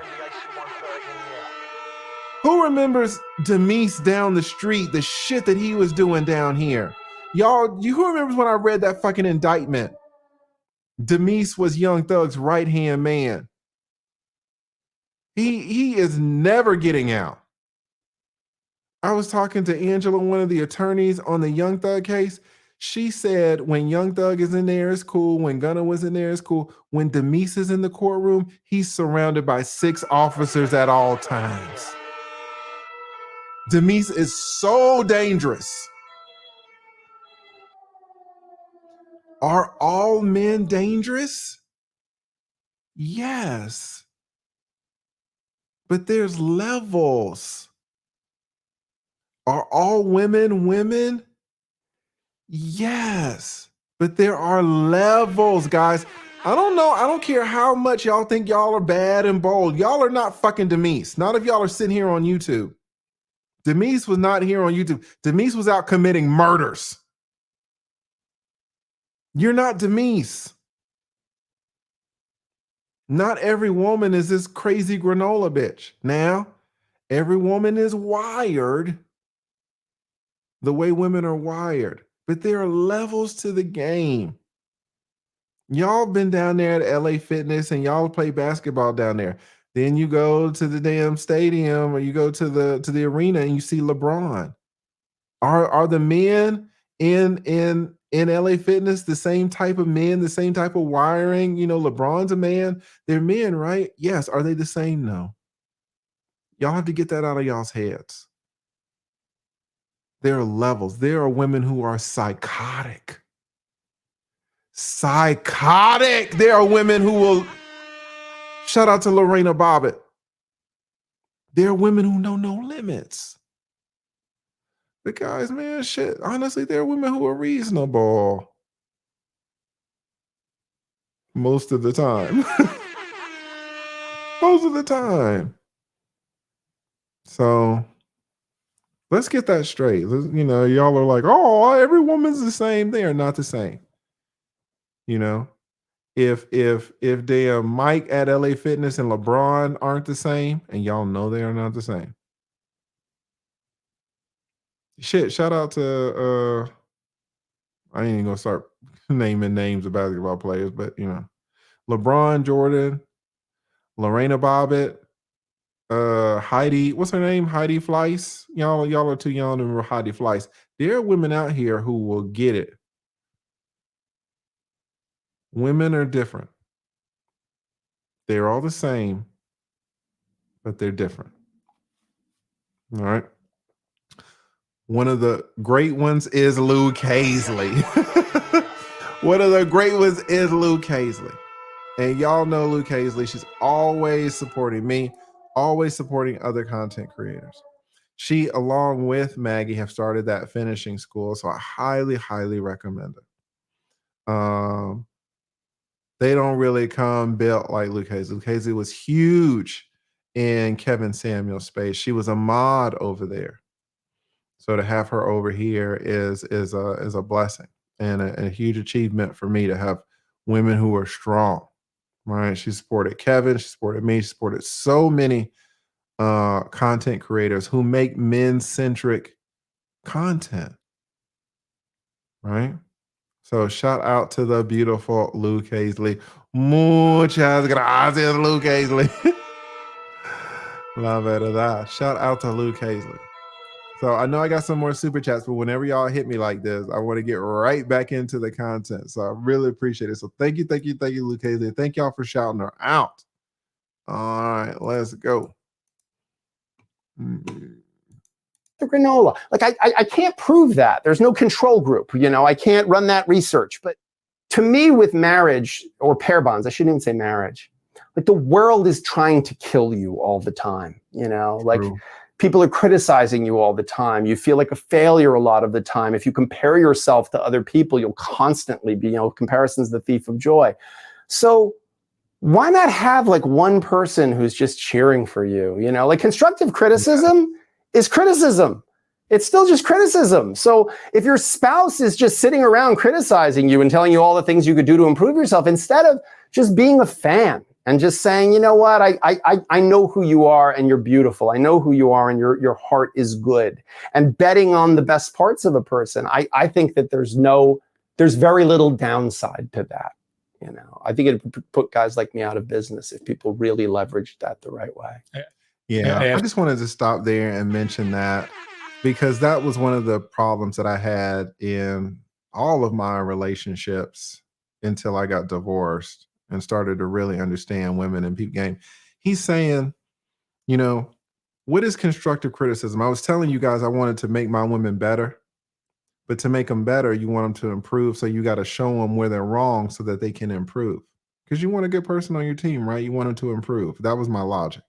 Who remembers Demise down the street, the shit that he was doing down here? Who remembers when I read that fucking indictment? Demise was Young Thug's right-hand man. He is never getting out. I was talking to Angela, one of the attorneys on the Young Thug case. She said when Young Thug is in there, it's cool. When Gunna was in there, it's cool. When Demise is in the courtroom, he's surrounded by 6 officers at all times. Demise is so dangerous. Are all men dangerous? Yes. But there's levels. Are all women women? Yes. But there are levels, guys. I don't know. I don't care how much y'all think y'all are bad and bold. Y'all are not fucking Demise. Not if y'all are sitting here on YouTube. Demise was not here on YouTube. Demise was out committing murders. You're not Demise. Not every woman is this crazy granola bitch. Now, every woman is wired the way women are wired, but there are levels to the game. Y'all been down there at LA Fitness and y'all play basketball down there. Then you go to the damn stadium or you go to the arena and you see LeBron. Are the men in LA Fitness the same type of men, the same type of wiring? You know, LeBron's a man. They're men, right? Yes. Are they the same? No. Y'all have to get that out of y'all's heads. There are levels. There are women who are psychotic. Psychotic. There are women who will, shout out to Lorena Bobbitt. There are women who know no limits. The guys, man, shit. Honestly, there are women who are reasonable. Most of the time. Most of the time. So let's get that straight. You know, y'all are like, oh, every woman's the same. They are not the same. You know, if damn Mike at LA Fitness and LeBron aren't the same, and y'all know they are not the same. Shit, shout out to I ain't even gonna start naming names of basketball players, but you know, LeBron, Jordan, Lorena Bobbitt, Heidi, what's her name? Heidi Fleiss. Y'all are too young to remember Heidi Fleiss. There are women out here who will get it. Women are different. They're all the same, but they're different. All right. One of the great ones is Luke Hazley. One of the great ones is Luke Hazley. And y'all know Luke Hazley. She's always supporting me, always supporting other content creators. She, along with Maggie, have started that finishing school. So I highly, highly recommend it. They don't really come built like Luke Hazley. Luke Hazley was huge in Kevin Samuel's space. She was a mod over there. So to have her over here is a blessing and a huge achievement for me to have women who are strong. Right? She supported Kevin, she supported me, she supported so many content creators who make men-centric content. Right? So shout out to the beautiful Luke Hazley. Muchas gracias, Luke Hazley. La verdad. Shout out to Luke Hazley. So I know I got some more super chats, but whenever y'all hit me like this, I want to get right back into the content. So I really appreciate it. So thank you, Luke Hazley. Thank y'all for shouting her out. All right, let's go. The granola. Like I can't prove that. There's no control group. I can't run that research. But to me, with marriage or pair bonds, I shouldn't even say marriage. Like the world is trying to kill you all the time. Like. True. People are criticizing you all the time. You feel like a failure a lot of the time. If you compare yourself to other people, you'll constantly be, comparison's the thief of joy. So why not have like one person who's just cheering for you? Like constructive criticism is criticism. It's still just criticism. So if your spouse is just sitting around criticizing you and telling you all the things you could do to improve yourself, instead of just being a fan, and just saying, you know what, I know who you are and you're beautiful. I know who you are and your heart is good. And betting on the best parts of a person, I think that there's very little downside to that. I think it would put guys like me out of business if people really leveraged that the right way. Yeah, I just wanted to stop there and mention that because that was one of the problems that I had in all of my relationships until I got divorced and started to really understand women and peep game. He's saying, what is constructive criticism? I was telling you guys I wanted to make my women better, but to make them better, you want them to improve. So you got to show them where they're wrong so that they can improve. Because you want a good person on your team, right? You want them to improve. That was my logic.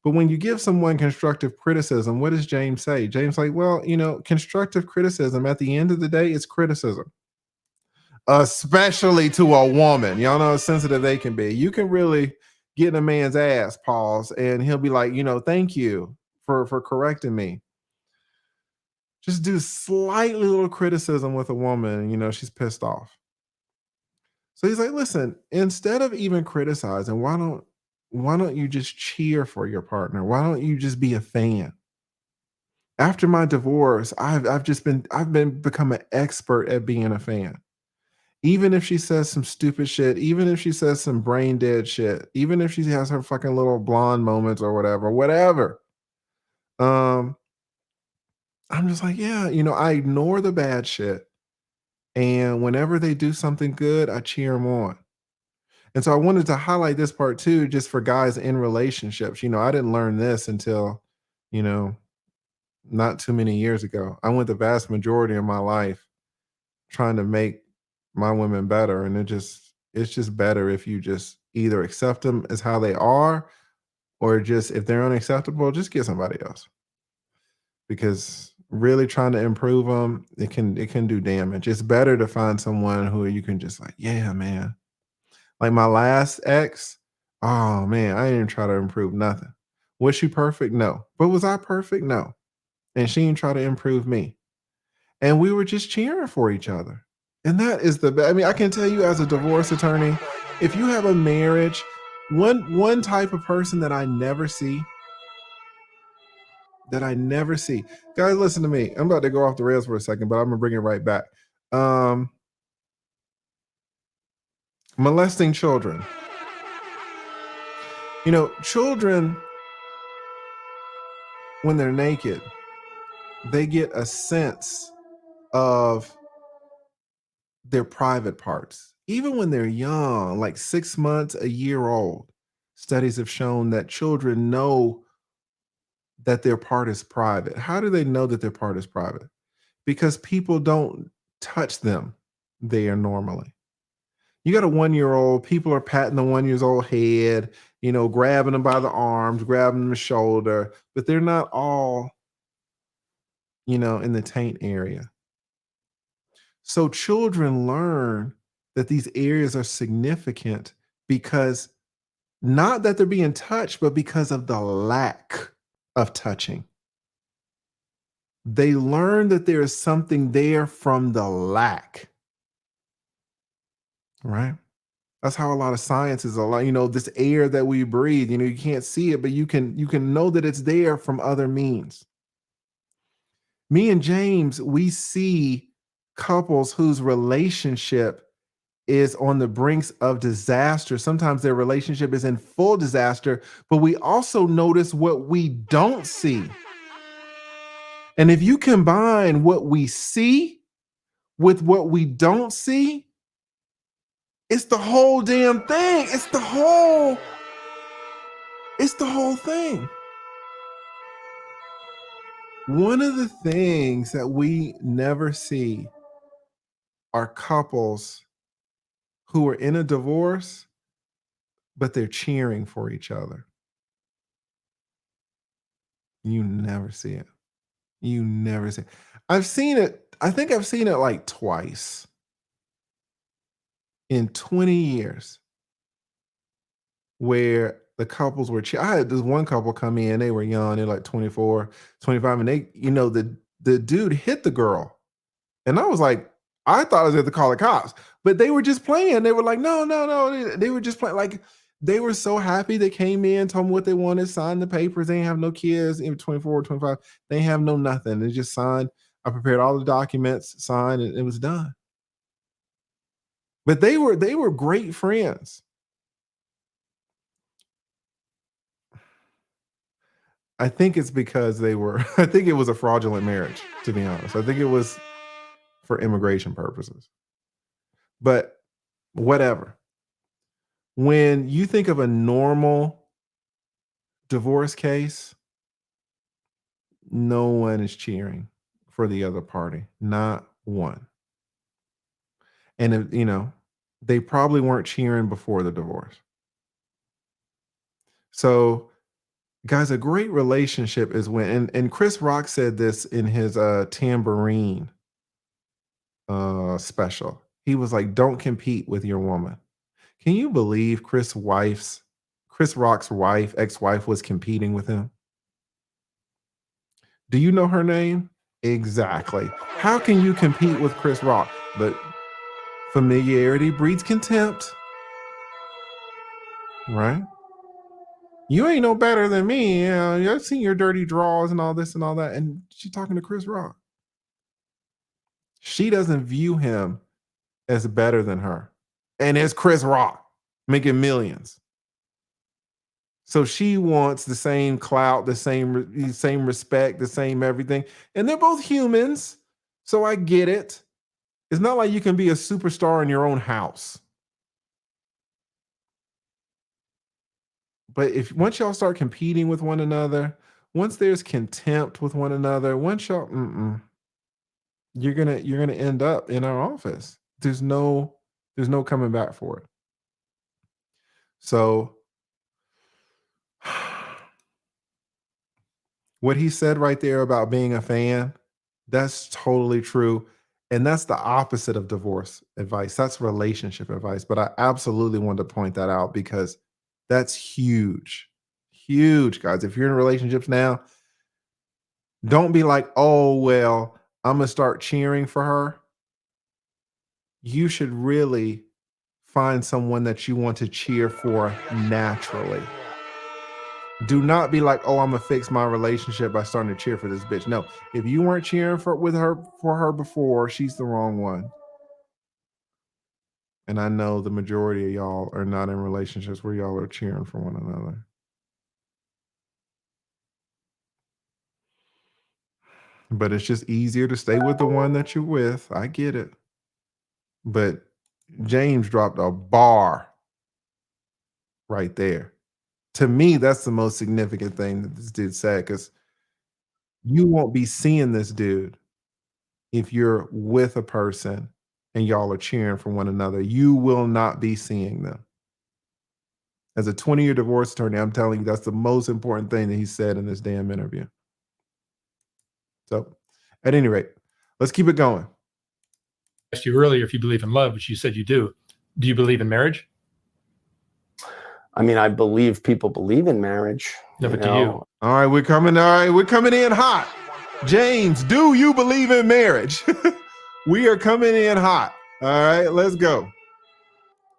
But when you give someone constructive criticism, what does James say? James like, well, constructive criticism at the end of the day is criticism. Especially to a woman. Y'all know how sensitive they can be. You can really get in a man's ass, pause, and he'll be like, thank you for correcting me. Just do slightly little criticism with a woman, she's pissed off. So he's like, listen, instead of even criticizing, why don't you just cheer for your partner? Why don't you just be a fan? After my divorce, I've become an expert at being a fan. Even if she says some stupid shit, even if she says some brain dead shit, even if she has her fucking little blonde moments or whatever. I'm just like, yeah, I ignore the bad shit. And whenever they do something good, I cheer them on. And so I wanted to highlight this part too, just for guys in relationships. I didn't learn this until, not too many years ago. I went the vast majority of my life trying to make my women better, and it's just better if you just either accept them as how they are, or just if they're unacceptable, just get somebody else. Because really trying to improve them, it can do damage. It's better to find someone who you can just like, yeah, man. Like my last ex, oh man, I didn't try to improve nothing. Was she perfect? No. But was I perfect? No. And she didn't try to improve me. And we were just cheering for each other. And that is the best. I mean, I can tell you as a divorce attorney, if you have a marriage, one type of person that I never see, guys, listen to me. I'm about to go off the rails for a second, but I'm gonna bring it right back. Molesting children. Children, when they're naked, they get a sense of their private parts. even when they're young, like 6 months, a year old, studies have shown that children know that their part is private. How do they know that their part is private? Because people don't touch them there normally. You got a 1 year old, people are patting the 1 year old head, grabbing them by the arms, grabbing them the shoulder, but they're not all, in the taint area. So children learn that these areas are significant because not that they're being touched, but because of the lack of touching. They learn that there is something there from the lack, right? That's how a lot of science is a lot, this air that we breathe, you can't see it, but you can know that it's there from other means. Me and James, we see couples whose relationship is on the brinks of disaster. Sometimes their relationship is in full disaster, but we also notice what we don't see. And if you combine what we see with what we don't see, it's the whole damn thing. It's the whole thing. One of the things that we never see are couples who are in a divorce, but they're cheering for each other. You never see it. You never see it. I've seen it. I think I've seen it like twice in 20 years where the couples were I had this one couple come in, they were young, they're like 24, 25, and they, the dude hit the girl. And I was like, I thought I was going to call the cops, but they were just playing. They were like, no, no, no. They were just playing. Like, they were so happy. They came in, told me what they wanted, signed the papers. They didn't have no kids, even 24, 25. They have no nothing. They just signed. I prepared all the documents, signed, and it was done. But they were great friends. I think it's because I think it was a fraudulent marriage, to be honest. I think it was for immigration purposes. But whatever. When you think of a normal divorce case, no one is cheering for the other party, not one. And they probably weren't cheering before the divorce. So, guys, a great relationship is when, and Chris Rock said this in his Tambourine special. He was like, don't compete with your woman. Can you believe Chris Rock's wife, ex-wife, was competing with him? Do you know her name? Exactly. How can you compete with Chris Rock? But familiarity breeds contempt, right? You ain't no better than me. I've seen your dirty draws and all this and all that. And she's talking to Chris Rock. She doesn't view him as better than her. And it's Chris Rock making millions. So she wants the same clout, the same respect, the same everything. And they're both humans. So I get it. It's not like you can be a superstar in your own house. But once y'all start competing with one another, once there's contempt with one another, once y'all, you're gonna end up in our office. There's no coming back for it. So what he said right there about being a fan, that's totally true. And that's the opposite of divorce advice. That's relationship advice. But I absolutely wanted to point that out because that's huge. Huge, guys. If you're in relationships now, don't be like, oh, well, I'm going to start cheering for her. You should really find someone that you want to cheer for naturally. Do not be like, oh, I'm gonna fix my relationship by starting to cheer for this bitch. No, if you weren't cheering for her before, she's the wrong one. And I know the majority of y'all are not in relationships where y'all are cheering for one another. But it's just easier to stay with the one that you're with. I get it. But James dropped a bar right there. To me, that's the most significant thing that this dude said, because you won't be seeing this dude if you're with a person and y'all are cheering for one another. You will not be seeing them. As a 20-year divorce attorney, I'm telling you, that's the most important thing that he said in this damn interview. So, at any rate, let's keep it going. I asked you earlier if you believe in love, which you said you do. Do you believe in marriage? I mean, I believe people believe in marriage. No, but do you? All right, we're coming in hot. James, do you believe in marriage? We are coming in hot. All right, let's go.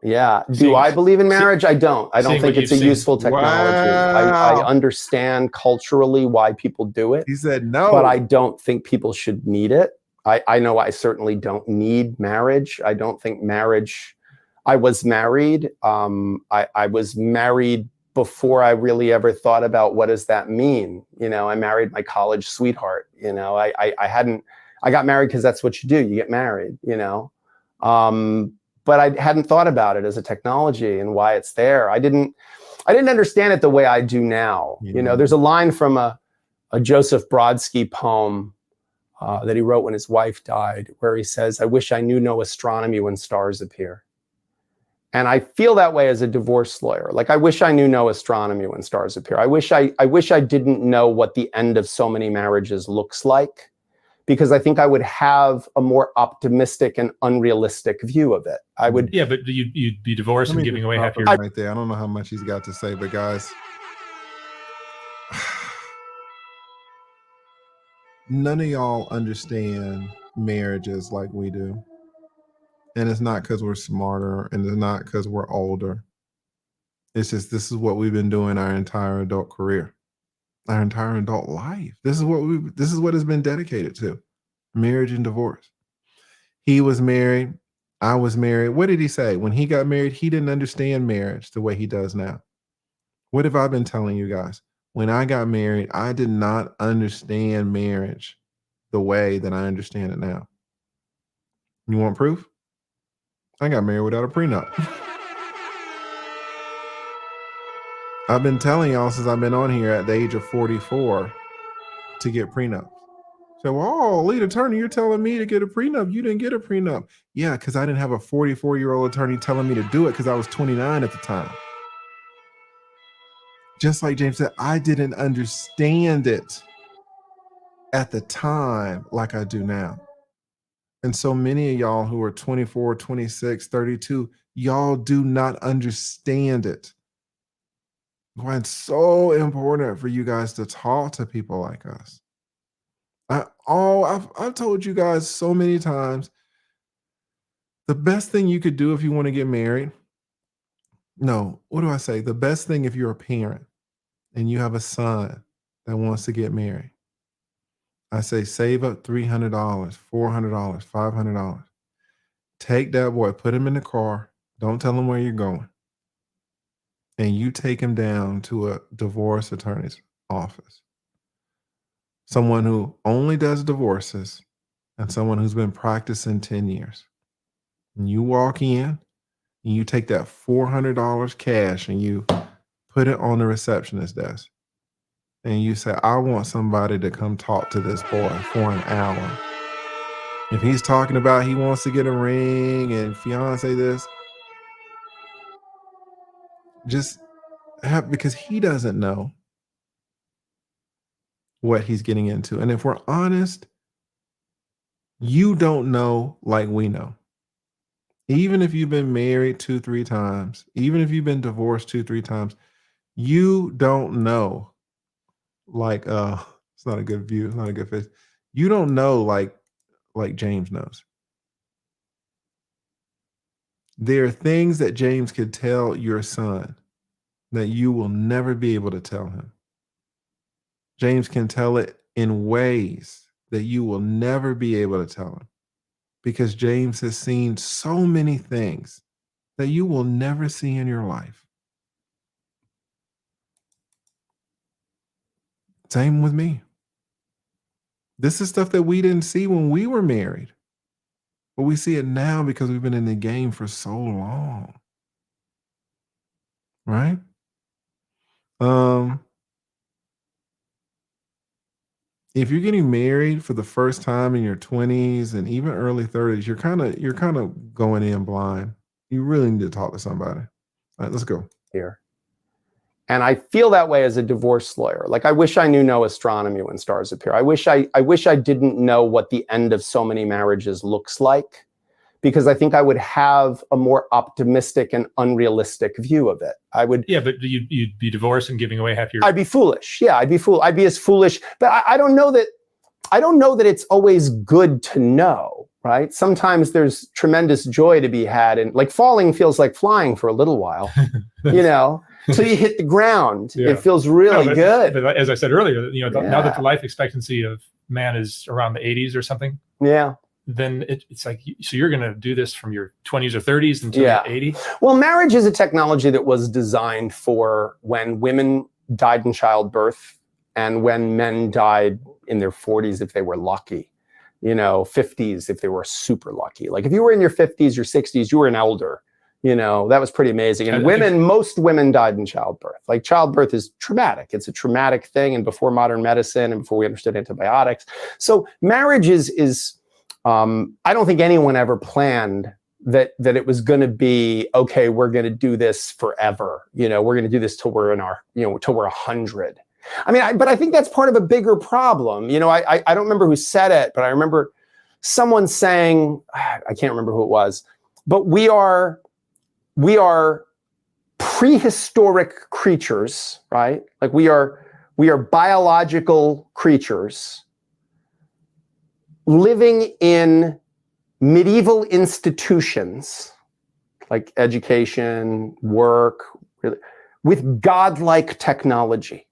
Yeah. Do I believe in marriage? I don't. I don't seeing think what it's a you've seen. useful technology. I Wow. understand culturally why people do it, He said no. but I don't think people should need it. I know I certainly don't need marriage. I don't think marriage. I was married. I was married before I really ever thought about what does that mean. You know, I married my college sweetheart. You know, I got married because that's what you do. You get married. You know, but I hadn't thought about it as a technology and why it's there. I didn't understand it the way I do now. Yeah. You know, there's a line from a Joseph Brodsky poem that he wrote when his wife died, where he says, "I wish I knew no astronomy when stars appear." And I feel that way as a divorce lawyer. Like, I wish I knew no astronomy when stars appear. I wish I didn't know what the end of so many marriages looks like, because I think I would have a more optimistic and unrealistic view of it. I would. Yeah, but you'd be divorced and giving away half your. Right there. I don't know how much he's got to say, but guys, none of y'all understand marriages like we do. And it's not because we're smarter, and it's not because we're older. It's just, this is what we've been doing our entire adult career, our entire adult life. This is what it's been dedicated to: marriage and divorce. He was married. I was married. What did he say? When he got married, he didn't understand marriage the way he does now. What have I been telling you guys? When I got married, I did not understand marriage the way that I understand it now. You want proof? I got married without a prenup. I've been telling y'all since I've been on here at the age of 44 to get prenups. So, oh, lead attorney, you're telling me to get a prenup. You didn't get a prenup. Yeah, because I didn't have a 44-year-old attorney telling me to do it because I was 29 at the time. Just like James said, I didn't understand it at the time like I do now. And so many of y'all who are 24, 26, 32, y'all do not understand it. Why it's so important for you guys to talk to people like us. I've told you guys so many times, the best thing you could do if you want to get married. No, what do I say? The best thing if you're a parent and you have a son that wants to get married, I say save up $300, $400, $500. Take that boy, put him in the car. Don't tell him where you're going. And you take him down to a divorce attorney's office. Someone who only does divorces and someone who's been practicing 10 years. And you walk in and you take that $400 cash and you put it on the receptionist desk. And you say, I want somebody to come talk to this boy for an hour. If he's talking about he wants to get a ring and fiance this, just have, because he doesn't know what he's getting into. And if we're honest, you don't know like we know. Even if you've been married 2-3 times, even if you've been divorced 2-3 times, you don't know like it's not a good view, it's not a good face. You don't know like James knows. There are things that James could tell your son that you will never be able to tell him. James can tell it in ways that you will never be able to tell him, because James has seen so many things that you will never see in your life. Same with me. This is stuff that we didn't see when we were married. But we see it now because we've been in the game for so long. Right? Um, if you're getting married for the first time in your 20s and even early 30s, you're kind of going in blind. You really need to talk to somebody. All right, let's go. Here. And I feel that way as a divorce lawyer. Like, I wish I knew no astronomy when stars appear. I wish I didn't know what the end of so many marriages looks like, because I think I would have a more optimistic and unrealistic view of it. I would. Yeah, but you'd be divorced and giving away half your. I'd be foolish. Yeah, I'd be as foolish. But I don't know that. I don't know that it's always good to know. Right? Sometimes there's tremendous joy to be had, and like falling feels like flying for a little while. You know. So you hit the ground. Yeah. It feels really good. But as I said earlier, now that the life expectancy of man is around the 80s or something. Yeah. Then it's like, so you're going to do this from your 20s or 30s until you're 80? Well, marriage is a technology that was designed for when women died in childbirth and when men died in their 40s if they were lucky, 50s if they were super lucky. Like if you were in your 50s, your 60s, you were an elder. That was pretty amazing. And most women died in childbirth. Like childbirth is traumatic. It's a traumatic thing. And before modern medicine and before we understood antibiotics. So marriage is I don't think anyone ever planned that it was going to be, okay, we're going to do this forever. We're going to do this till we're till we're 100. I mean, but I think that's part of a bigger problem. I don't remember who said it, but I remember someone saying, I can't remember who it was, but we are prehistoric creatures, right? Like we are biological creatures living in medieval institutions like education, work, with godlike technology.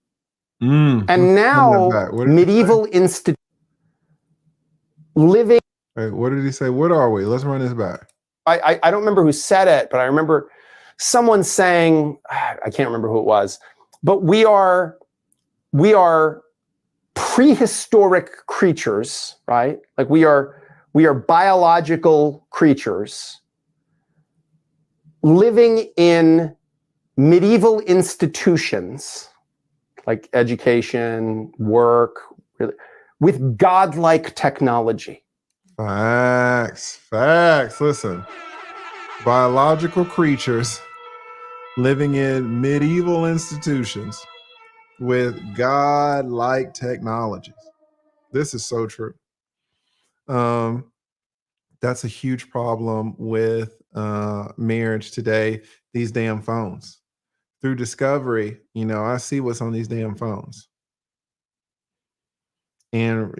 And now medieval living. Wait, what did he say? What are we? Let's run this back. I don't remember who said it, but I remember someone saying, I can't remember who it was, but we are prehistoric creatures, right? Like we are biological creatures living in medieval institutions like education, work, with godlike technology. Facts. Listen, biological creatures living in medieval institutions with God-like technologies. This is so true. That's a huge problem with marriage today. These damn phones. Through discovery, I see what's on these damn phones. And,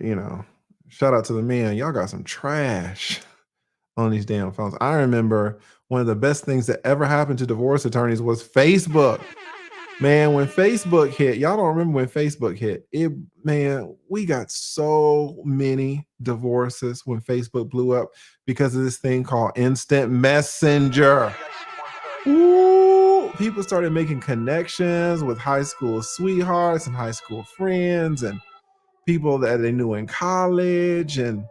shout out to the men. Y'all got some trash on these damn phones. I remember one of the best things that ever happened to divorce attorneys was Facebook. Man, when Facebook hit, y'all don't remember when Facebook hit. We got so many divorces when Facebook blew up because of this thing called instant messenger. Ooh, people started making connections with high school sweethearts and high school friends and people that they knew in college, and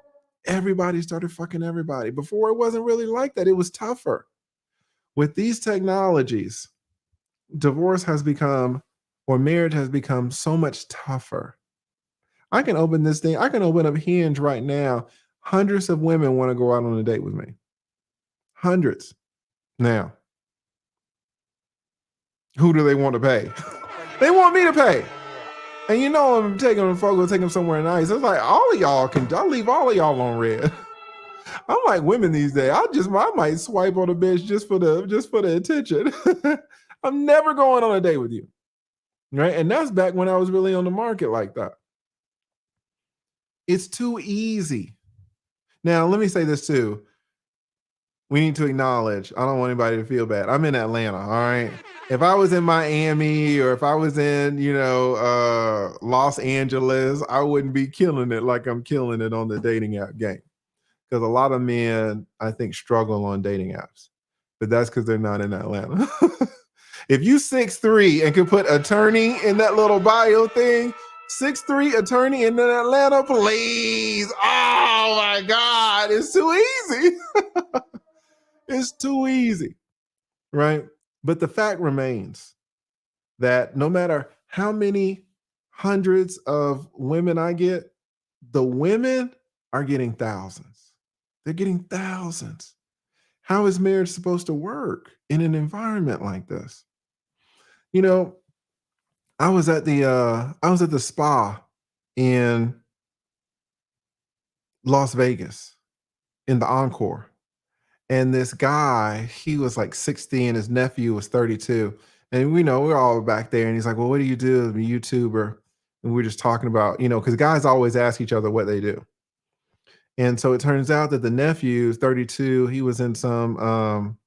everybody started fucking everybody. Before, it wasn't really like that. It was tougher. With these technologies, divorce has become, or marriage has become, so much tougher. I can open this thing. I can open up Hinge right now. Hundreds of women want to go out on a date with me. Hundreds. Now, who do they want to pay? They want me to pay. And I'm taking them, folks, take them somewhere nice. It's like all of y'all I'll leave all of y'all on red. I'm like women these days. I might swipe on a bitch just for the attention. I'm never going on a date with you. Right? And that's back when I was really on the market like that. It's too easy. Now, let me say this too. We need to acknowledge, I don't want anybody to feel bad. I'm in Atlanta, all right? If I was in Miami or if I was in, Los Angeles, I wouldn't be killing it like I'm killing it on the dating app game. Because a lot of men, I think, struggle on dating apps. But that's because they're not in Atlanta. If you 6'3" and can put attorney in that little bio thing, 6'3" attorney in Atlanta, please. Oh my God, it's too easy. It's too easy, right? But the fact remains that no matter how many hundreds of women I get, the women are getting thousands. They're getting thousands. How is marriage supposed to work in an environment like this? You know, I was at the spa in Las Vegas in the Encore. And this guy, he was like 60 and his nephew was 32. And we know we're all back there. And he's like, well, what do you do? I'm a YouTuber. And we're just talking about, because guys always ask each other what they do. And so it turns out that the nephew is 32. He was in some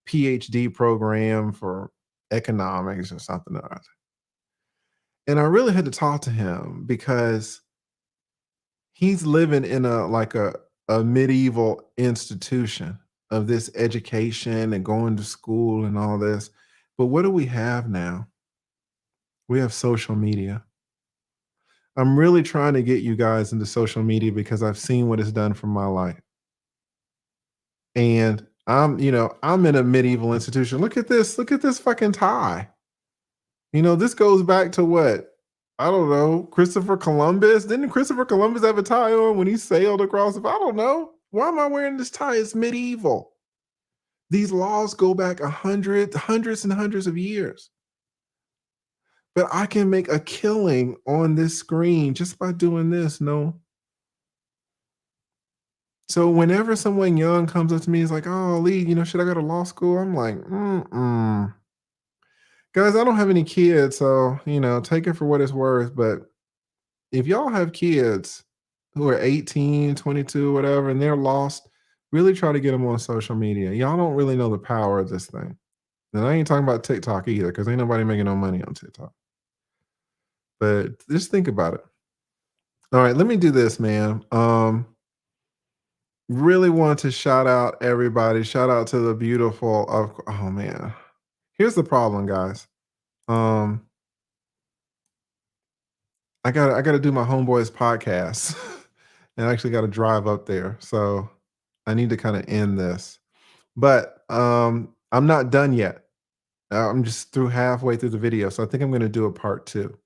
PhD program for economics or something or other. And I really had to talk to him because he's living in a medieval institution of this education and going to school and all this. But what do we have now? We have social media. I'm really trying to get you guys into social media because I've seen what it's done for my life. And I'm in a medieval institution. Look at this fucking tie. This goes back to what? I don't know. Christopher Columbus. Didn't Christopher Columbus have a tie on when he sailed across? I don't know. Why am I wearing this tie? It's medieval. These laws go back hundreds and hundreds of years. But I can make a killing on this screen just by doing this, no? So whenever someone young comes up to me, is like, oh, Lee, should I go to law school? I'm like, Guys, I don't have any kids, so, take it for what it's worth. But if y'all have kids who are 18, 22, whatever, and they're lost, really try to get them on social media. Y'all don't really know the power of this thing. And I ain't talking about TikTok either, because ain't nobody making no money on TikTok. But just think about it. All right, let me do this, man. Really want to shout out everybody. Shout out to the beautiful oh man. Here's the problem, guys. I gotta do my homeboys podcast. And I actually gotta drive up there. So I need to kind of end this. But I'm not done yet. I'm just halfway through the video. So I think I'm gonna do a part 2.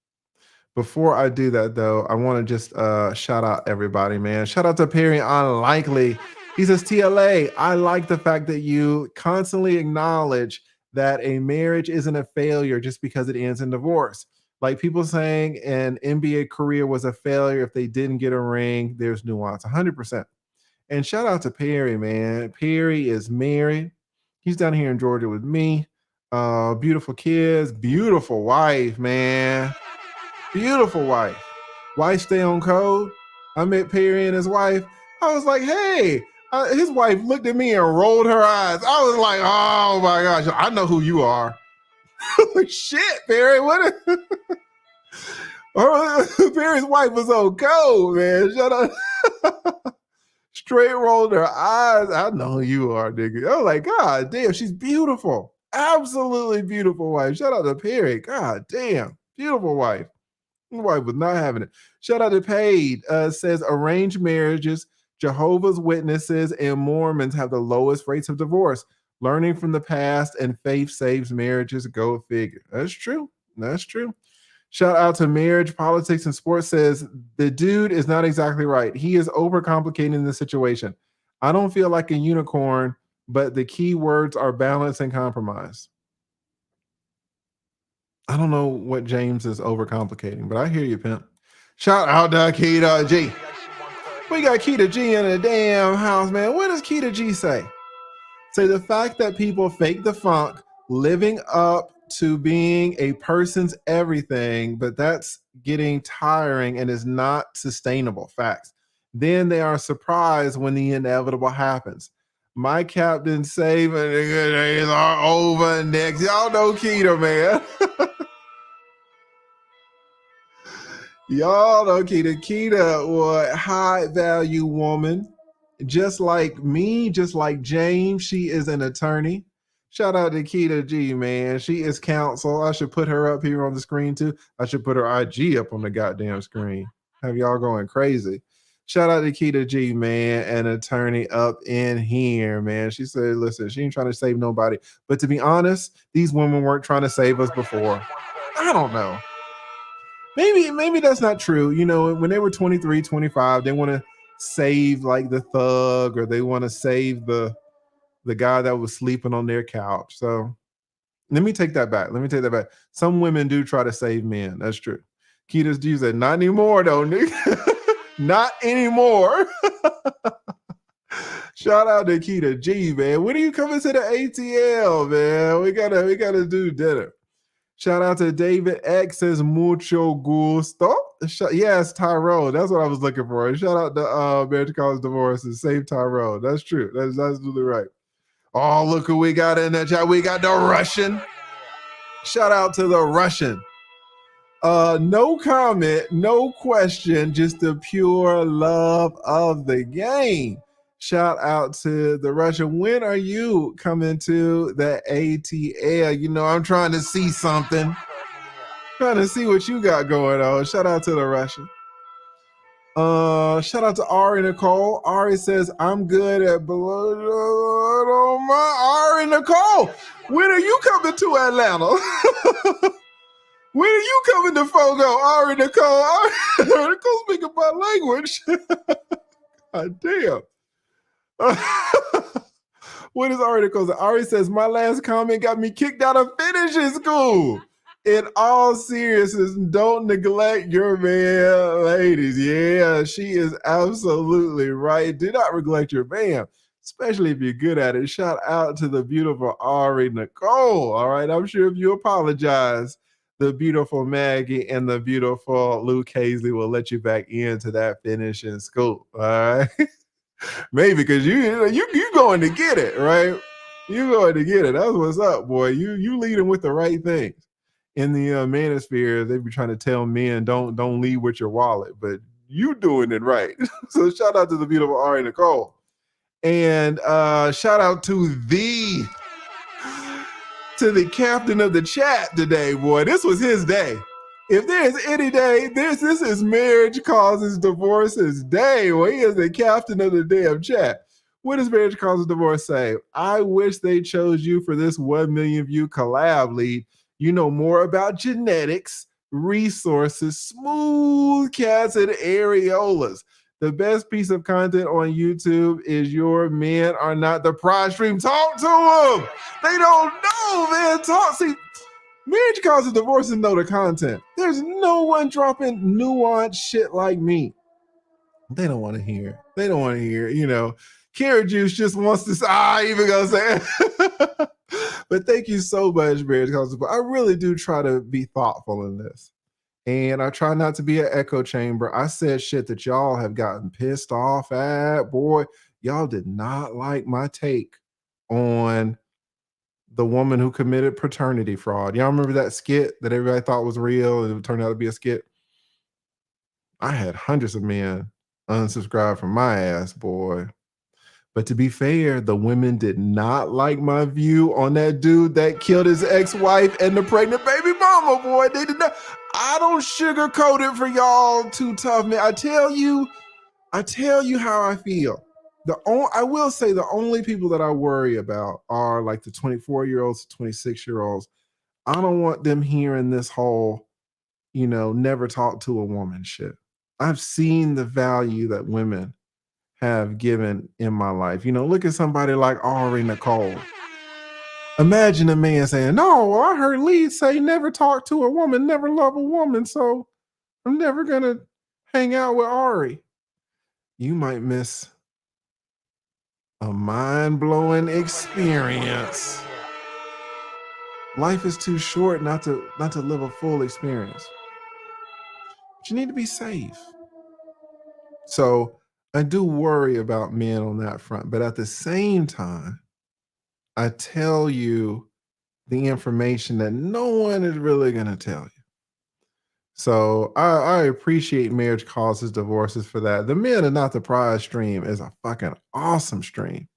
Before I do that, though, I want to just shout out everybody, man. Shout out to Perry Unlikely. He says, TLA, I like the fact that you constantly acknowledge that a marriage isn't a failure just because it ends in divorce. Like people saying an NBA career was a failure if they didn't get a ring. There's nuance, 100%. And shout out to Perry, man. Perry is married. He's down here in Georgia with me. Beautiful kids, beautiful wife, man. Beautiful wife. Wife stay on code. I met Perry and his wife. I was like, hey, his wife looked at me and rolled her eyes. I was like, oh my gosh, I know who you are. Shit, Perry, what? Perry's wife was on code, man. Shut up. Straight rolled her eyes. I know who you are, nigga. I was like, God damn, she's beautiful. Absolutely beautiful wife. Shout out to Perry. God damn, beautiful wife. My wife was not having it. Shout out to Paid. Says arranged marriages, Jehovah's Witnesses, and Mormons have the lowest rates of divorce. Learning from the past and faith saves marriages. Go figure. That's true. That's true. Shout out to Marriage, Politics, and Sports. Says the dude is not exactly right. He is overcomplicating the situation. I don't feel like a unicorn, but the key words are balance and compromise. I don't know what James is overcomplicating, but I hear you, pimp. Shout out to Keita G. We got Keita G in the damn house, man. What does Keita G say? Say the fact that people fake the funk, living up to being a person's everything, but that's getting tiring and is not sustainable. Facts. Then they are surprised when the inevitable happens. My captain saving the good days are over next. Y'all know Keita, man. Y'all know Keita. Keita was a high value woman. Just like me, just like James, she is an attorney. Shout out to Keita G, man. She is counsel. I should put her up here on the screen too. I should put her IG up on the goddamn screen. Have y'all going crazy. Shout out to Keita G, man, an attorney up in here, man. She said, listen, she ain't trying to save nobody. But to be honest, these women weren't trying to save us before. I don't know. Maybe that's not true. You know, when they were 23, 25, they want to save like the thug, or they want to save the guy that was sleeping on their couch. So let me take that back. Some women do try to save men. That's true. Keita's G said, not anymore, though, nigga. Not anymore. Shout out to Keita G, man. When are you coming to the ATL, man? We gotta do dinner. Shout out to David X, says mucho gusto. Yes, Tyrone. That's what I was looking for. Shout out to Marriage Cause Divorces. Save Tyrone. That's true. That's absolutely right. Oh, look who we got in that chat. We got the Russian. Shout out to the Russian. No comment, no question, just the pure love of the game. Shout out to the Russian. When are you coming to the ATL? You know, I'm trying to see something. Trying to see what you got going on. Shout out to the Russian. Shout out to Ari Nicole. Ari says, I'm good at blood on my Ari Nicole. When are you coming to Atlanta? When are you coming to Fogo? Ari Nicole. Ari Nicole speaking my language. God damn. What is Ari Nicole? Ari says, my last comment got me kicked out of finishing school. In all seriousness, don't neglect your man, ladies. Yeah, she is absolutely right. Do not neglect your man, especially if you're good at it. Shout out to the beautiful Ari Nicole. All right, I'm sure if you apologize, the beautiful Maggie and the beautiful Luke Hazley will let you back into that finishing school. All right, maybe because you going to get it, right? You going to get it. That's what's up, boy. You leading with the right things. In the manosphere, they be trying to tell men don't lead with your wallet, but you doing it right. So shout out to the beautiful Ari Nicole, and shout out to the captain of the chat today, boy. This was his day. If there's any day, this is Marriage Causes Divorces Day. Well, he is the captain of the damn chat. What does Marriage Causes Divorce say? I wish they chose you for this 1 million view collab lead. You know more about genetics, resources, smooth cats, and areolas. The best piece of content on YouTube is your men are not the prize stream. Talk to them. They don't know, man. See, Marriage Causes Divorces know the content. There's no one dropping nuanced shit like me. They don't want to hear. They don't want to hear. You know, Carrot Juice just wants to say, I even gonna say it. But thank you so much, Marriage Causes. I really do try to be thoughtful in this. And I try not to be an echo chamber. I said shit that y'all have gotten pissed off at. Boy, y'all did not like my take on the woman who committed paternity fraud. Y'all remember that skit that everybody thought was real and it turned out to be a skit? I had hundreds of men unsubscribe from my ass, boy. But to be fair, the women did not like my view on that dude that killed his ex-wife and the pregnant baby mama, boy. They did not. I don't sugarcoat it for y'all too tough, man. I tell you how I feel. I will say the only people that I worry about are like the 24-year-olds, 26-year-olds. I don't want them hearing this whole, never talk to a woman shit. I've seen the value that women have given in my life. Look at somebody like Ari Nicole. Imagine a man saying, no, I heard Lee say never talk to a woman, never love a woman, so I'm never going to hang out with Ari. You might miss a mind-blowing experience. Life is too short not to live a full experience. But you need to be safe. So I do worry about men on that front, but at the same time, I tell you the information that no one is really going to tell you. So I appreciate Marriage Causes Divorces for that. The Men Are Not the Prize stream is a fucking awesome stream.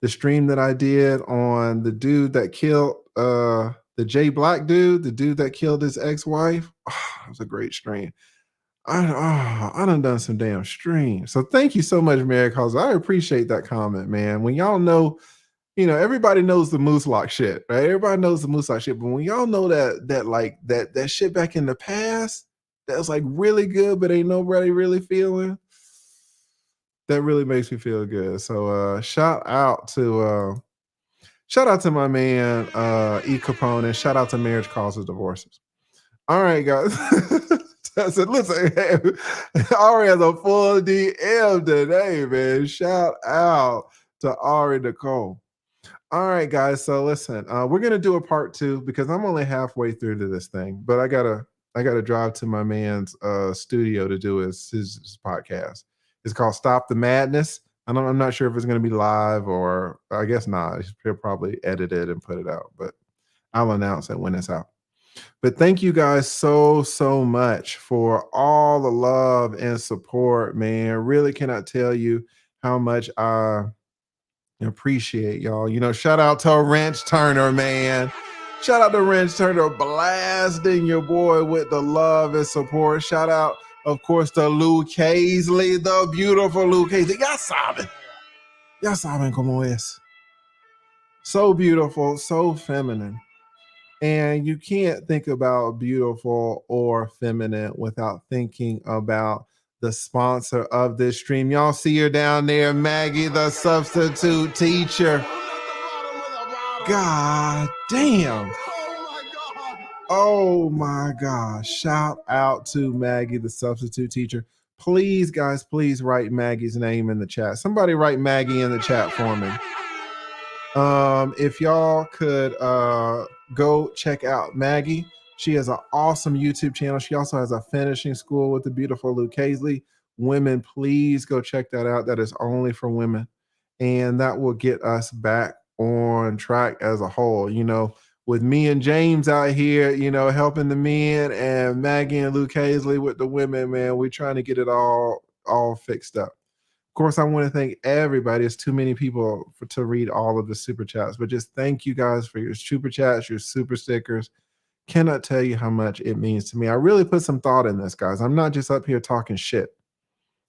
the stream that I did on the dude that killed the Jay Black dude, the dude that killed his ex-wife. Oh, it was a great stream. I done some damn streams. So thank you so much, Mary, cause I appreciate that comment, man. When y'all know, everybody knows the Moose Lock shit, right? Everybody knows the Moose Lock shit, but when y'all know that shit back in the past, that's like really good, but ain't nobody really feeling, that really makes me feel good. So shout out to my man E Capone, and shout out to Marriage Causes Divorces. All right, guys. I said, listen, Ari has a full DM today, man. Shout out to Ari Nicole. All right, guys. So listen, we're gonna do a part 2 because I'm only halfway through to this thing, but I gotta drive to my man's studio to do his podcast. It's called Stop the Madness. I'm not sure if it's gonna be live, or I guess not. He'll probably edit it and put it out, but I'll announce it when it's out. But thank you guys so much for all the love and support, man. Really cannot tell you how much I appreciate y'all. Shout out to Wrench Turner, man. Shout out to Wrench Turner, blasting your boy with the love and support. Shout out, of course, to Lou Casely, the beautiful Lou Casely. Ya saben cómo es. So beautiful, so feminine. And you can't think about beautiful or feminine without thinking about the sponsor of this stream. Y'all see her down there, Maggie, the substitute teacher. God damn. Oh my gosh. Shout out to Maggie, the substitute teacher. Please, guys, please write Maggie's name in the chat. Somebody write Maggie in the chat for me. If y'all could go check out Maggie. She has an awesome YouTube channel. She also has a finishing school with the beautiful Lou Casely. Women, please go check that out. That is only for women. And that will get us back on track as a whole. With me and James out here, helping the men, and Maggie and Lou Casely with the women, man, we're trying to get it all fixed up. Of course, I want to thank everybody. It's too many people to read all of the super chats, but just thank you guys for your super chats, your super stickers. Cannot tell you how much it means to me. I really put some thought in this, guys. I'm not just up here talking shit.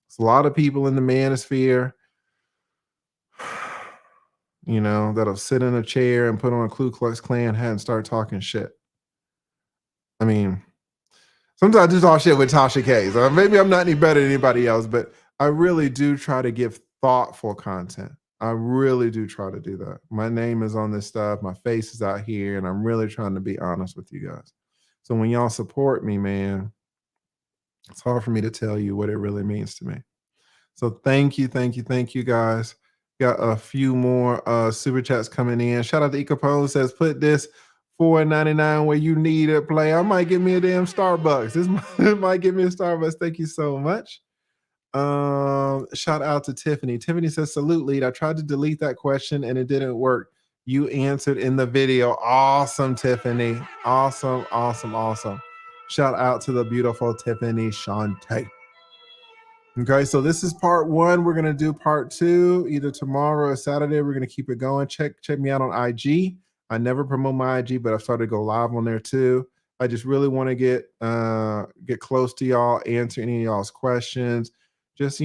There's a lot of people in the manosphere, that'll sit in a chair and put on a Ku Klux Klan hat and start talking shit. I mean, sometimes I do talk shit with Tasha K. So maybe I'm not any better than anybody else, but I really do try to give thoughtful content. I really do try to do that. My name is on this stuff. My face is out here, and I'm really trying to be honest with you guys. So when y'all support me, man, it's hard for me to tell you what it really means to me. So thank you guys. Got a few more super chats coming in. Shout out to Ecapone, says, put this $4.99 where you need it, play. I might get me a damn Starbucks. This might get me a Starbucks. Thank you so much. Shout out to Tiffany. Tiffany says, salute, lead. I tried to delete that question and it didn't work. You answered in the video. Awesome, Tiffany. Awesome. Shout out to the beautiful Tiffany Shante. Okay, so this is part 1. We're going to do part 2 either tomorrow or Saturday. We're going to keep it going. Check me out on IG. I never promote my IG, but I've started to go live on there too. I just really want to get close to y'all, answer any of y'all's questions. Just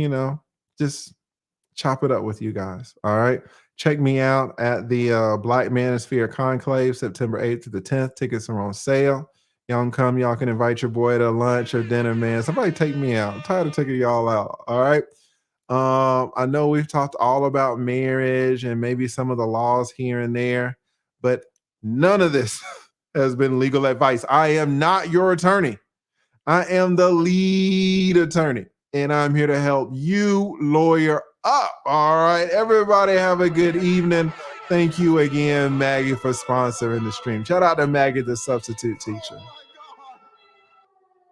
chop it up with you guys. All right. Check me out at the Black Manosphere Conclave, September 8th to the 10th. Tickets are on sale. Y'all can come. Y'all can invite your boy to lunch or dinner, man. Somebody take me out. I'm tired of taking y'all out. All right. I know we've talked all about marriage and maybe some of the laws here and there, but none of this has been legal advice. I am not your attorney. I am the lead attorney, and I'm here to help you lawyer up. All right. Everybody have a good evening. Thank you again, Maggie, for sponsoring the stream. Shout out to Maggie, the substitute teacher.